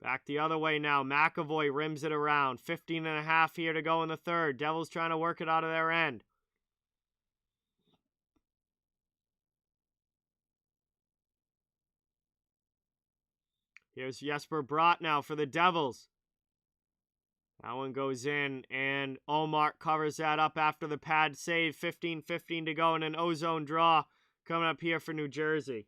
Back the other way now. McAvoy rims it around. 15.5 here to go in the third. Devils trying to work it out of their end. Here's Jesper Bratt now for the Devils. That one goes in, and Omar covers that up after the pad save. 15:15 to go in an ozone draw coming up here for New Jersey.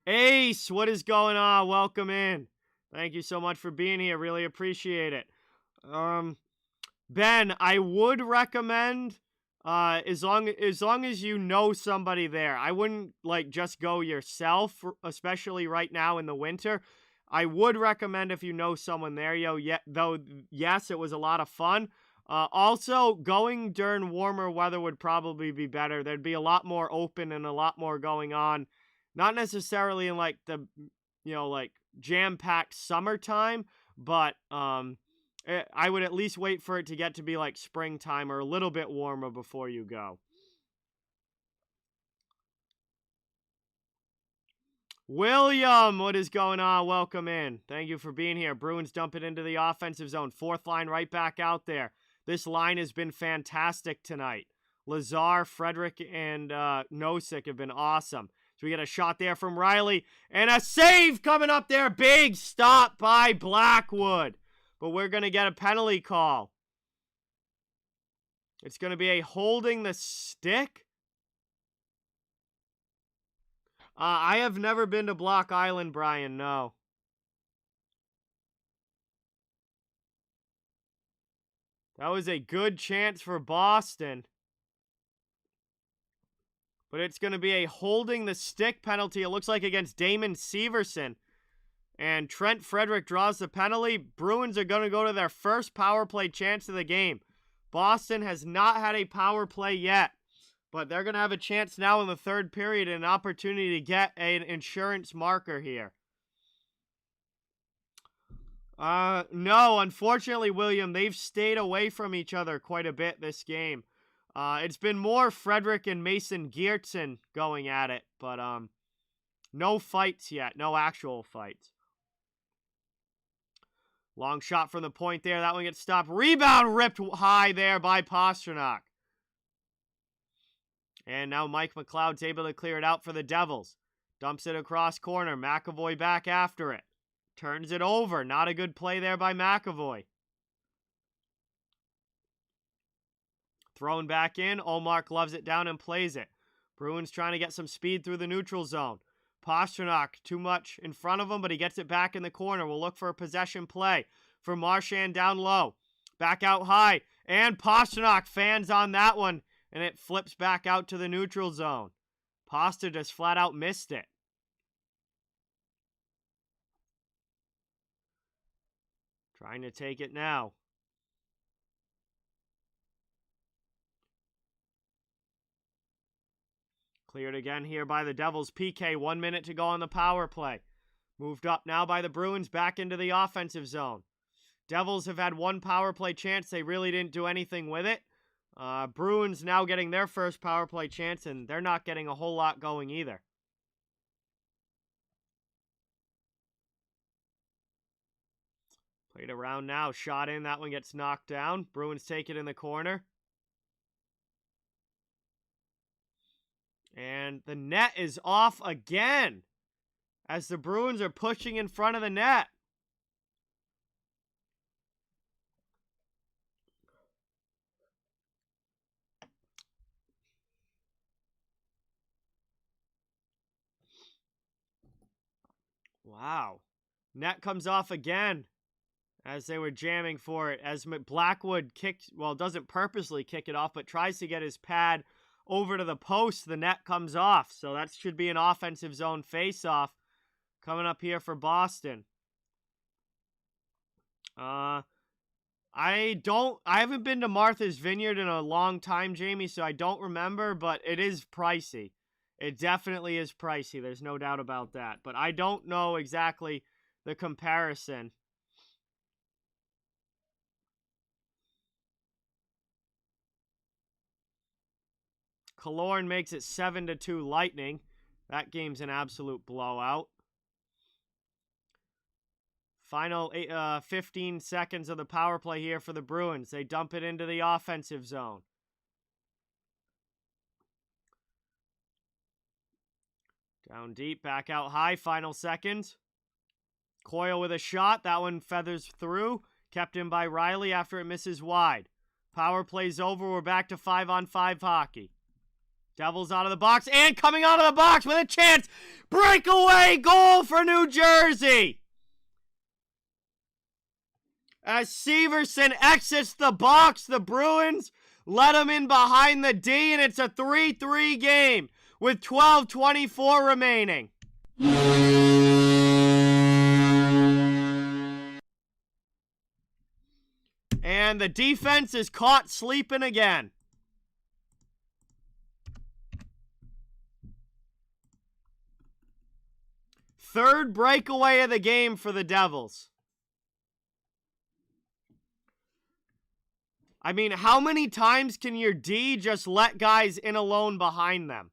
Ace, what is going on? Welcome in. Thank you so much for being here. Really appreciate it. Ben, I would recommend, as long as you know somebody there. I wouldn't just go yourself, especially right now in the winter. I would recommend if you know someone there, though yes, it was a lot of fun. Also, going during warmer weather would probably be better. There'd be a lot more open and a lot more going on. Not necessarily in the jam-packed summertime, but I would at least wait for it to get to be springtime or a little bit warmer before you go. William, what is going on? Welcome in. Thank you for being here. Bruins dump it into the offensive zone. Fourth line right back out there. This line has been fantastic tonight. Lazar, Frederick, and Nosek have been awesome. So we get a shot there from Riley. And a save coming up there. Big stop by Blackwood. But we're going to get a penalty call. It's going to be a holding the stick. I have never been to Block Island, Brian. No. That was a good chance for Boston. But it's going to be a holding the stick penalty, it looks like, against Damon Severson. And Trent Frederick draws the penalty. Bruins are going to go to their first power play chance of the game. Boston has not had a power play yet. But they're going to have a chance now in the third period and an opportunity to get an insurance marker here. No, unfortunately, William, they've stayed away from each other quite a bit this game. It's been more Frederick and Mason Geertsen going at it, but no fights yet. No actual fights. Long shot from the point there. That one gets stopped. Rebound ripped high there by Pastrnak. And now Mike McLeod's able to clear it out for the Devils. Dumps it across corner. McAvoy back after it. Turns it over. Not a good play there by McAvoy. Thrown back in. Ullmark loves it down and plays it. Bruins trying to get some speed through the neutral zone. Pastrnak too much in front of him, but he gets it back in the corner. We'll look for a possession play for Marchand down low. Back out high. And Pastrnak fans on that one. And it flips back out to the neutral zone. Pasta just flat out missed it. Trying to take it now. Cleared again here by the Devils. PK, 1 minute to go on the power play. Moved up now by the Bruins, back into the offensive zone. Devils have had one power play chance. They really didn't do anything with it. Bruins now getting their first power play chance, and they're not getting a whole lot going either. Played around now. Shot in. That one gets knocked down. Bruins take it in the corner. And the net is off again as the Bruins are pushing in front of the net. Wow. Net comes off again as they were jamming for it. As Blackwood doesn't purposely kick it off, but tries to get his pad over to the post. The net comes off. So that should be an offensive zone face-off coming up here for Boston. I haven't been to Martha's Vineyard in a long time, Jamie, so I don't remember, but it is pricey. It definitely is pricey. There's no doubt about that. But I don't know exactly the comparison. Killorn makes it 7-2 Lightning. That game's an absolute blowout. Final 15 seconds of the power play here for the Bruins. They dump it into the offensive zone. Down deep, back out high, final seconds. Coyle with a shot. That one feathers through. Kept in by Riley after it misses wide. Power play's over. We're back to 5-on-5 hockey. Devils out of the box and coming out of the box with a chance. Breakaway goal for New Jersey. As Severson exits the box, the Bruins let him in behind the D, and it's a 3-3 game with 12:24 remaining. And the defense is caught sleeping again. Third breakaway of the game for the Devils. I mean, how many times can your D just let guys in alone behind them?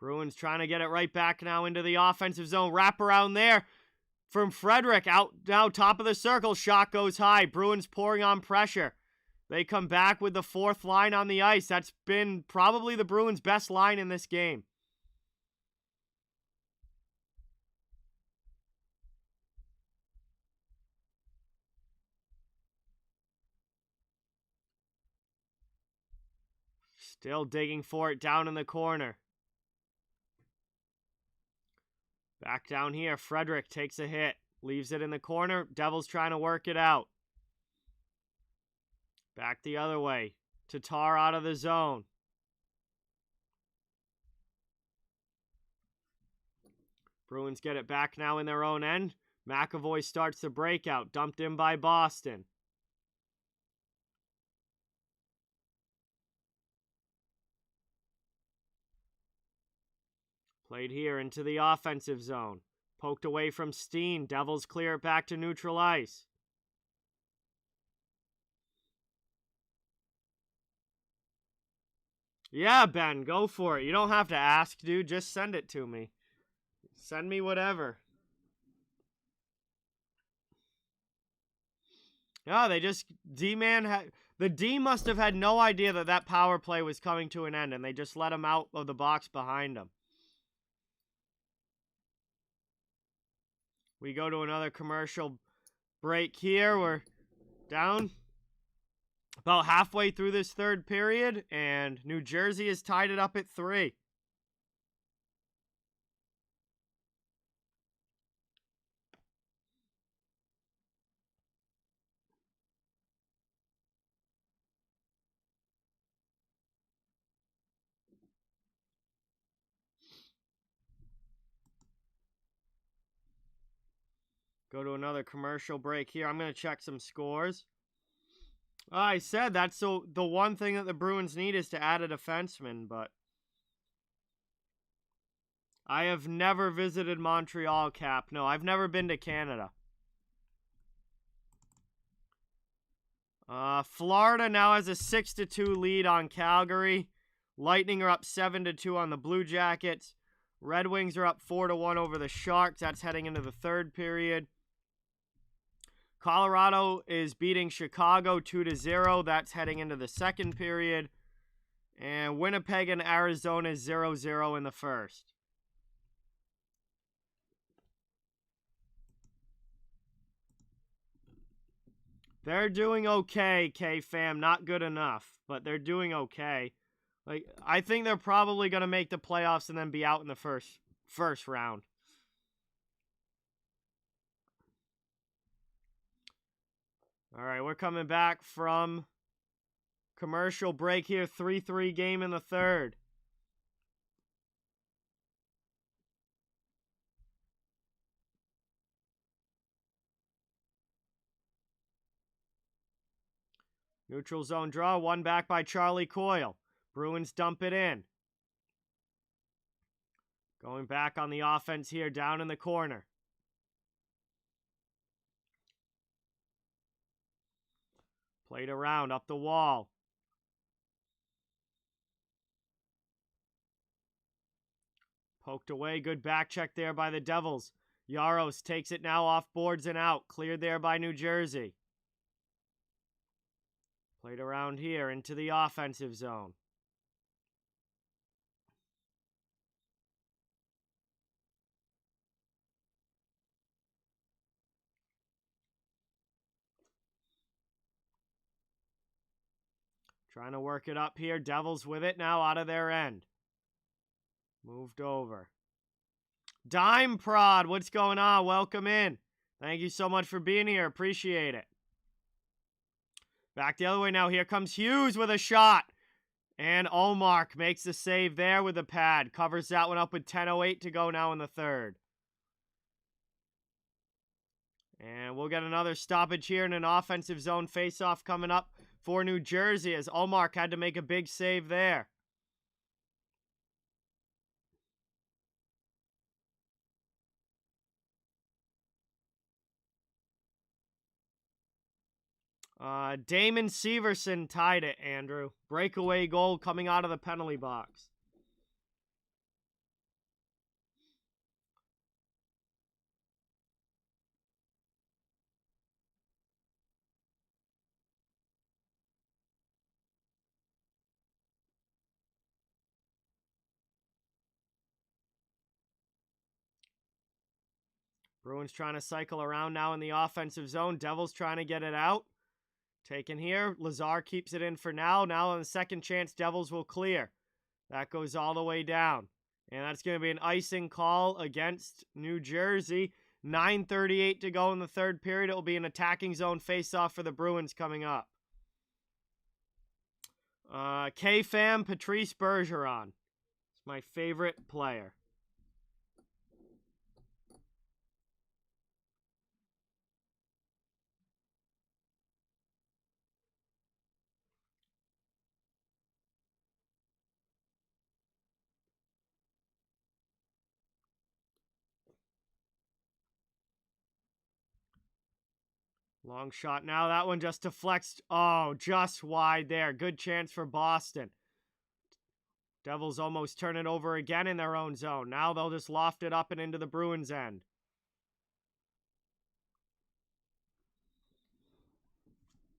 Bruins trying to get it right back now into the offensive zone. Wrap around there from Frederick. Out now, top of the circle. Shot goes high. Bruins pouring on pressure. They come back with the fourth line on the ice. That's been probably the Bruins' best line in this game. Still digging for it down in the corner. Back down here, Frederick takes a hit. Leaves it in the corner. Devils trying to work it out. Back the other way. Tatar out of the zone. Bruins get it back now in their own end. McAvoy starts the breakout. Dumped in by Boston. Played here into the offensive zone. Poked away from Steen. Devils clear it back to neutral ice. Yeah, Ben, go for it. You don't have to ask, dude. Just send it to me. Send me whatever. Yeah, they just D-man had the D must have had no idea that that power play was coming to an end, and they just let him out of the box behind him. We go to another commercial break here. We're down about halfway through this third period, and New Jersey has tied it up at 3. Go to another commercial break here. I'm going to check some scores. I said that's the one thing that the Bruins need is to add a defenseman, but I have never visited Montreal, Cap. No, I've never been to Canada. Florida now has a 6-2 lead on Calgary. Lightning are up 7-2 on the Blue Jackets. Red Wings are up 4-1 over the Sharks. That's heading into the third period. Colorado is beating Chicago 2-0. That's heading into the second period. And Winnipeg and Arizona 0-0 in the first. They're doing okay, K-Fam. Not good enough, but they're doing okay. Like, I think they're probably going to make the playoffs and then be out in the first round. All right, we're coming back from commercial break here. 3-3 game in the third. Neutral zone draw, one back by Charlie Coyle. Bruins dump it in. Going back on the offense here, down in the corner. Played around, up the wall. Poked away, good back check there by the Devils. Yaros takes it now off boards and out. Cleared there by New Jersey. Played around here into the offensive zone. Trying to work it up here. Devils with it now out of their end. Moved over. Dime Prod, what's going on? Welcome in. Thank you so much for being here. Appreciate it. Back the other way now. Here comes Hughes with a shot. And Omark makes the save there with the pad. Covers that one up with 10:08 to go now in the third. And we'll get another stoppage here in an offensive zone faceoff coming up for New Jersey as Omark had to make a big save there. Damon Severson tied it, Andrew. Breakaway goal coming out of the penalty box. Bruins trying to cycle around now in the offensive zone. Devils trying to get it out. Taken here. Lazar keeps it in for now. Now on the second chance, Devils will clear. That goes all the way down. And that's going to be an icing call against New Jersey. 9:38 to go in the third period. It will be an attacking zone face-off for the Bruins coming up. K-Fam, Patrice Bergeron. It's my favorite player. Long shot now. That one just deflects. Oh, just wide there. Good chance for Boston. Devils almost turn it over again in their own zone. Now they'll just loft it up and into the Bruins' end.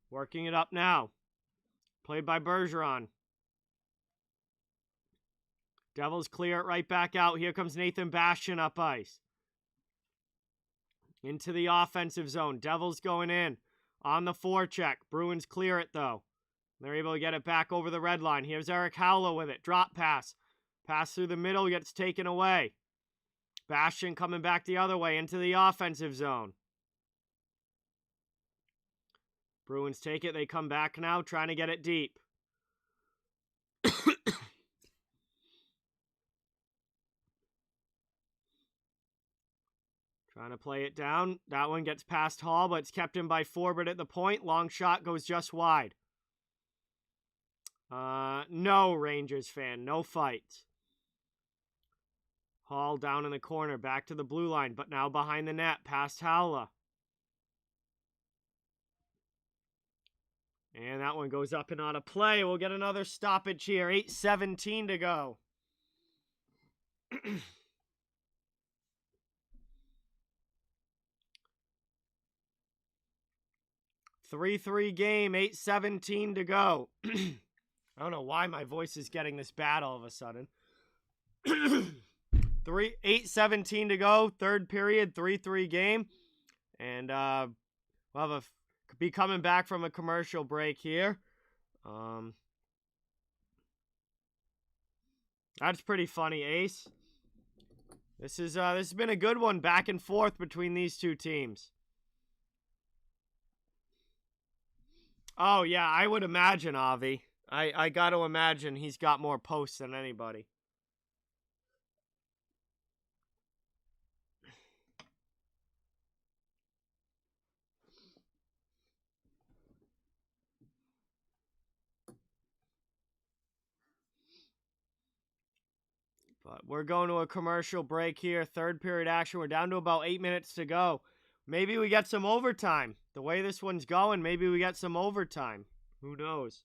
Working it up now. Played by Bergeron. Devils clear it right back out. Here comes Nathan Bastian up ice. Into the offensive zone. Devils going in. On the forecheck. Bruins clear it though. They're able to get it back over the red line. Here's Eric Howler with it. Drop pass. Pass through the middle. Gets taken away. Bastian coming back the other way into the offensive zone. Bruins take it. They come back now, trying to get it deep. Trying to play it down. That one gets past Hall, but it's kept in by Forbert at the point. Long shot goes just wide. No, Rangers fan. No fights. Hall down in the corner. Back to the blue line, but now behind the net. Past Howler. And that one goes up and out of play. We'll get another stoppage here. 8:17 to go. 3-3 game, 8:17 to go. I don't know why my voice is getting this bad all of a sudden. 8:17 to go, third period, 3-3 game. And we'll be coming back from a commercial break here. That's pretty funny, Ace. This has been a good one, back and forth between these two teams. Oh, yeah, I would imagine, Avi. I got to imagine he's got more posts than anybody. But we're going to a commercial break here. Third period action. We're down to about 8 minutes to go. Maybe we get some overtime. The way this one's going, maybe we get some overtime. Who knows?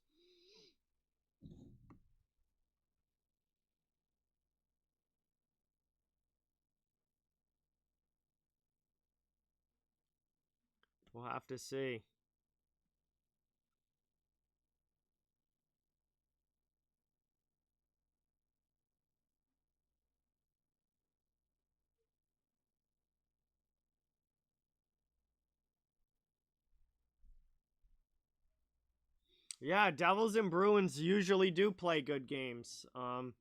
We'll have to see. Yeah, Devils and Bruins usually do play good games. You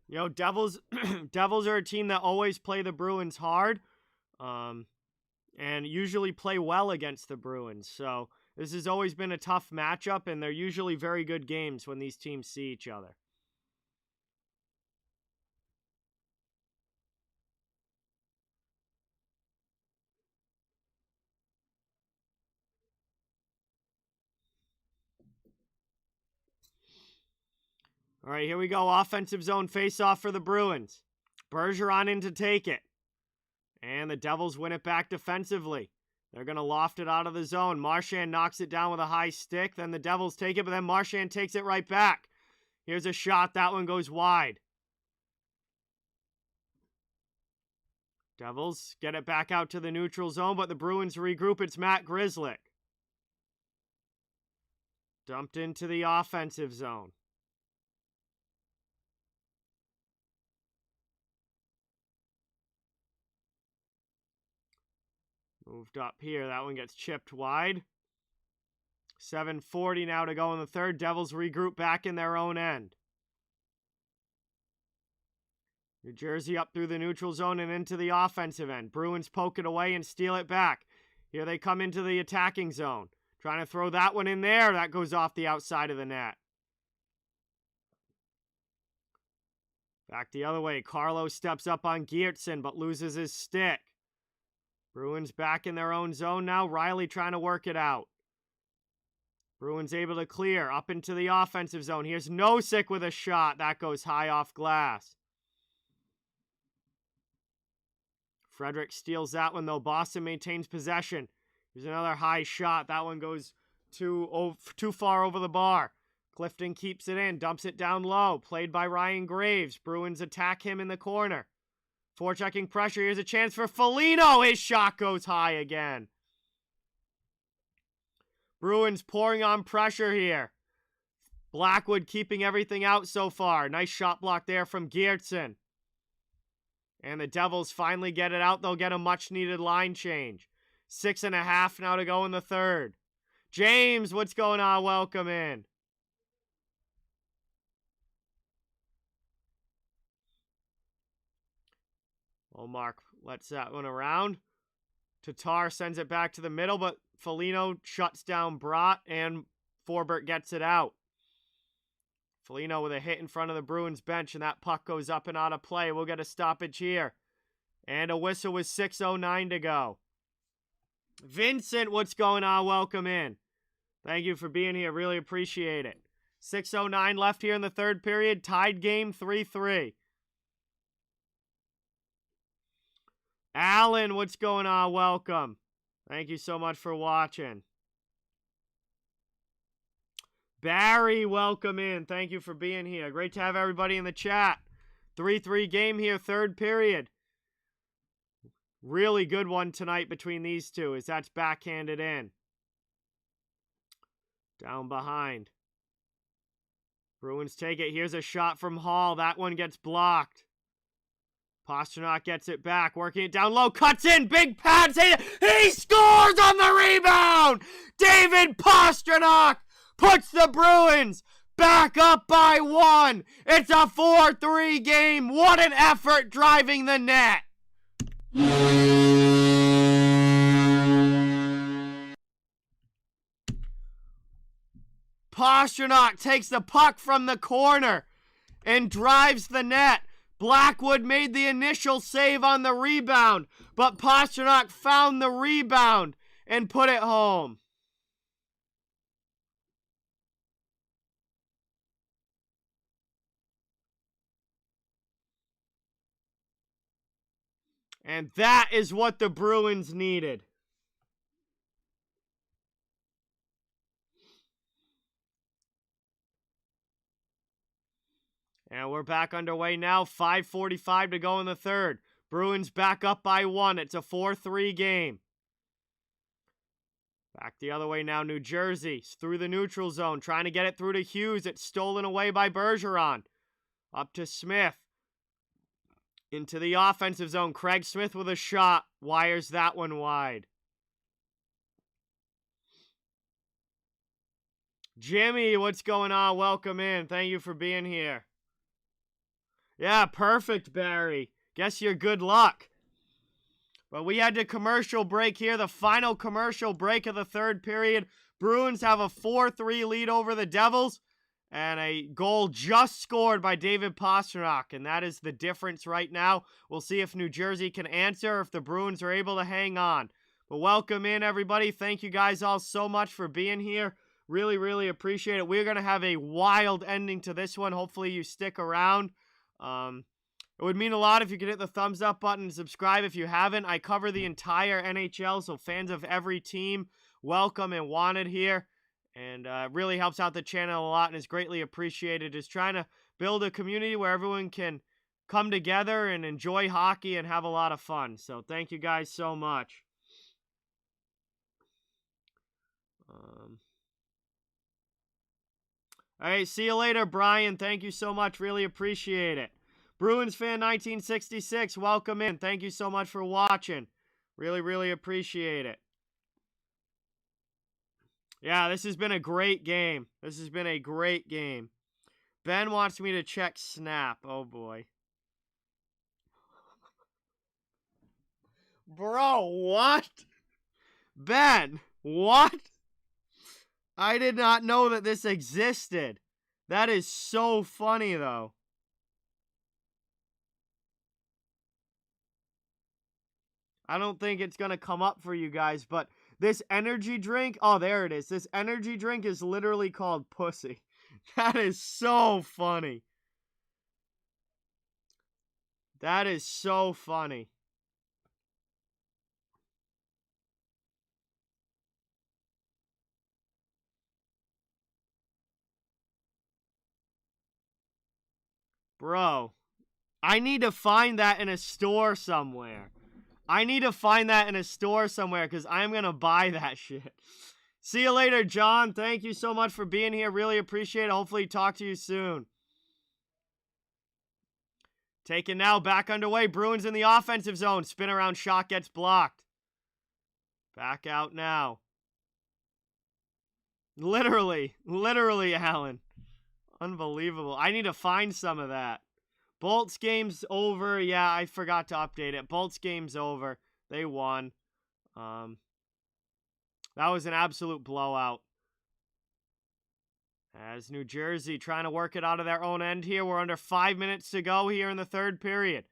know, Devils are a team that always play the Bruins hard, and usually play well against the Bruins. So this has always been a tough matchup, and they're usually very good games when these teams see each other. All right, here we go. Offensive zone face-off for the Bruins. Bergeron in to take it. And the Devils win it back defensively. They're going to loft it out of the zone. Marchand knocks it down with a high stick. Then the Devils take it, but then Marchand takes it right back. Here's a shot. That one goes wide. Devils get it back out to the neutral zone, but the Bruins regroup. It's Matt Grzelcyk. Dumped into the offensive zone. Moved up here. That one gets chipped wide. 7:40 now to go in the third. Devils regroup back in their own end. New Jersey up through the neutral zone and into the offensive end. Bruins poke it away and steal it back. Here they come into the attacking zone. Trying to throw that one in there. That goes off the outside of the net. Back the other way. Carlo steps up on Geertsen but loses his stick. Bruins back in their own zone now. Riley trying to work it out. Bruins able to clear up into the offensive zone. Here's Nosek with a shot. That goes high off glass. Frederick steals that one, though. Boston maintains possession. Here's another high shot. That one goes too far over the bar. Clifton keeps it in, dumps it down low. Played by Ryan Graves. Bruins attack him in the corner. Forechecking pressure. Here's a chance for Foligno. His shot goes high again. Bruins pouring on pressure here. Blackwood keeping everything out so far. Nice shot block there from Geertsen. And the Devils finally get it out. They'll get a much-needed line change. 6.5 now to go in the third. James, what's going on? Welcome in. Mark lets that one around. Tatar sends it back to the middle, but Foligno shuts down Brott, and Forbert gets it out. Foligno with a hit in front of the Bruins bench, and that puck goes up and out of play. We'll get a stoppage here. And a whistle with 6:09 to go. Vincent, what's going on? Welcome in. Thank you for being here. Really appreciate it. 6:09 left here in the third period. Tied game 3-3. Alan, what's going on? Welcome. Thank you so much for watching. Barry, welcome in. Thank you for being here. Great to have everybody in the chat. 3-3 game here, third period. Really good one tonight between these two as that's backhanded in. Down behind. Bruins take it. Here's a shot from Hall. That one gets blocked. Pastrnak gets it back, working it down low, cuts in, big pads, he scores on the rebound! David Pastrnak puts the Bruins back up by 1. It's a 4-3 game. What an effort driving the net! Pastrnak takes the puck from the corner and drives the net. Blackwood made the initial save on the rebound, but Pastrnak found the rebound and put it home. And that is what the Bruins needed. And we're back underway now. 5:45 to go in the third. Bruins back up by 1. It's a 4-3 game. Back the other way now. New Jersey through the neutral zone. Trying to get it through to Hughes. It's stolen away by Bergeron. Up to Smith. Into the offensive zone. Craig Smith with a shot. Wires that one wide. Jimmy, what's going on? Welcome in. Thank you for being here. Yeah, perfect, Barry. Guess you're good luck. But we had the commercial break here, the final commercial break of the third period. Bruins have a 4-3 lead over the Devils, and a goal just scored by David Pastrnak, and that is the difference right now. We'll see if New Jersey can answer, or if the Bruins are able to hang on. But welcome in, everybody. Thank you guys all so much for being here. Really, really appreciate it. We're going to have a wild ending to this one. Hopefully you stick around. It would mean a lot if you could hit the thumbs up button and subscribe if you haven't. I cover the entire NHL, so fans of every team, welcome and wanted here. And it really helps out the channel a lot and is greatly appreciated. Just trying to build a community where everyone can come together and enjoy hockey and have a lot of fun. So thank you guys so much. All right, see you later, Brian. Thank you so much. Really appreciate it. Bruins fan 1966, welcome in. Thank you so much for watching. Really, really appreciate it. Yeah, this has been a great game. This has been a great game. Ben wants me to check Snap. Oh, boy. Bro, what? Ben, what? I did not know that this existed. That is so funny, though. I don't think it's going to come up for you guys, but this energy drink, oh, there it is. This energy drink is literally called Pussy. That is so funny. That is so funny. Bro, I need to find that in a store somewhere. I need to find that in a store somewhere because I'm going to buy that shit. See you later, John. Thank you so much for being here. Really appreciate it. Hopefully talk to you soon. Taken now, back underway. Bruins in the offensive zone. Spin around shot gets blocked. Back out now. Literally, Alan. Unbelievable. I need to find some of that. Bolts game's over. Yeah, I forgot to update it. Bolts game's over. They won. That was an absolute blowout. As New Jersey trying to work it out of their own end here. We're under 5 minutes to go here in the third period.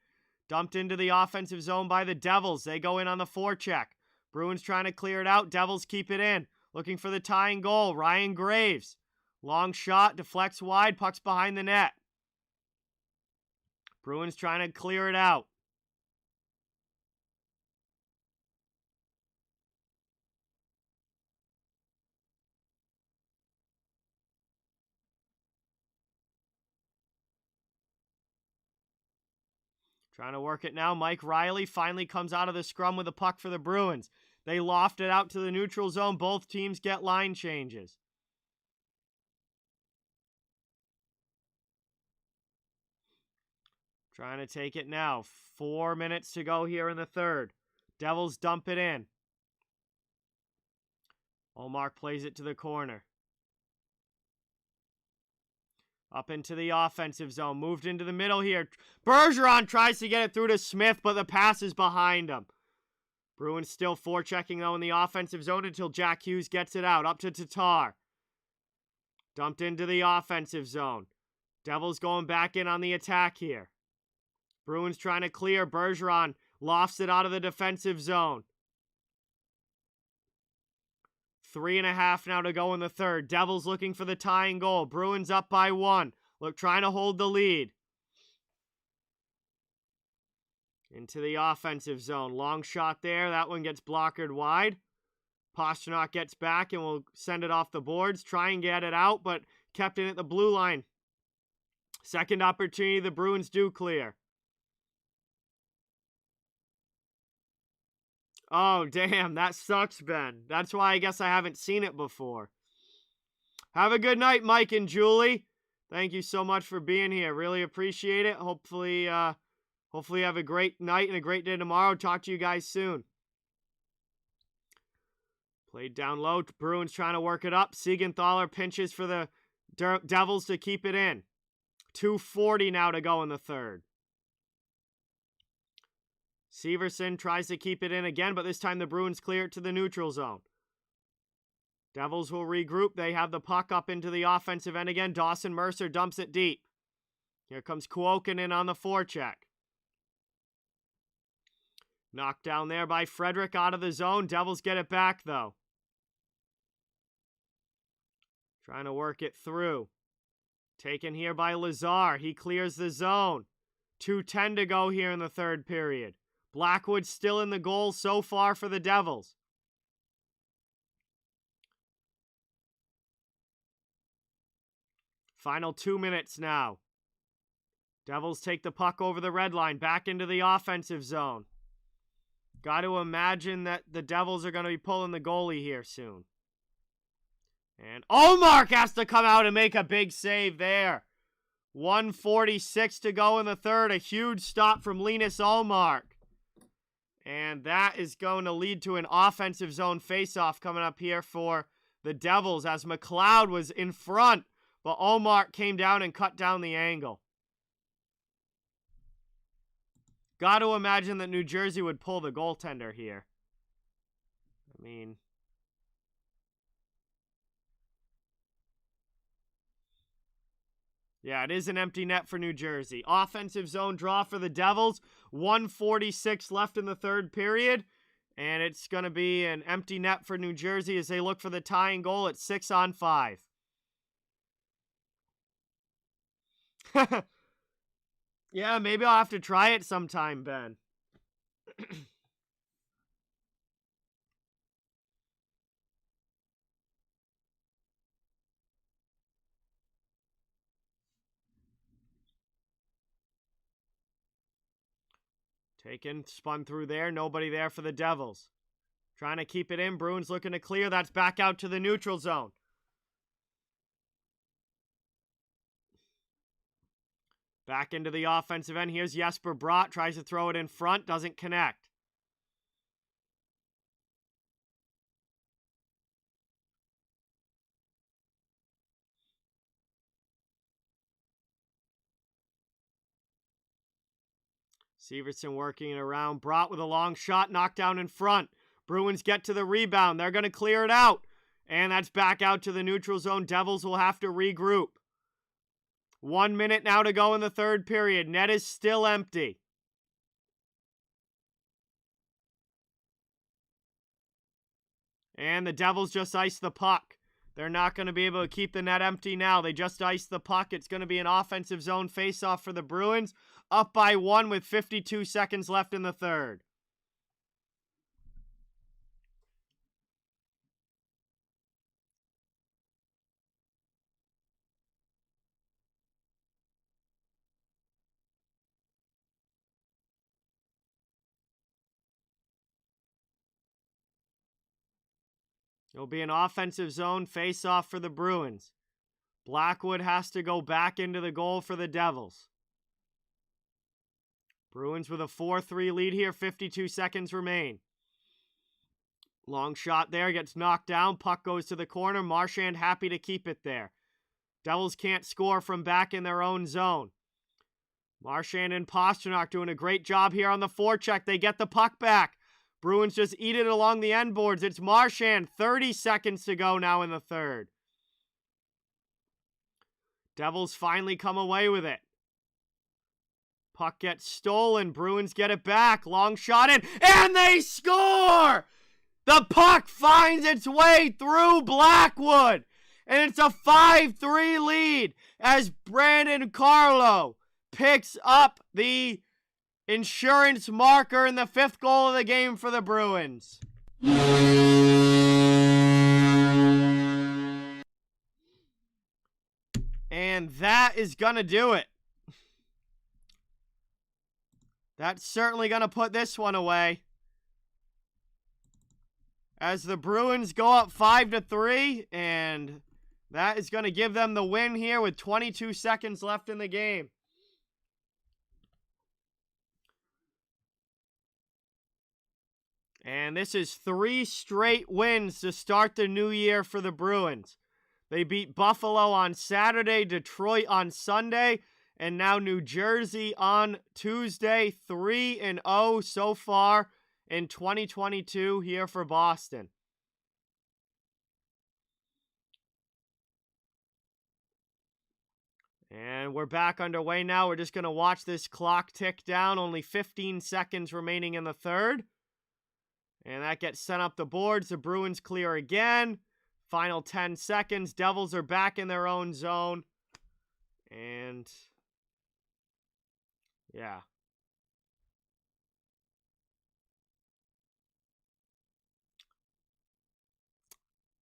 Dumped into the offensive zone by the Devils. They go in on the forecheck. Bruins trying to clear it out. Devils keep it in. Looking for the tying goal. Ryan Graves. Long shot. Deflects wide. Puck's behind the net. Bruins trying to clear it out. Trying to work it now. Mike Riley finally comes out of the scrum with a puck for the Bruins. They loft it out to the neutral zone. Both teams get line changes. Trying to take it now. 4 minutes to go here in the third. Devils dump it in. Ullmark plays it to the corner. Up into the offensive zone. Moved into the middle here. Bergeron tries to get it through to Smith, but the pass is behind him. Bruins still forechecking, though, in the offensive zone until Jack Hughes gets it out. Up to Tatar. Dumped into the offensive zone. Devils going back in on the attack here. Bruins trying to clear. Bergeron lofts it out of the defensive zone. 3.5 now to go in the third. Devils looking for the tying goal. Bruins up by 1. Look, trying to hold the lead. Into the offensive zone. Long shot there. That one gets blockered wide. Pastrnak gets back and will send it off the boards. Try and get it out, but kept in at the blue line. Second opportunity, the Bruins do clear. Oh, damn, that sucks, Ben. That's why I guess I haven't seen it before. Have a good night, Mike and Julie. Thank you so much for being here. Really appreciate it. Hopefully you have a great night and a great day tomorrow. Talk to you guys soon. Played down low. Bruins trying to work it up. Siegenthaler pinches for the Devils to keep it in. 2:40 now to go in the third. Severson tries to keep it in again, but this time the Bruins clear it to the neutral zone. Devils will regroup. They have the puck up into the offensive end again. Dawson Mercer dumps it deep. Here comes Kuokkanen on the forecheck. Knocked down there by Frederick out of the zone. Devils get it back, though. Trying to work it through. Taken here by Lazar. He clears the zone. 2:10 to go here in the third period. Blackwood still in the goal so far for the Devils. Final 2 minutes now. Devils take the puck over the red line, back into the offensive zone. Got to imagine that the Devils are going to be pulling the goalie here soon. And Ullmark has to come out and make a big save there. 1:46 to go in the third. A huge stop from Linus Ullmark. And that is going to lead to an offensive zone faceoff coming up here for the Devils as McLeod was in front, but Ullmark came down and cut down the angle. Got to imagine that New Jersey would pull the goaltender here. I mean, yeah, it is an empty net for New Jersey. Offensive zone draw for the Devils. 1:46 left in the third period. And it's going to be an empty net for New Jersey as they look for the tying goal at 6-on-5. Yeah, maybe I'll have to try it sometime, Ben. Taken, spun through there. Nobody there for the Devils. Trying to keep it in. Bruins looking to clear. That's back out to the neutral zone. Back into the offensive end. Here's Jesper Bratt. Tries to throw it in front. Doesn't connect. Severson working it around. Bratt with a long shot. Knocked down in front. Bruins get to the rebound. They're going to clear it out. And that's back out to the neutral zone. Devils will have to regroup. 1 minute now to go in the third period. Net is still empty. And the Devils just iced the puck. They're not going to be able to keep the net empty now. They just iced the puck. It's going to be an offensive zone faceoff for the Bruins. Up by 1 with 52 seconds left in the third. It'll be an offensive zone face-off for the Bruins. Blackwood has to go back into the goal for the Devils. Bruins with a 4-3 lead here. 52 seconds remain. Long shot there. Gets knocked down. Puck goes to the corner. Marchand happy to keep it there. Devils can't score from back in their own zone. Marchand and Pasternak doing a great job here on the forecheck. They get the puck back. Bruins just eat it along the end boards. It's Marchand. 30 seconds to go now in the third. Devils finally come away with it. Puck gets stolen. Bruins get it back. Long shot in. And they score! The puck finds its way through Blackwood. And it's a 5-3 lead as Brandon Carlo picks up the insurance marker in the 5th goal of the game for the Bruins. And that is going to do it. That's certainly going to put this one away. As the Bruins go up 5-3, and that is going to give them the win here with 22 seconds left in the game. And this is 3 straight wins to start the new year for the Bruins. They beat Buffalo on Saturday, Detroit on Sunday, and now New Jersey on Tuesday. 3-0 so far in 2022 here for Boston. And we're back underway now. We're just going to watch this clock tick down. Only 15 seconds remaining in the third. And that gets sent up the boards. The Bruins clear again. Final 10 seconds. Devils are back in their own zone. And yeah.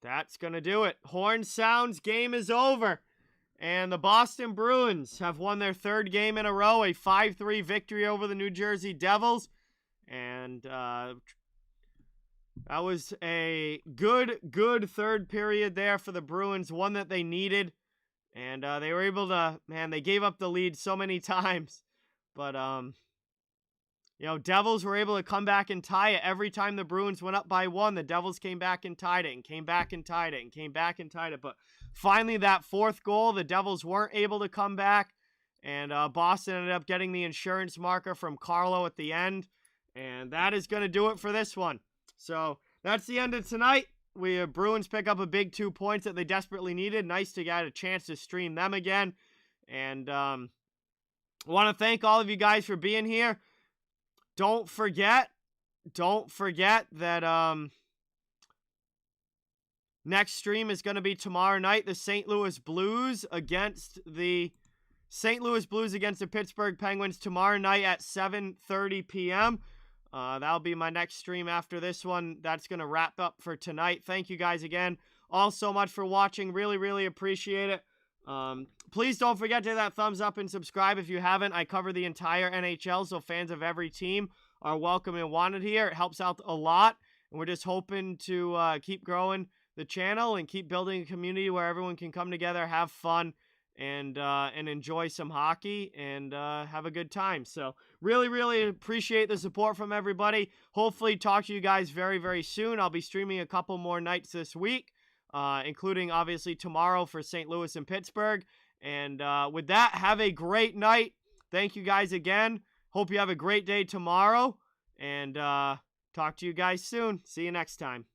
That's going to do it. Horn sounds, game is over. And the Boston Bruins have won their 3rd game in a row, a 5-3 victory over the New Jersey Devils. And that was a good 3rd period there for the Bruins, one that they needed. And they were able to, man, they gave up the lead so many times. But, you know, Devils were able to come back and tie it. Every time the Bruins went up by 1, the Devils came back and tied it, and came back and tied it, and came back and tied it. But finally, that 4th goal, the Devils weren't able to come back. And Boston ended up getting the insurance marker from Carlo at the end. And that is going to do it for this one. So that's the end of tonight. Bruins pick up a big 2 points that they desperately needed. Nice to get a chance to stream them again. And I want to thank all of you guys for being here. Don't forget that next stream is going to be tomorrow night. The St. Louis Blues against the Pittsburgh Penguins tomorrow night at 7:30 p.m. That'll be my next stream after this one. That's going to wrap up for tonight. Thank you guys again all so much for watching. Really, really appreciate it. Please don't forget to hit that thumbs up and subscribe if you haven't. I cover the entire NHL, so fans of every team are welcome and wanted here. It helps out a lot, and we're just hoping to keep growing the channel and keep building a community where everyone can come together, have fun, and enjoy some hockey and have a good time. So really, really appreciate the support from everybody. Hopefully talk to you guys very, very soon. I'll be streaming a couple more nights this week, including obviously tomorrow for St. Louis and Pittsburgh. And with that, have a great night. Thank you guys again. Hope you have a great day tomorrow. And talk to you guys soon. See you next time.